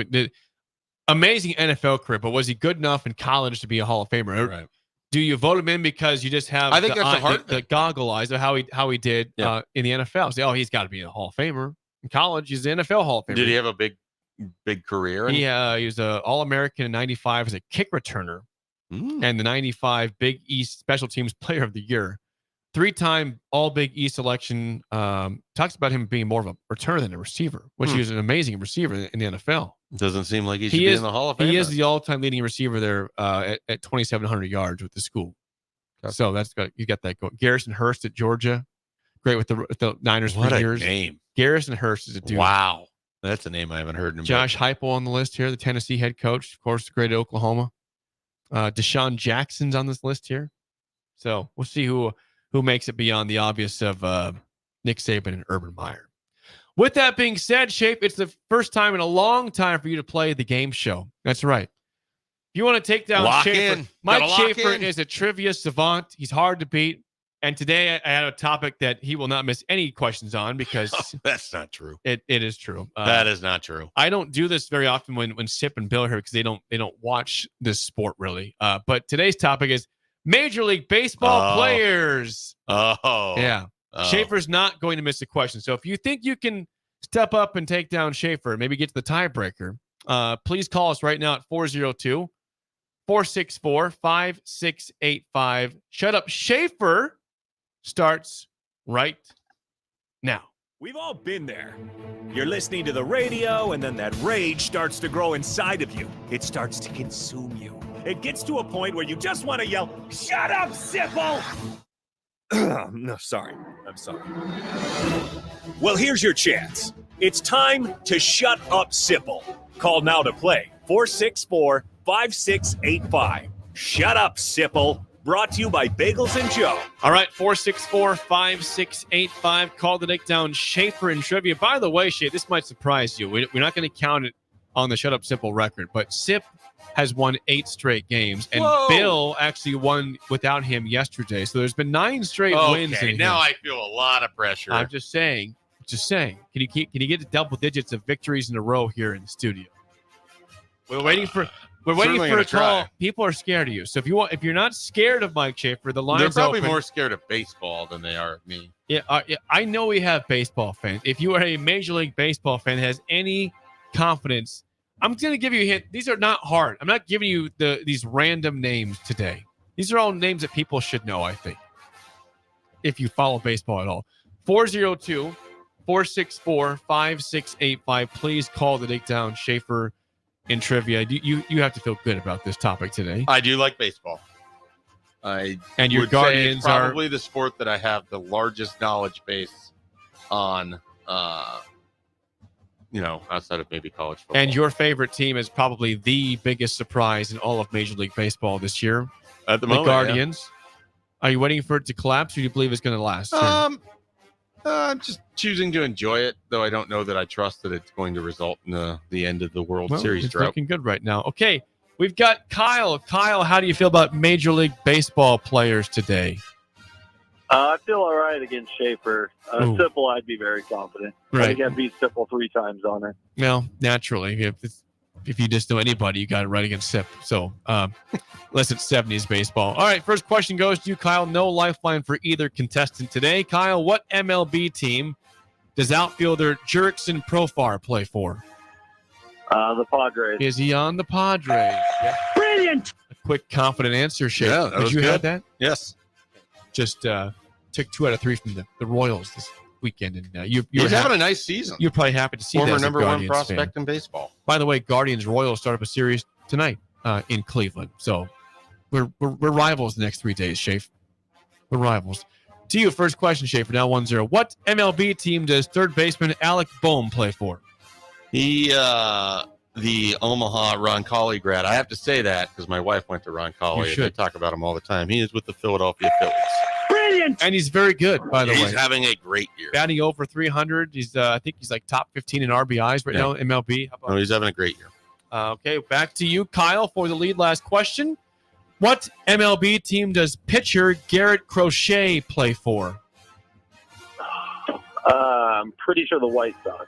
Amazing NFL career, but was he good enough in college to be a Hall of Famer? Right. Do you vote him in because you just have I think that's the goggle eyes of how he did in the NFL? Say, he's got to be a Hall of Famer. In college, he's an NFL Hall of Famer. Did he have a big career? He was an All-American in '95 as a kick returner. And the 95 Big East Special Teams Player of the Year. 3-time All Big East selection. Talks about him being more of a returner than a receiver, which he was an amazing receiver in the NFL. Doesn't seem like he should be in the Hall of Fame. He is the all-time leading receiver there at 2,700 yards with the school. Okay. So you got that going. Garrison Hurst at Georgia. Great with the Niners for years. What a name. Garrison Hurst is a dude. Wow. That's a name I haven't heard in a Josh Heupel on the list here, the Tennessee head coach. Of course, great at Oklahoma. Deshaun Jackson's on this list here. So we'll see who makes it beyond the obvious of Nick Saban and Urban Meyer. With that being said, Shape, it's the first time in a long time for you to play the game show. That's right. If you want to take down Schaefer, Mike Schaefer is a trivia savant. He's hard to beat. And today I had a topic that he will not miss any questions on because that's not true. It is true. That is not true. I don't do this very often when Sip and Bill are here because they don't watch this sport really. But today's topic is Major League Baseball players. Yeah. Schaefer's not going to miss a question. So if you think you can step up and take down Schaefer and maybe get to the tiebreaker, please call us right now at 402-464-5685. Shut Up Schaefer starts right now. We've all been there. You're listening to the radio, and then that rage starts to grow inside of you. It starts to consume you. It gets to a point where you just want to yell, "Shut up, Sipple!" No, sorry. I'm sorry. Well, here's your chance. It's time to shut up, Sipple. Call now to play. 464-5685. Shut up, Sipple. Brought to you by Bagels and Joe. All right, 464-5685. Call to take down Schaefer in trivia. By the way, Schaefer, this might surprise you. We're not going to count it on the Shut Up Sipple record, but Sip has won 8 straight games, and Bill actually won without him yesterday. So there's been 9 straight wins. Now I feel a lot of pressure. I'm just saying. Can you get to double digits of victories in a row here in the studio? We're waiting for a call. People are scared of you. So if you're not scared of Mike Schaefer, the line's They're probably open. more scared of baseball than they are of me. Yeah, I know we have baseball fans. If you are a Major League Baseball fan that has any confidence, I'm going to give you a hint. These are not hard. I'm not giving you these random names today. These are all names that people should know, I think, if you follow baseball at all. 402-464-5685. Please call to take down Schaefer in trivia. You have to feel good about this topic today. I do like baseball. And your Guardians are probably the sport that I have the largest knowledge base on, outside of maybe college football. And your favorite team is probably the biggest surprise in all of Major League Baseball this year. At the moment, Guardians. Yeah. Are you waiting for it to collapse, or do you believe it's going to last? I'm just choosing to enjoy it, though I don't know that I trust that it's going to result in the end of the World Series it's drought. looking good right now. Okay, we've got Kyle. Kyle, how do you feel about Major League Baseball players today? I feel all right against Schaefer. Sipple, I'd be very confident. Right. I think I beat Sipple 3 times on it. Well, naturally, if you just know anybody, you got it right against Sip. So, unless it's 70s baseball. All right, first question goes to you, Kyle. No lifeline for either contestant today. Kyle, what MLB team does outfielder Jurickson Profar play for? The Padres. Is he on the Padres? Yeah. Brilliant! A quick, confident answer, Schaefer. Yeah, that was you good. have that? Yes. Just took 2 out of 3 from the Royals this weekend, and you're He's having a nice season. You're probably happy to see Former that as a number 1 Guardians prospect fan. in baseball. By the way, Guardians Royals start up a series tonight in Cleveland, so we're rivals the next 3 days, Schaefer. We're rivals. To you, first question, Schaefer. Now 1-0. What MLB team does third baseman Alec Boehm play for? He the Omaha Roncalli grad. I have to say that because my wife went to Roncalli. You should. I talk about him all the time. He is with the Philadelphia Phillies. Brilliant! And he's very good, by the way. He's having a great year. Batting over 300. He's I think he's like top 15 in RBIs right now in MLB. How about No, he's having a great year. Okay, back to you, Kyle, for the lead last question. What MLB team does pitcher Garrett Crochet play for? I'm pretty sure the White Sox.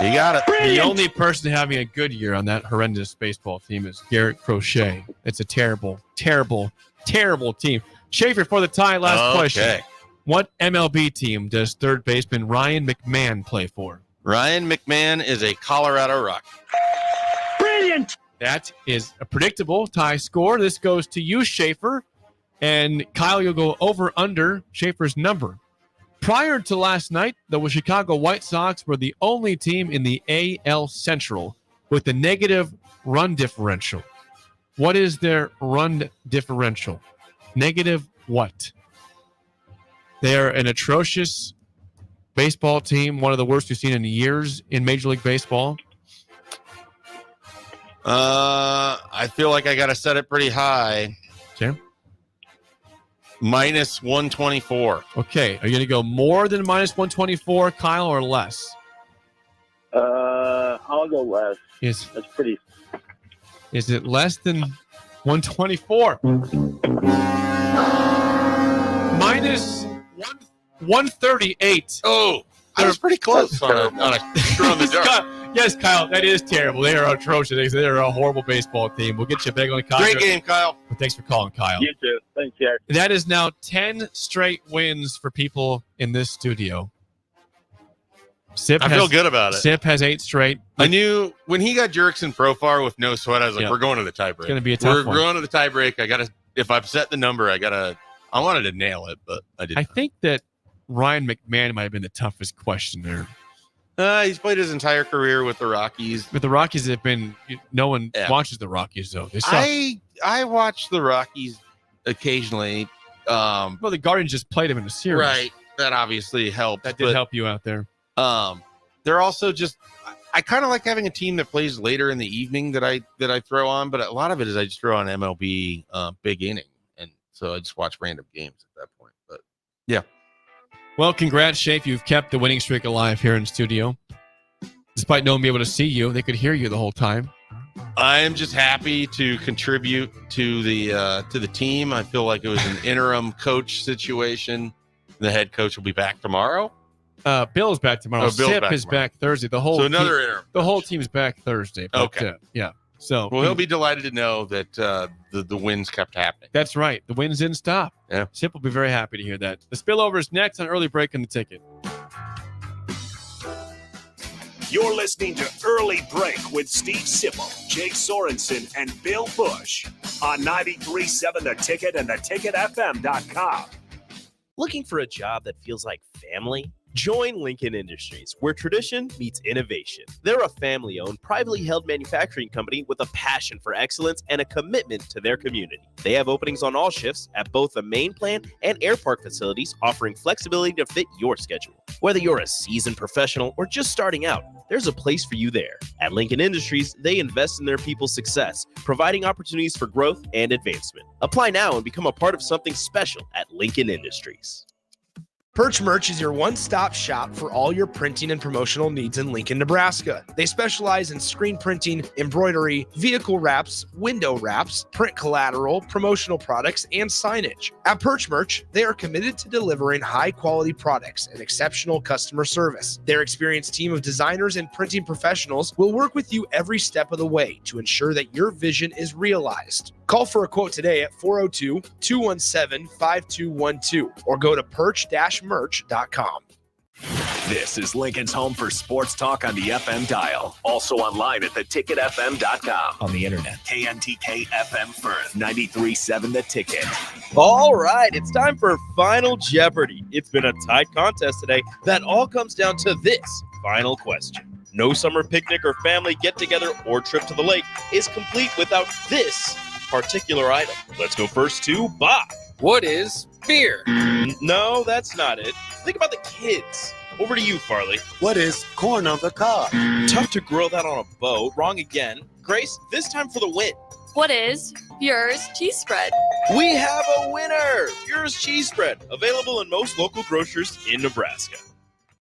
You got it. The only person having a good year on that horrendous baseball team is Garrett Crochet. It's a terrible, terrible, terrible team. Schaefer for the tie, last question. What MLB team does third baseman Ryan McMahon play for? Ryan McMahon is a Colorado Rocky. Brilliant! That is a predictable tie score. This goes to you, Schaefer. And Kyle, you'll go over under Schaefer's number. Prior to last night, the Chicago White Sox were the only team in the AL Central with a negative run differential. What is their run differential? Negative what? They're an atrocious baseball team, one of the worst we've seen in years in Major League Baseball. I feel like I got to set it pretty high. Okay. Minus 124. Okay. Are you going to go more than minus 124, Kyle, or less? I'll go less. Yes. That's pretty. Is it less than 124? Minus 138. Oh, that was pretty close on a screw in the dark. Yes, Kyle, that is terrible. They are atrocious. They are a horrible baseball team. We'll get you back on the contract. Great game, Kyle. Well, thanks for calling, Kyle. You too. Thanks, guys. That is now 10 straight wins for people in this studio. I feel good about it. Sip has 8 straight. I knew when he got Jurickson Profar with no sweat, I was like, we're going to the tiebreak. It's going to be a tough one. We're going to the tiebreak. I got to, if I've set the number, I wanted to nail it, but I didn't. I think that Ryan McMahon might have been the toughest question there. He's played his entire career with the Rockies. But the Rockies have been, no one watches the Rockies, though. They suck. I watch the Rockies occasionally. Well, the Guardians just played them in a series. Right. That obviously helped. That did help you out there. They're also just, I kind of like having a team that plays later in the evening that I throw on, but a lot of it is I just throw on MLB big inning. And so I just watch random games at that point. But yeah. Well, congrats, Shafe. You've kept the winning streak alive here in studio. Despite no one being able to see you, they could hear you the whole time. I am just happy to contribute to the team. I feel like it was an interim coach situation. The head coach will be back tomorrow. Bill's back tomorrow. Oh, Bill's Sip back is tomorrow. back Thursday. The whole another team, interim. The whole team's back Thursday. But, Okay. Yeah. So Well, he'll be delighted to know that the wins kept happening. That's right. The wins didn't stop. Yeah. Sip will be very happy to hear that. The spillover is next on Early Break on the Ticket. You're listening to Early Break with Steve Sipple, Jake Sorensen, and Bill Busch on 93.7 The Ticket and theticketfm.com. Looking for a job that feels like family? Join Lincoln Industries, where tradition meets innovation. They're a family-owned, privately held manufacturing company with a passion for excellence and a commitment to their community. They have openings on all shifts at both the main plant and air park facilities, offering flexibility to fit your schedule. Whether you're a seasoned professional or just starting out, there's a place for you there. At Lincoln Industries, they invest in their people's success, providing opportunities for growth and advancement. Apply now and become a part of something special at Lincoln Industries. Perch Merch is your one-stop shop for all your printing and promotional needs in Lincoln, Nebraska. They specialize in screen printing, embroidery, vehicle wraps, window wraps, print collateral, promotional products, and signage. At Perch Merch, they are committed to delivering high-quality products and exceptional customer service. Their experienced team of designers and printing professionals will work with you every step of the way to ensure that your vision is realized. Call for a quote today at 402-217-5212 or go to perch-merch.com. This is Lincoln's home for sports talk on the FM dial. Also online at theticketfm.com. On the internet. KNTK FM Firth, 93.7 The Ticket. All right, it's time for Final Jeopardy. It's been a tight contest today that all comes down to this final question. No summer picnic or family get-together or trip to the lake is complete without this particular item. Let's go first to Bob. What is beer? No, that's not it. Think about the kids. Over to you, Farley. What is corn on the cob? Tough to grill that on a boat. Wrong again. Grace, this time for the win. What is Bure's cheese spread? We have a winner! Bure's cheese spread, available in most local grocers in Nebraska.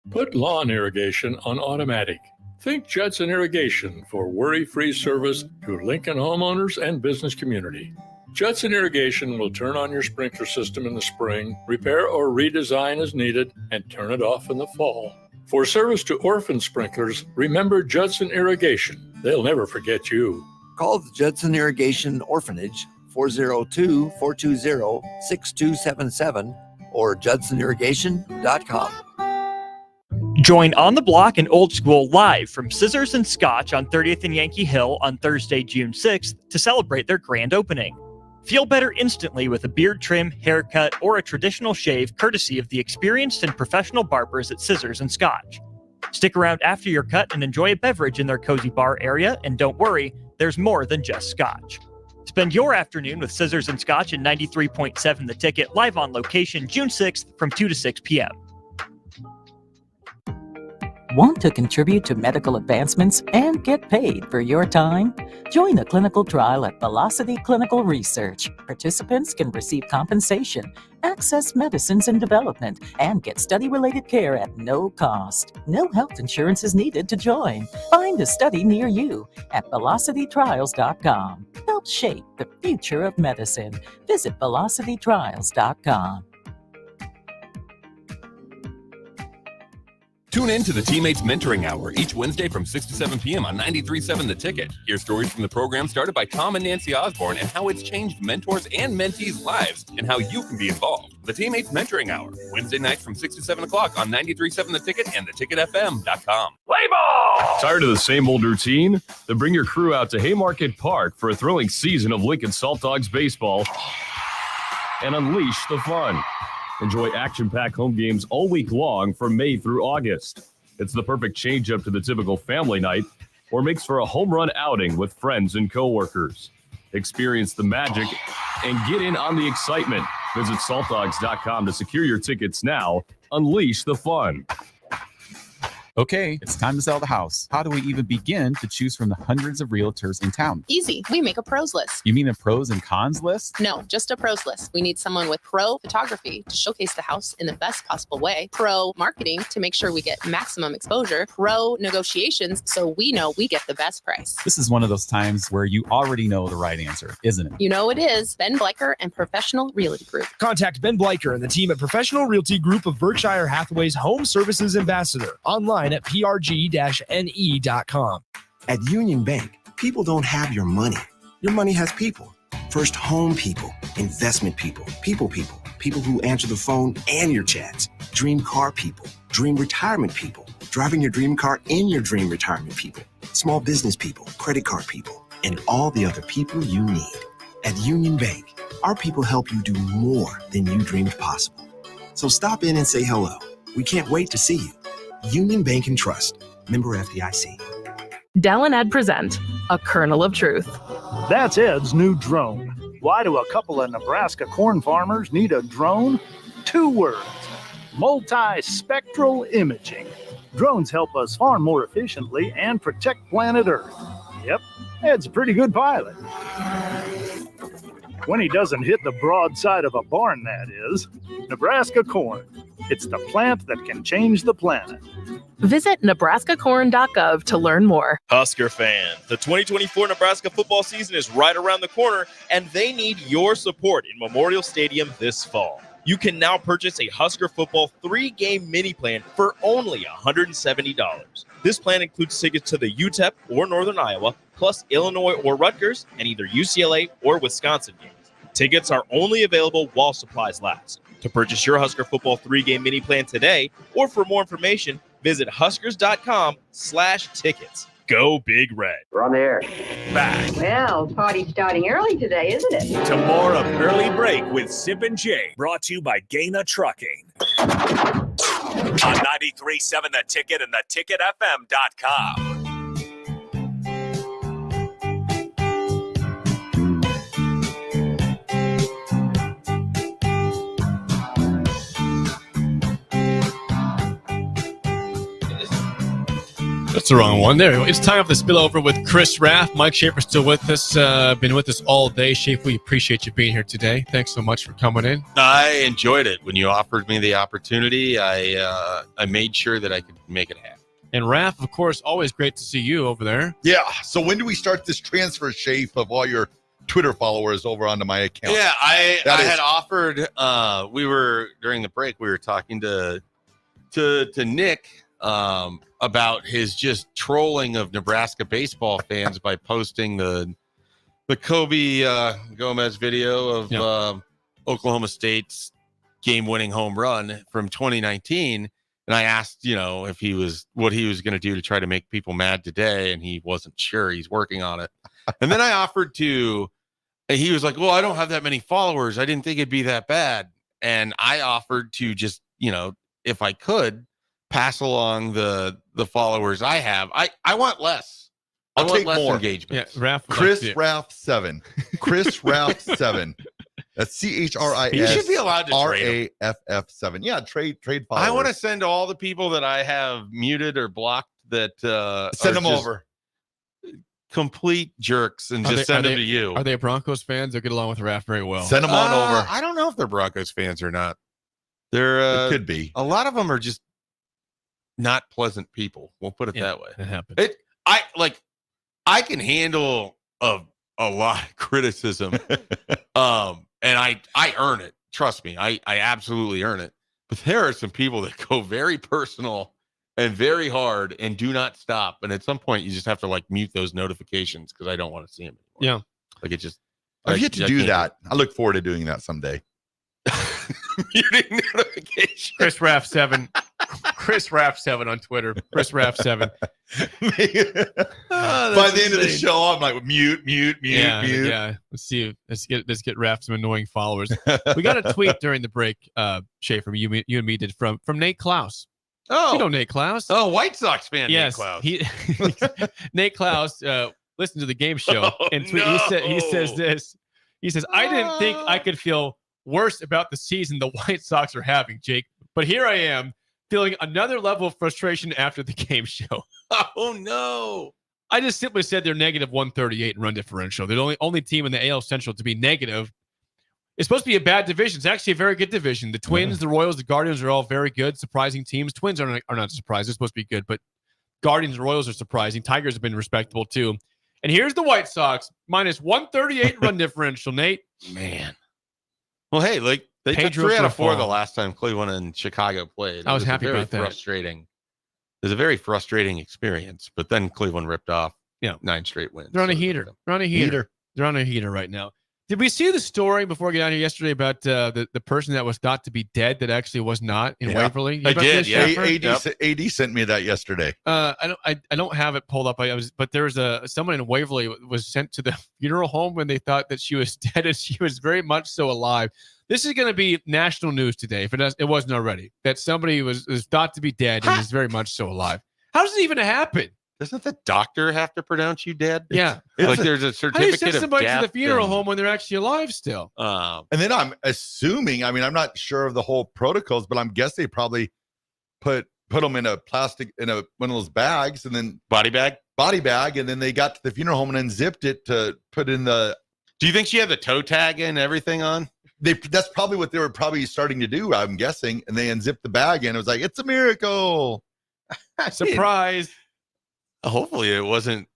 Put lawn irrigation on automatic. Think Judson Irrigation for worry-free service to Lincoln homeowners and business community. Judson Irrigation will turn on your sprinkler system in the spring, repair or redesign as needed, and turn it off in the fall. For service to orphan sprinklers, remember Judson Irrigation. They'll never forget you. Call the Judson Irrigation Orphanage 402-420-6277 or judsonirrigation.com. Join On the Block and Old School live from Scissors and Scotch on 30th and Yankee Hill on Thursday, June 6th to celebrate their grand opening. Feel better instantly with a beard trim, haircut, or a traditional shave courtesy of the experienced and professional barbers at Scissors and Scotch. Stick around after your cut and enjoy a beverage in their cozy bar area, and don't worry, there's more than just Scotch. Spend your afternoon with Scissors and Scotch at 93.7 The Ticket, live on location June 6th from 2 to 6 p.m. Want to contribute to medical advancements and get paid for your time? Join the clinical trial at Velocity Clinical Research. Participants can receive compensation, access medicines in development, and get study-related care at no cost. No health insurance is needed to join. Find a study near you at velocitytrials.com. Help shape the future of medicine. Visit velocitytrials.com. Tune in to the Teammates Mentoring Hour each Wednesday from 6 to 7 p.m. on 93.7 The Ticket. Hear stories from the program started by Tom and Nancy Osborne and how it's changed mentors and mentees' lives and how you can be involved. The Teammates Mentoring Hour, Wednesday nights from 6 to 7 o'clock on 93.7 The Ticket and theticketfm.com. Play ball! Tired of the same old routine? Then bring your crew out to Haymarket Park for a thrilling season of Lincoln Salt Dogs baseball and unleash the fun. Enjoy action-packed home games all week long from May through August. It's the perfect change-up to the typical family night or makes for a home run outing with friends and coworkers. Experience the magic and get in on the excitement. Visit saltdogs.com to secure your tickets now. Unleash the fun. Okay, it's time to sell the house. How do we even begin to choose from the hundreds of realtors in town? Easy. We make a pros list. You mean a pros and cons list? No, just a pros list. We need someone with pro photography to showcase the house in the best possible way, pro marketing to make sure we get maximum exposure, pro negotiations so we know we get the best price. This is one of those times where you already know the right answer, isn't it? You know it is. Ben Bleicher and Professional Realty Group. Contact Ben Bleicher and the team at Professional Realty Group of Berkshire Hathaway's Home Services Ambassador. Online at prg-ne.com. At Union Bank, people don't have your money. Your money has people. First home people, investment people, people who answer the phone and your chats, dream car people, dream retirement people, driving your dream car in your dream retirement people, small business people, credit card people, and all the other people you need. At Union Bank, our people help you do more than you dreamed possible. So stop in and say hello. We can't wait to see you. Union Bank and Trust. Member FDIC. Dell and Ed present A Kernel of Truth. That's Ed's new drone. Why do a couple of Nebraska corn farmers need a drone? 2 words. Multispectral imaging. Drones help us farm more efficiently and protect planet Earth. Yep, Ed's a pretty good pilot. When he doesn't hit the broadside of a barn, that is. Nebraska corn. It's the plant that can change the planet. Visit nebraskacorn.gov to learn more. Husker fans, the 2024 Nebraska football season is right around the corner, and they need your support in Memorial Stadium this fall. You can now purchase a Husker football 3-game mini plan for only $170. This plan includes tickets to the UTEP or Northern Iowa, plus Illinois or Rutgers, and either UCLA or Wisconsin games. Tickets are only available while supplies last. To purchase your Husker football 3-game mini plan today, or for more information, visit huskers.com/tickets. Go Big Red. We're on the air. Back Well, party's starting early today, isn't it? to more of Early Break with Sip and Jay, brought to you by Gaina Trucking. On 93.7 The Ticket and theticketfm.com. That's the wrong one. There, it's time for the spillover with Chris Raff. Mike Schaefer's still with us. Been with us all day. Schaefer, we appreciate you being here today. Thanks so much for coming in. I enjoyed it. When you offered me the opportunity, I made sure that I could make it happen. And Raff, of course, always great to see you over there. Yeah. So when do we start this transfer, Shafe, of all your Twitter followers over onto my account? Yeah, I had offered. We were during the break. We were talking to Nick about his just trolling of Nebraska baseball fans by posting the Kobe Gomez video of Oklahoma State's game-winning home run from 2019. And I asked, if what he was going to do to try to make people mad today, and he wasn't sure. He's working on it. And then I offered to. He was like, "Well, I don't have that many followers. I didn't think it'd be that bad." And I offered to just, if I could, pass along the followers I have. I want less. I want less more engagement. Yeah, Raff. Chris Raff 7. Chris Raff 7. That's CHRIS. You should be allowed to trade RAFF 7. Yeah, trade followers. I want to send all the people that I have muted or blocked that send them over. Complete jerks and just send them to you. Are they Broncos fans? They'll get along with Raff very well. Send them on over. I don't know if they're Broncos fans or not. They're it could be. A lot of them are just not pleasant people. We'll put it that way. It happens. I can handle a lot of criticism. And I earn it. Trust me. I absolutely earn it. But there are some people that go very personal and very hard and do not stop. And at some point you just have to mute those notifications because I don't want to see them anymore. Yeah. It just I've yet to do that. I look forward to doing that someday. Muting notifications. Chris Raff 7. Chris Raff 7 on Twitter. Chris Raff 7. By the end of the show, I'm like mute. Yeah. Let's get Raff some annoying followers. We got a tweet during the break, Schaefer, you and me did from Nate Klaus. Oh, you know Nate Klaus. Oh, White Sox fan. Yes, Nate Klaus. Nate Klaus listened to the game show and he says this. He says, "I didn't think I could feel worse about the season the White Sox are having, Jake, but here I am feeling another level of frustration after the game show." Oh no! I just simply said they're negative 138 in run differential. They're the only team in the AL Central to be negative. It's supposed to be a bad division. It's actually a very good division. The Twins, the Royals, the Guardians are all very good, surprising teams. Twins are not surprised. They're supposed to be good, but Guardians and Royals are surprising. Tigers have been respectable too. And here's the White Sox, minus 138 run differential, Nate. Man. Well, hey, they took 3 out of 4 the last time Cleveland and Chicago played. I was happy about that. Frustrating. It was a very frustrating experience, but then Cleveland ripped off 9 straight wins. They're on a heater. They're on a heater right now. Did we see the story before we get out here yesterday about the person that was thought to be dead that actually was not in Waverly? I did. Yeah. AD sent me that yesterday. I don't have it pulled up. But there was someone in Waverly was sent to the funeral home when they thought that she was dead, and she was very much so alive. This is going to be national news today, if it wasn't already, that somebody was thought to be dead and is very much so alive. How does it even happen? Doesn't the doctor have to pronounce you dead? Yeah. There's a certificate of death. How do you send somebody to the funeral home when they're actually alive still? And then I'm assuming, I'm not sure of the whole protocols, but I'm guessing they probably put them in a plastic, one of those bags, and then body bag. And then they got to the funeral home and then zipped it to put in the Do you think she had the toe tag and everything on? That's probably what they were probably starting to do, I'm guessing. And they unzipped the bag and it was like, it's a miracle. Surprise. Hopefully it wasn't.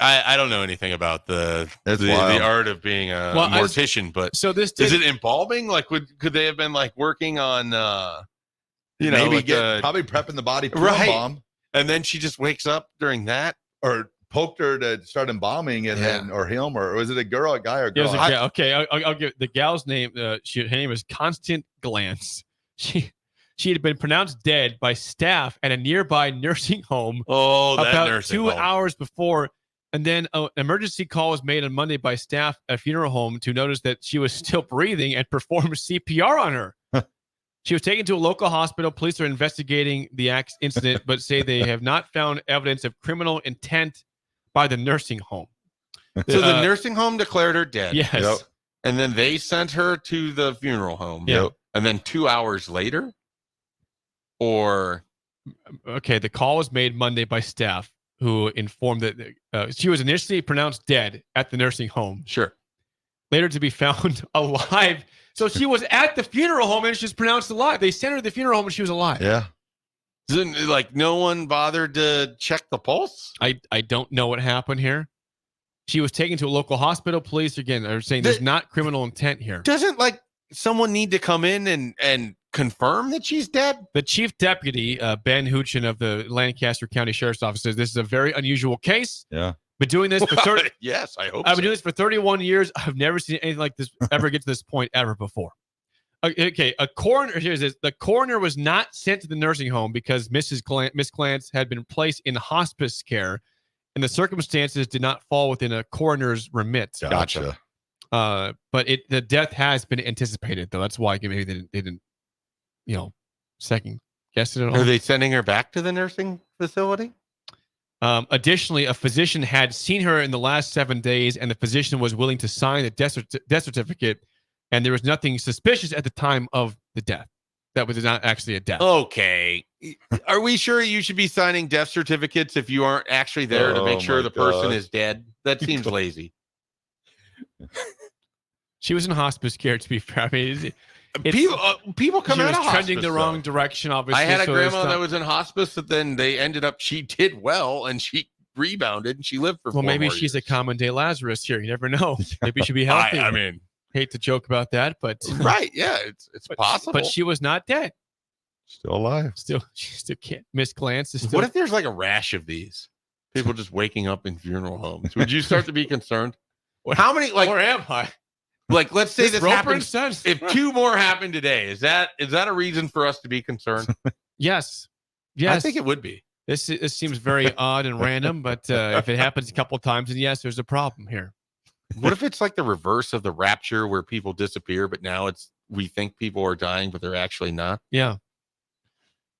I don't know anything about the art of being a mortician, but so this is it embalming? Like, could they have been like working on, maybe probably prepping the body for embalm, and then she just wakes up during that, or poked her to start embalming, and then or him, or was it a girl, a guy, or girl? I'll give the gal's name. Her name is Constant Glance. She had been pronounced dead by staff at a nearby nursing home about 2 hours before. And then an emergency call was made on Monday by staff at a funeral home to notice that she was still breathing and performed CPR on her. She was taken to a local hospital. Police are investigating the incident, but say they have not found evidence of criminal intent by the nursing home. So the nursing home declared her dead. Yes. Yep. And then they sent her to the funeral home. Yeah. And then 2 hours later? Or the call was made Monday by staff who informed that she was initially pronounced dead at the nursing home. Sure. Later to be found alive. So she was at the funeral home and she was pronounced alive. They sent her to the funeral home and she was alive. Yeah. Like no one bothered to check the pulse? I don't know what happened here. She was taken to a local hospital. Police again are saying there's not criminal intent here. Doesn't like someone need to come in and confirm that she's dead? The chief deputy, Ben Huchin of the Lancaster County Sheriff's Office, says this is a very unusual case. Yeah. Been doing this for 30. Yes, I hope I've been doing this for 31 years. I've never seen anything like this ever get to this point ever before. Okay, a coroner. Here's this: the coroner was not sent to the nursing home because Miss Glantz had been placed in hospice care, and the circumstances did not fall within a coroner's remit. Gotcha. But the death has been anticipated, though. That's why maybe they didn't, second guess it at all. Are they sending her back to the nursing facility? Additionally, a physician had seen her in the last 7 days, and the physician was willing to sign the death certificate, and there was nothing suspicious at the time of the death. That was not actually a death. Okay. Are we sure you should be signing death certificates if you aren't actually there to make sure the person is dead? That seems lazy. She was in hospice care, to be fair. I mean, people come out of hospice. Trending the wrong direction, obviously. I had a grandma that was in hospice, but then she did well, and she rebounded, and she lived for 4 maybe more she's years. a common day Lazarus here. You never know. Maybe she'd be healthy. I mean, hate to joke about that, but right, yeah, it's possible. But she was not dead. Still alive. She still can't. Miss Glantz is still. What if there's like a rash of these people just waking up in funeral homes? Would you start to be concerned? How many? Like, where am I? Like, let's say this happens. Says, if 2 more happen today, is that a reason for us to be concerned? Yes. I think it would be. This seems very odd and random, but if it happens a couple of times, then yes, there's a problem here. What if it's like the reverse of the rapture where people disappear, but now we think people are dying, but they're actually not? Yeah.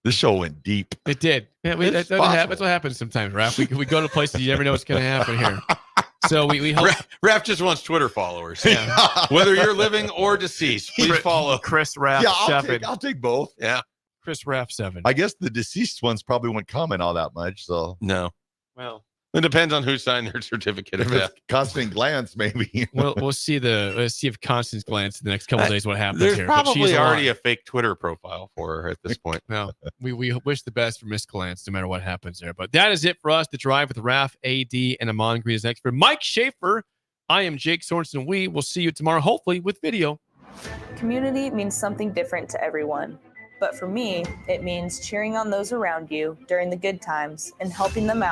This show went deep. It did. Yeah, that's what happens sometimes, Raph. We go to places you never know what's going to happen here. So we hope. Raph just wants Twitter followers. Yeah. Whether you're living or deceased, please follow Chris Raph 7. I'll take both. Yeah. Chris Raph 7. I guess the deceased ones probably won't comment all that much. So no. Well, it depends on who signed their certificate of death. Constant Glance, maybe. We'll see if Constance Glantz in the next couple of days what happens There's here. probably already a fake Twitter profile for her at this point. No, we wish the best for Miss Glantz no matter what happens there. But that is it for us. The Drive with Raph, AD, and Amon Green is next. For Mike Schaefer, I am Jake Sorensen. We will see you tomorrow, hopefully with video. Community means something different to everyone. But for me, it means cheering on those around you during the good times and helping them out